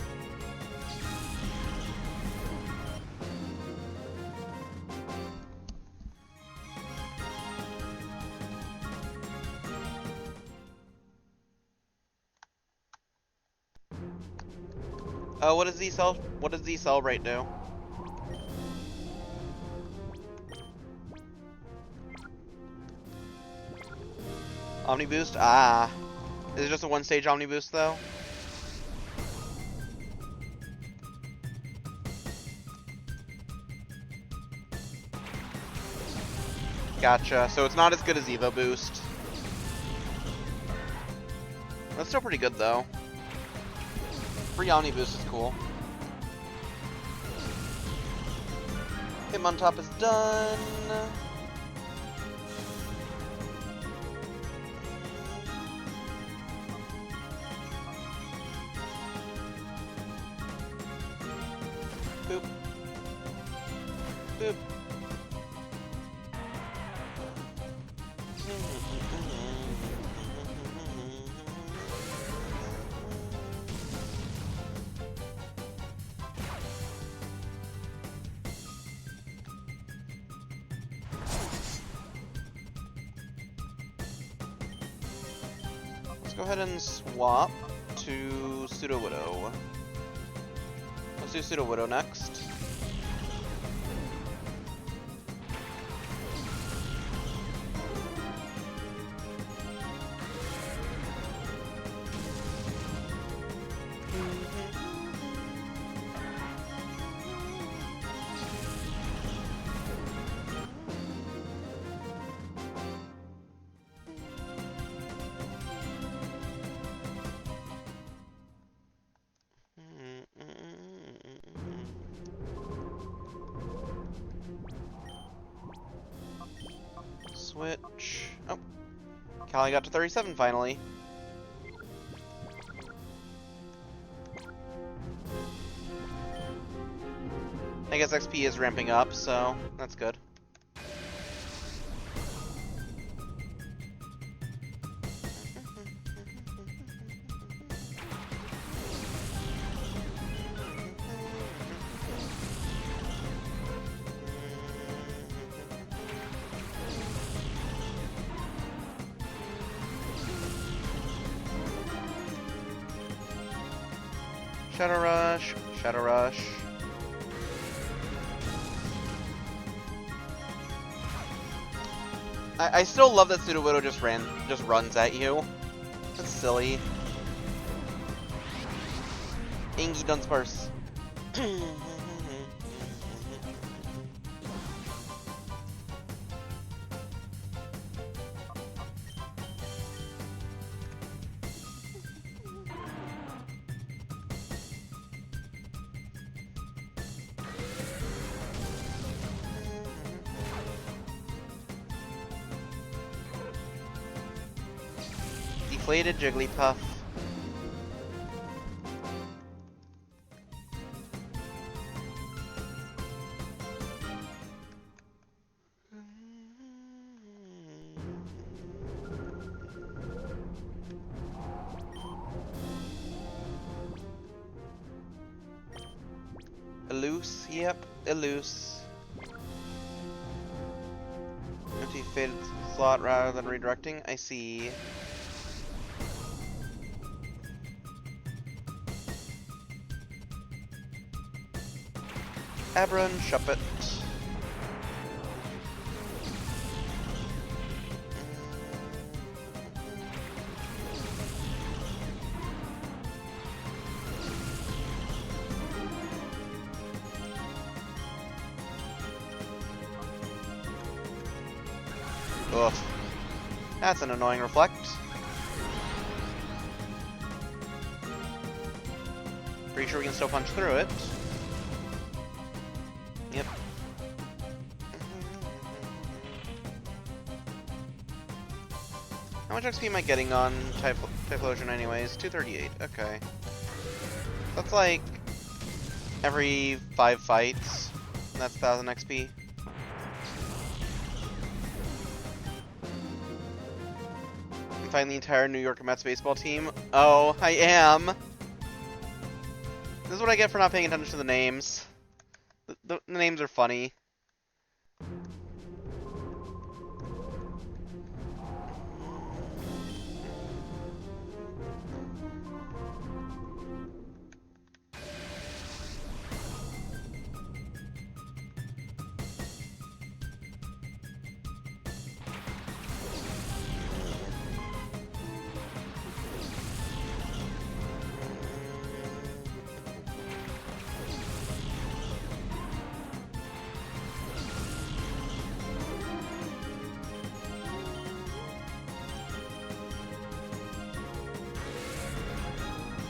Oh, what does Z-Celebrate do? Omni Boost? Ah. Is it just a one-stage Omni Boost, though? Gotcha. So it's not as good as Evo Boost. That's still pretty good, though. Free Omni Boost is cool. Hitmontop is done. Boop. Boop. Let's go ahead and swap to Pseudo Widow. Let's do Pseudo Widow next. Switch. Oh. Callie got to 37 finally. I guess XP is ramping up, so that's good. Shadow Rush, Shadow Rush. I still love that Pseudo Widow just runs at you. That's silly. Ingy Dunsparce. Deflated Jigglypuff. Eluce, yep, Eluce. Empty faded slot rather than redirecting, I see. Abra and Shuppet. Ugh. That's an annoying reflect. Pretty sure we can still punch through it. Yep. How much XP am I getting on Typhlosion anyways? 238, okay. That's like every 5 fights. That's 1000 XP. Find the entire New York Mets baseball team. Oh, I am. This is what I get for not paying attention to the names. The names are funny.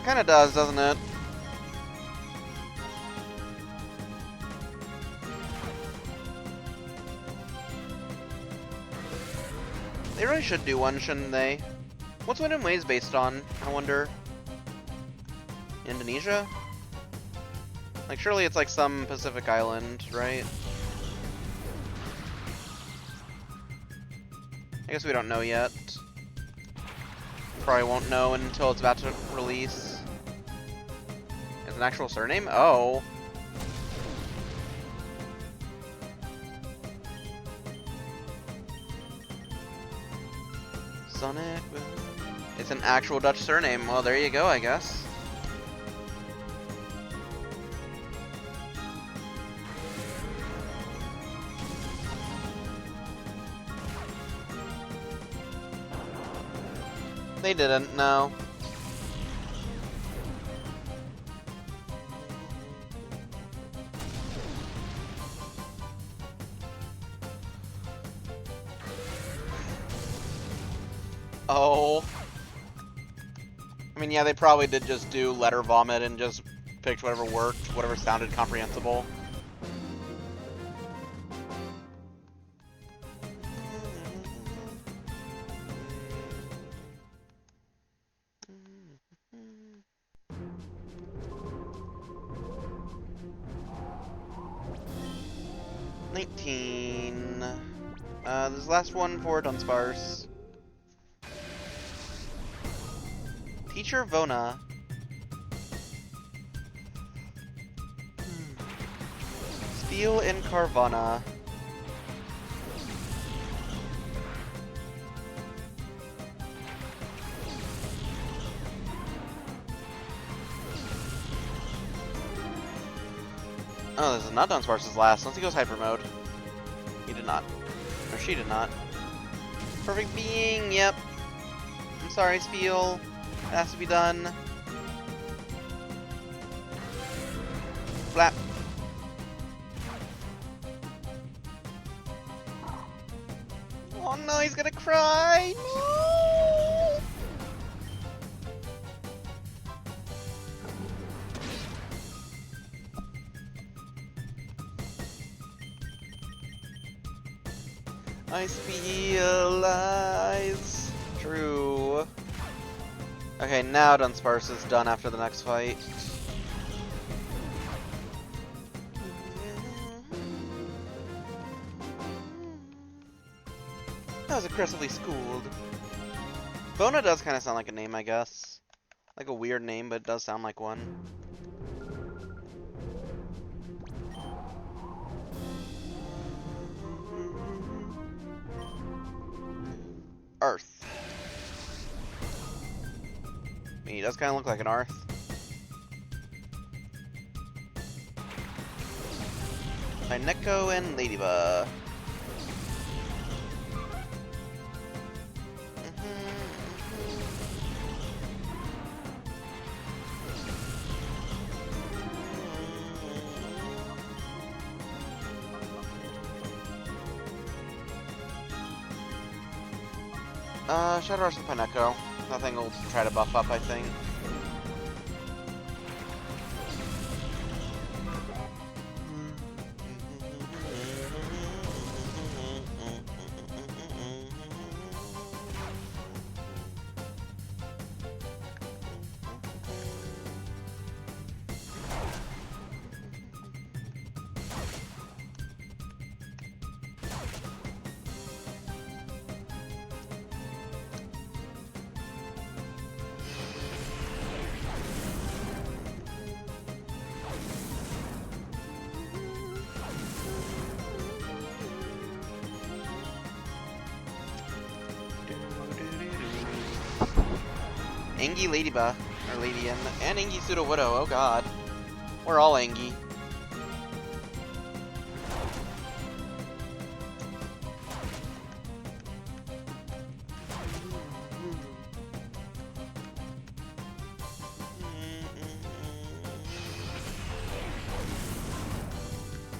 Kinda does, doesn't it? They really should do one, shouldn't they? What's Wind and Waves based on, I wonder? Indonesia? Like, surely it's like some Pacific island, right? I guess we don't know yet. Probably won't know until it's about to release. It's an actual surname? Oh. Sonic Boom. It's an actual Dutch surname. Well, there you go, I guess. They didn't, no. Oh. I mean, yeah, they probably did just do letter vomit and just picked whatever worked, whatever sounded comprehensible. This is the last one for Dunsparce. Teacher Vona. Spiel in Carvana. Oh, this is not Dunsparce's last. Once he goes hyper mode. He did not. Or she did not. Perfect being, yep. I'm sorry, Spiel. It has to be done. Flap. Oh no, he's gonna cry! No! I realize. True. Okay, now Dunsparce is done after the next fight. That was aggressively schooled. Vona does kind of sound like a name, I guess. Like a weird name, but it does sound like one. Earth. I mean, he does kind of look like an Earth. By Neko and Ladybug. Shadow Rush and Pinecco. That thing will try to buff up, I think. Angie Ladybug, or Lady and Angie Sudowoodo, oh god. We're all Angie.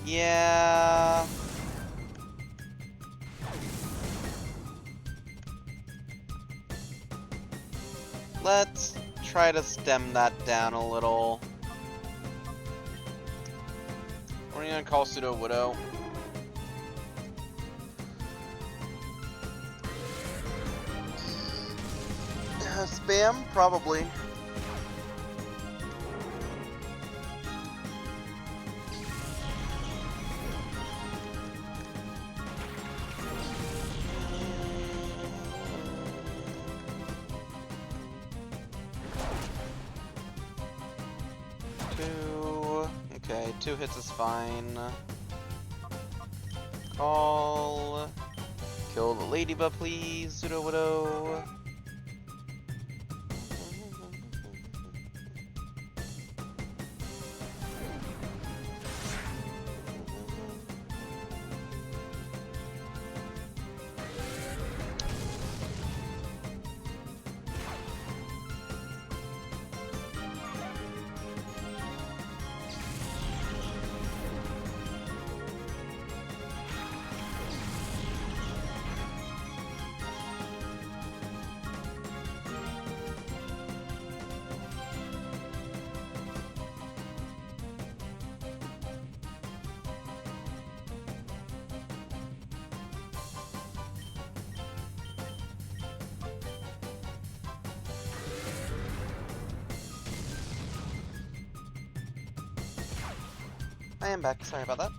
Yeah. Let's try to stem that down a little. What are you gonna call Sudowoodo? Spam? Probably. Okay, 2 hits is fine. Call. Kill the Ladybug, please, Sudowoodo. I am back. Sorry about that.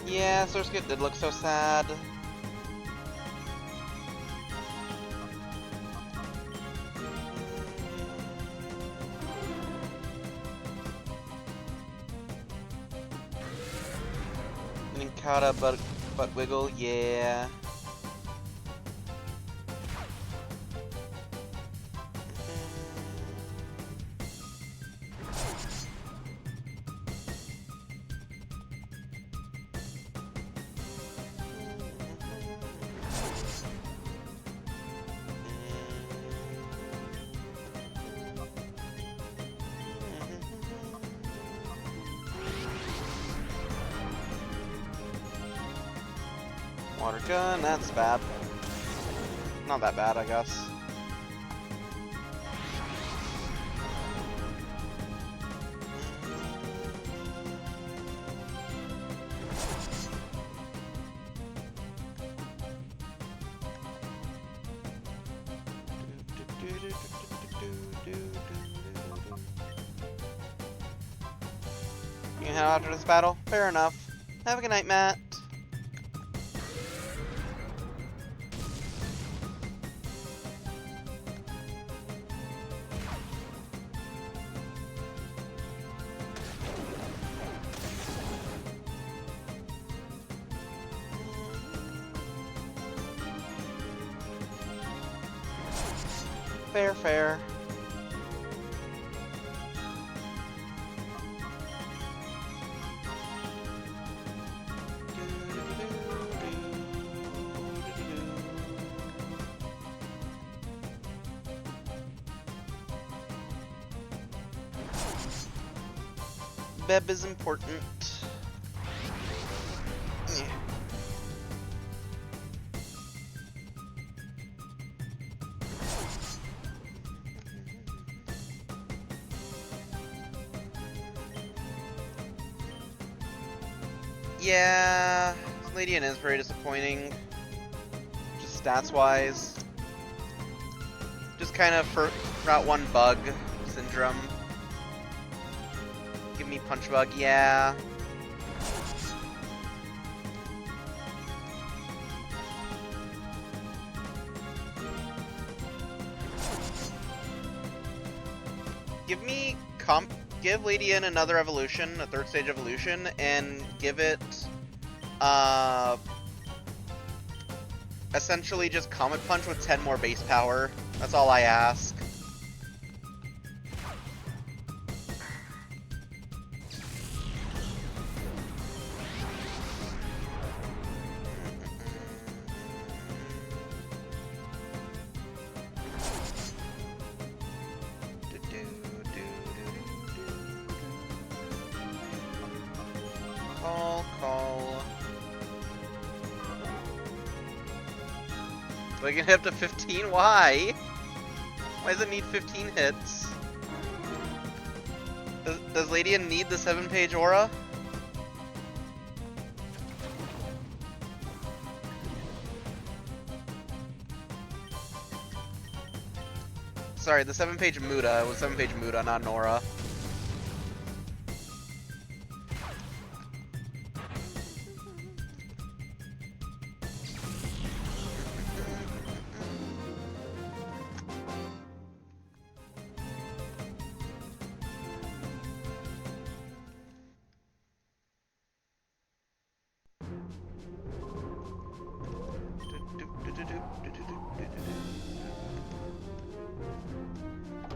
Yeah, Surskit did look so sad. Ninkata butt wiggle, yeah. Water gun, that's bad. Not that bad, I guess. You can head out after this battle? Fair enough. Have a good night, Matt. Fair, fair. Beb is important. Yeah. Yeah, Ladian is very disappointing. Just stats-wise. Just kind of for Route 1 bug syndrome. Give me punch bug, yeah. Give Ladian another evolution, a third stage evolution, and give it, essentially just Comet Punch with 10 more base power. That's all I ask. Call. Do I get hit up to 15? Why? Why does it need 15 hits? Does Ladian need the 7-page aura? Sorry, the 7-page Muda. It was 7-page Muda, not Nora.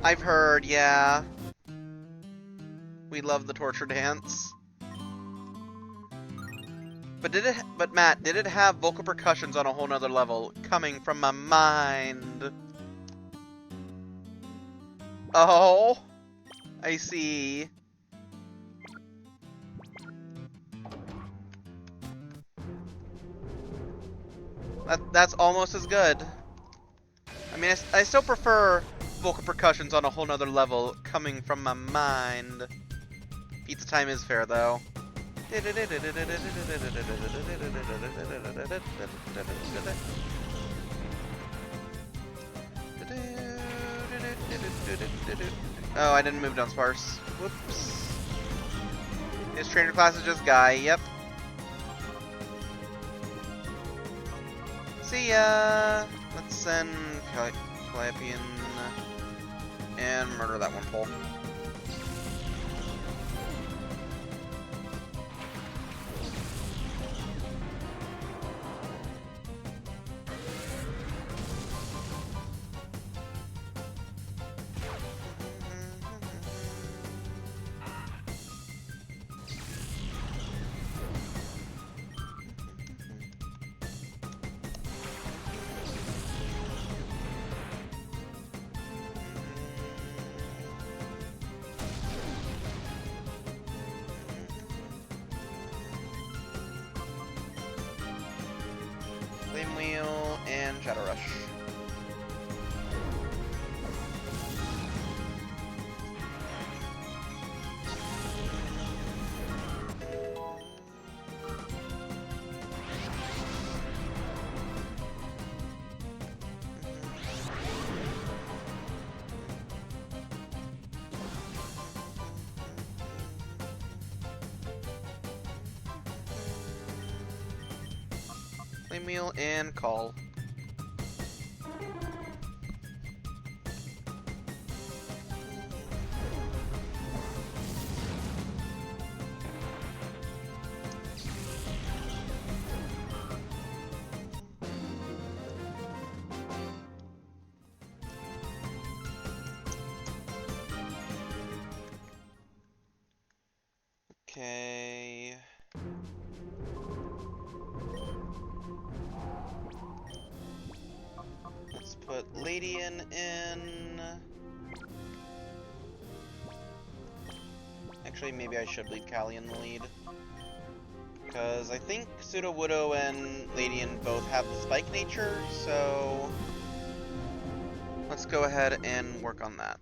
I've heard, yeah. We love the torture dance. But Matt, did it have vocal percussions on a whole nother level? Coming from my mind. Oh, I see. That's almost as good. I mean, I still prefer vocal percussion's on a whole nother level, coming from my mind. Pizza time is fair, though. Oh, I didn't move down sparse. Whoops. His trainer class is just Guy, yep. See ya! Let's send Calliopean and murder that one pole. Flame Wheel and Shadow Rush. Flame Wheel and Call. Okay. Let's put Ladian in. Actually, maybe I should leave Callie in the lead. Because I think Sudowoodo and Ladian both have the spike nature, so let's go ahead and work on that.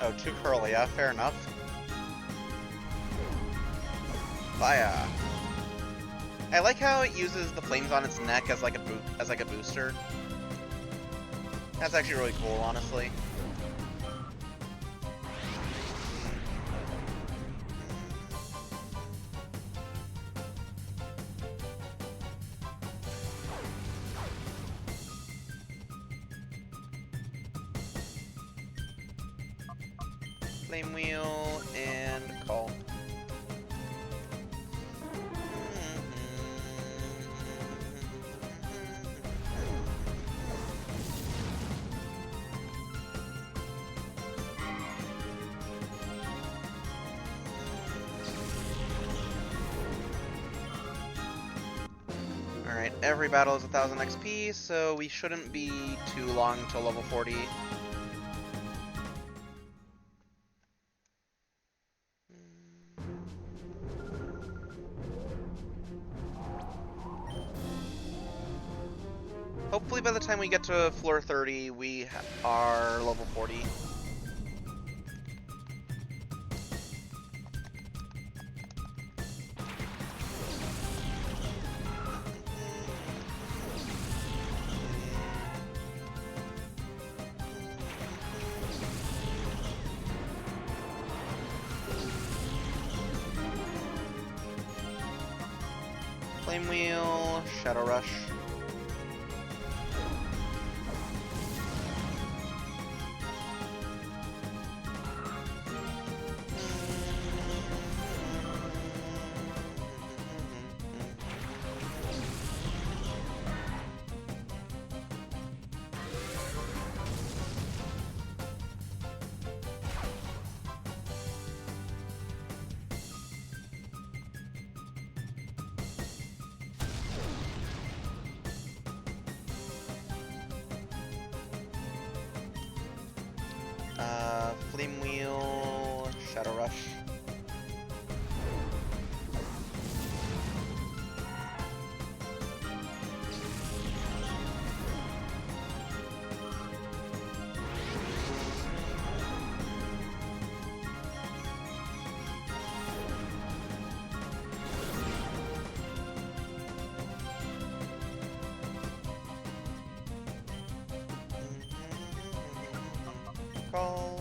Oh, too curly, yeah, fair enough. Fire. I like how it uses the flames on its neck as like a booster. That's actually really cool, honestly. Flame Wheel and Call. Alright, every battle is 1000 XP, so we shouldn't be too long till level 40. Hopefully by the time we get to floor 30, we are level 40. Flame Wheel, Shadow Rush. Flame Wheel, Shadow Rush. Call.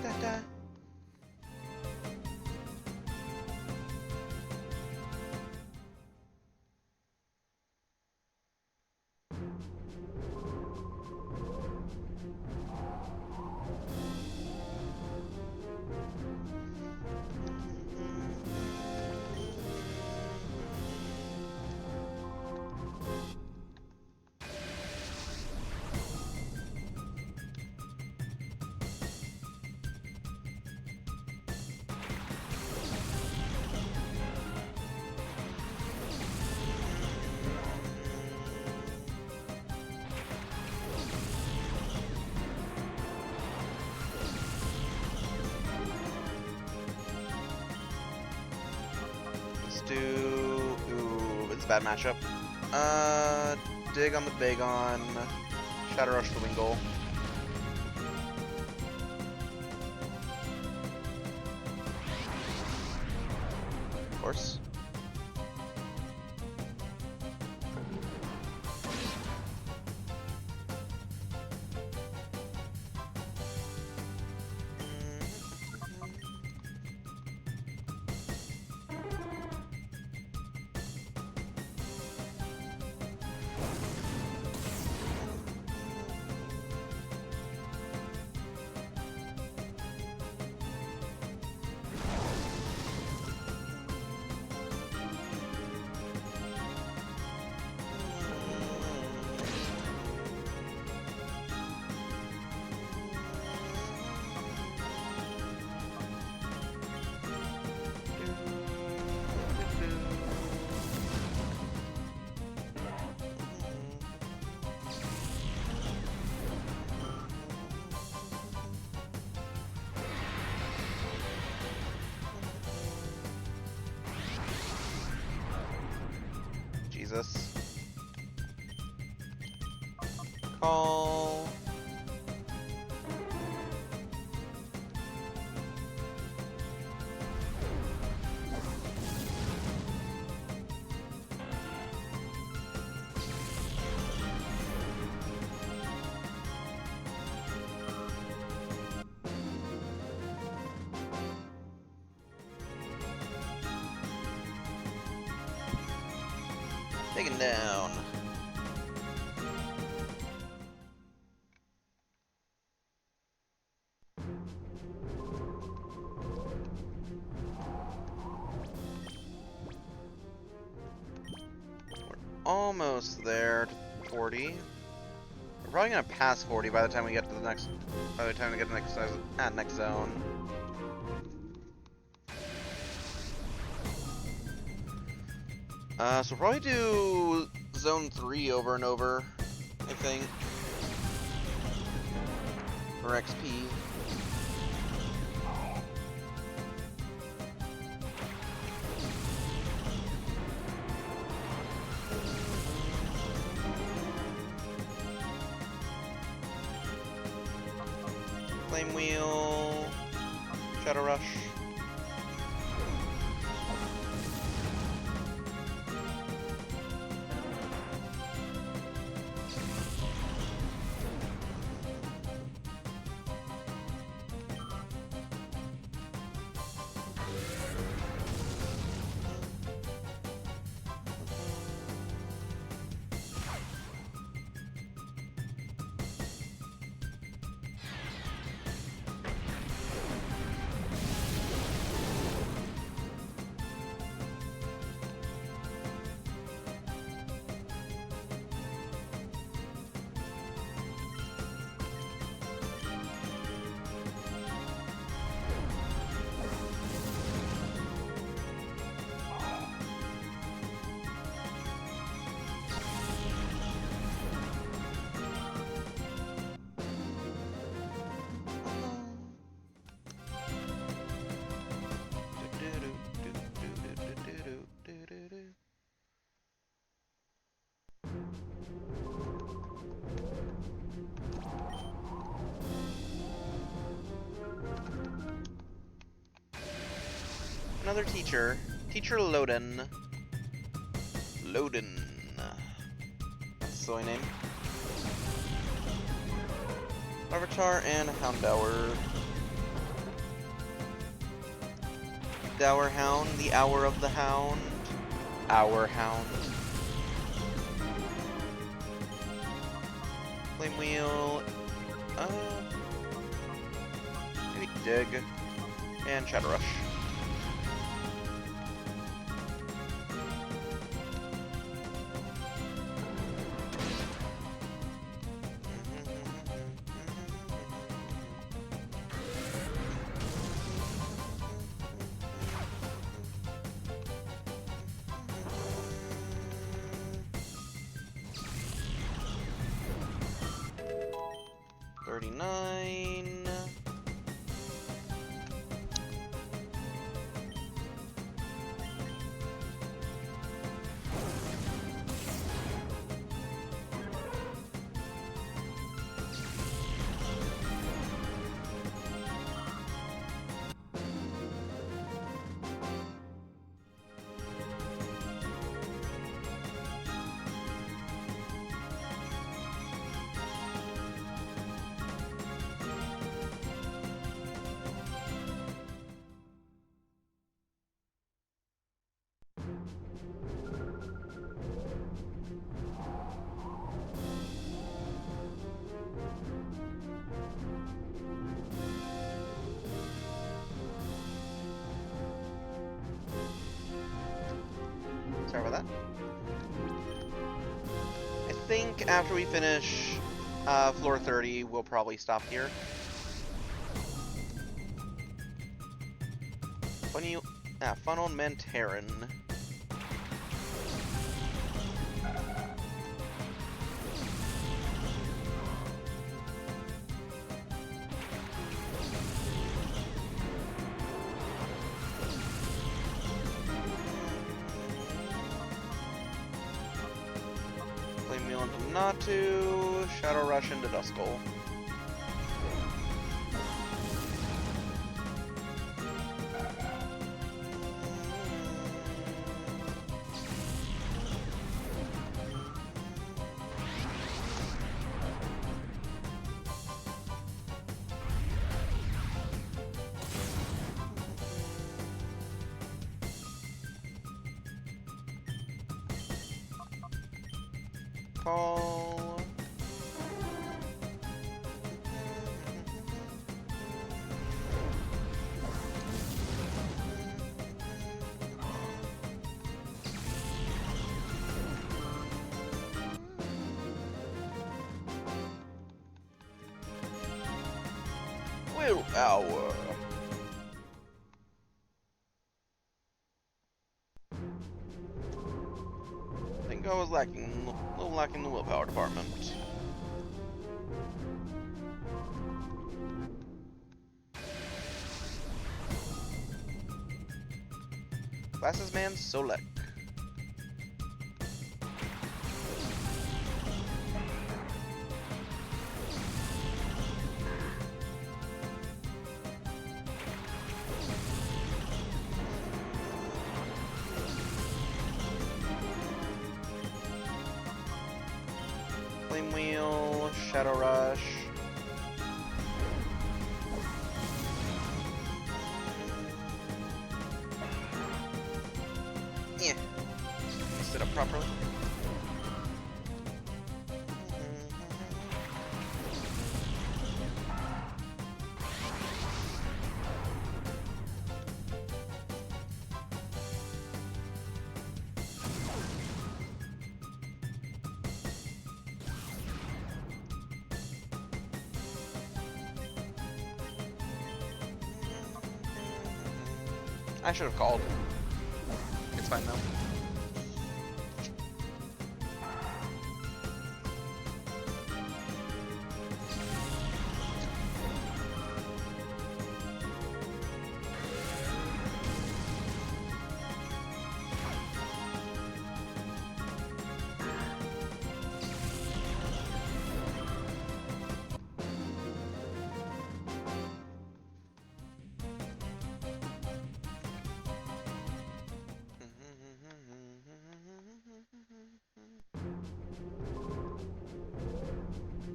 Da-da. Do ooh, it's a bad matchup. Dig on the Bagon, Shadow Rush the Wingull. Of course. Jesus. Call. Taken down. We're almost there to 40. We're probably gonna pass 40 by the time we get to the next. By the time we get to the next zone. So we'll probably do zone 3 over and over, I think, for XP. Flame Wheel, Shadow Rush. another teacher. Teacher Loden. Loden. That's a silly name. Larvitar and Houndour. Dour Hound, the Hour of the Hound. Our Hound. Flame Wheel. Maybe Dig. And Shadow Rush. Sorry about that. I think after we finish floor 30, we'll probably stop here. Funnel Menterin. Flame Wheel into Natu, Shadow Rush into Duskull. Call. Willpower. I think I was a little lacking the willpower department. Glasses Man Solek. Flame Wheel, Shadow Rush. Yeah. Mixed it up properly. I should have called. It's fine though.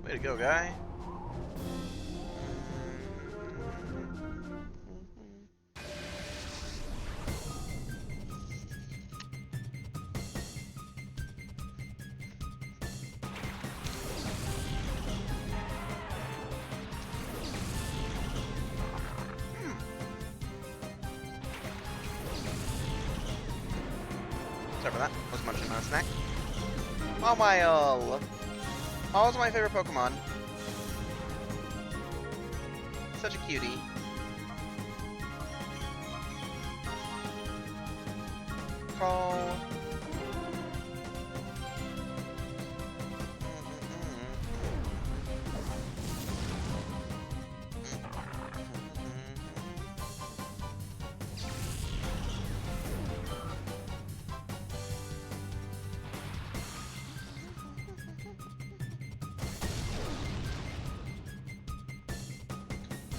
Way to go, guy. Sorry for that. Was munching on a snack. Mawile! Mawile's my favorite Pokemon. Such a cutie. Call.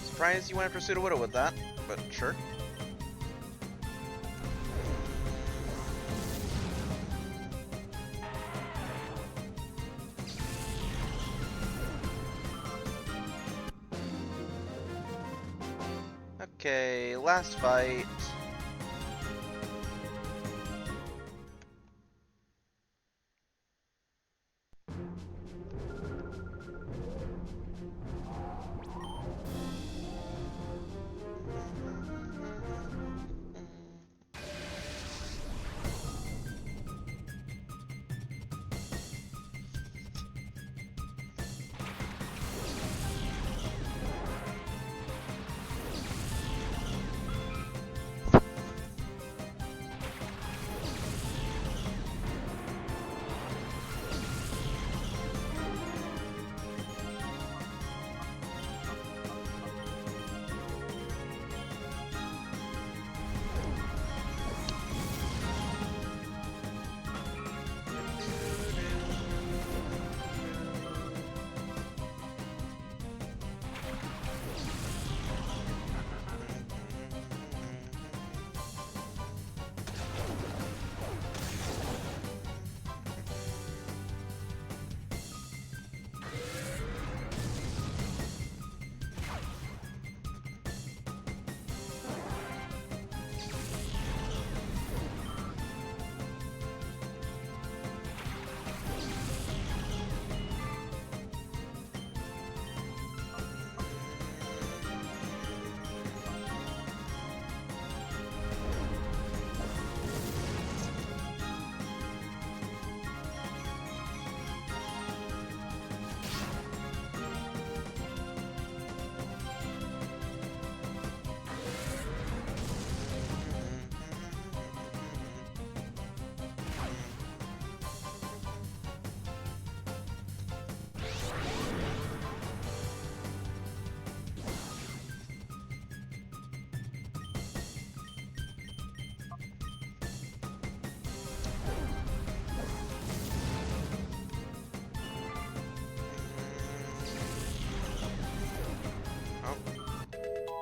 Surprised you went after Sudowoodo with that, but sure. Okay, last fight.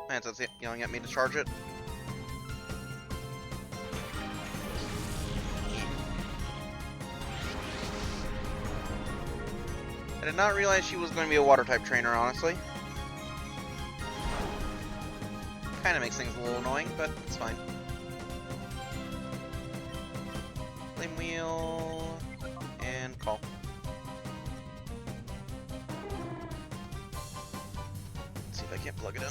Man, so it's yelling at me to charge it. I did not realize she was going to be a water type trainer, honestly. Kind of makes things a little annoying, but it's fine. Flame wheel and call. Let's see if I can't plug it in.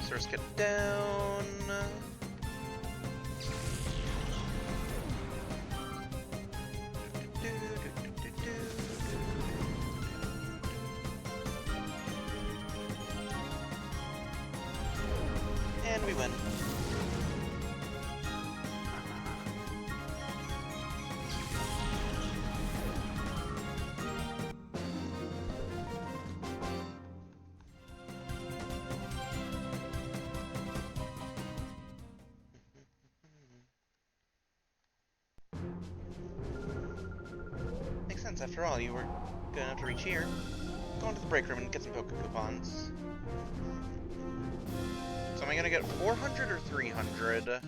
Sursk it down. And we win. Makes sense, after all, you were gonna have to reach here. Go into the break room and get some Poke Coupons. So am I gonna get 400 or 300?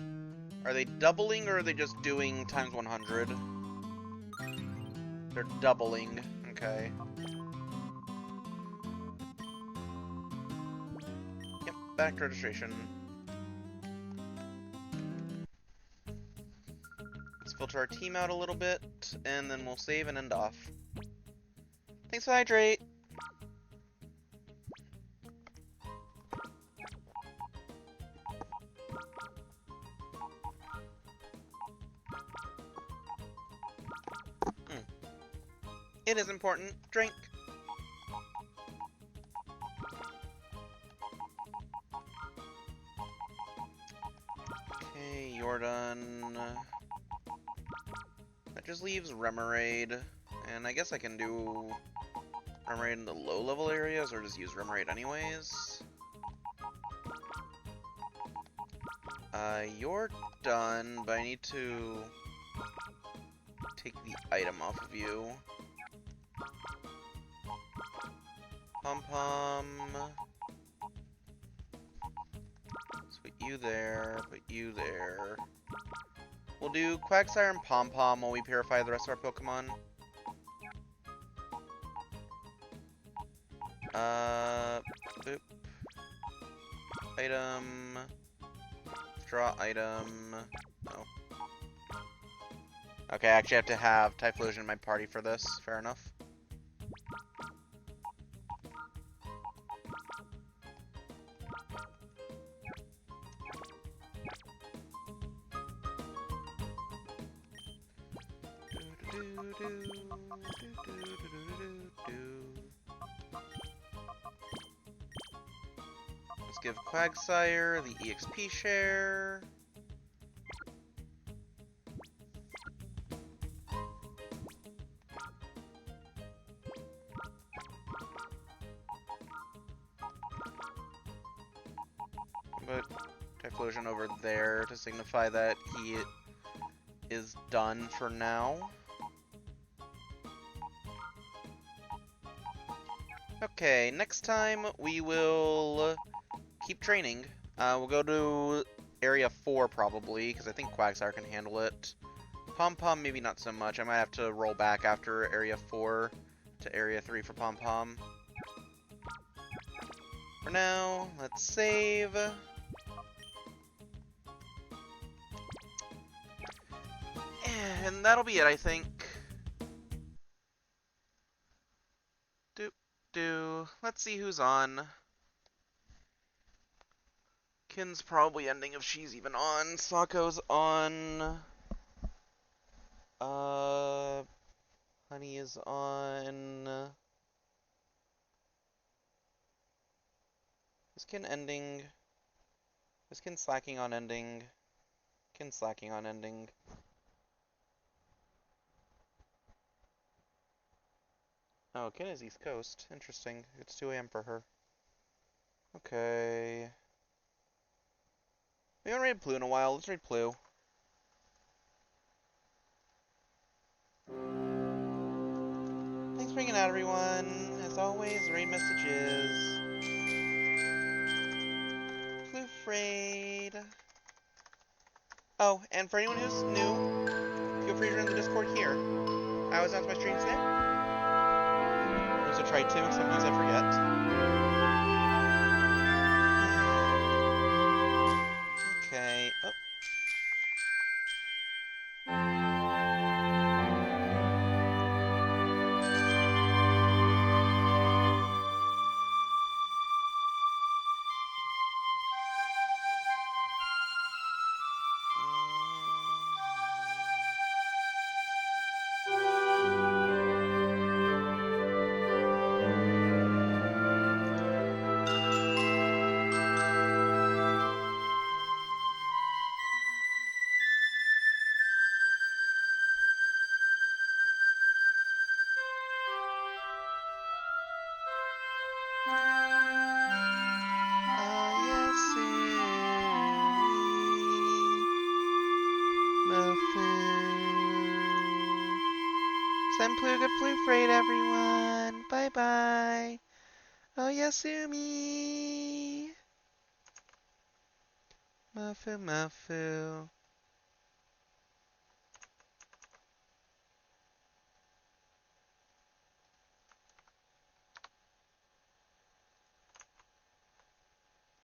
Are they doubling or are they just doing times 100? They're doubling. Okay. Yep, back to registration. Let's filter our team out a little bit, and then we'll save and end off. Thanks for the hydrate! It is important. Drink! Okay, you're done. That just leaves Remoraid. And I guess I can do Remoraid in the low-level areas, or just use Remoraid anyways. You're done, but I need to take the item off of you. Pom-Pom. Let's put you there, put you there. We'll do Quagsire and Pom-Pom while we purify the rest of our Pokemon. Boop. Item. Draw item. No. Okay, I actually have to have Typhlosion in my party for this. Fair enough. Let's give Quagsire the EXP share. Put Typhlosion over there to signify that he is done for now. Okay, next time we will keep training. We'll go to Area 4 probably, because I think Quagsire can handle it. Pom-Pom maybe not so much. I might have to roll back after Area 4 to Area 3 for Pom-Pom. For now, let's save. And that'll be it, I think. Let's see who's on. Kin's probably ending if she's even on. Sako's on. Honey is on. Is Kin ending? Is Kin slacking on ending? Kin slacking on ending. Oh, Kin is East Coast. Interesting. It's 2 AM for her. Okay. We haven't raided Plu in a while. Let's raid Plu. Thanks for hanging out, everyone. As always, raid messages. Plu raid. Oh, and for anyone who's new, feel free to join the Discord here. I always announce my streams there. So try to, sometimes I forget. Okay. Oh. Send Plu good Plu Freight, everyone. Bye bye. Oh, Yasumi. Mafu Mafu.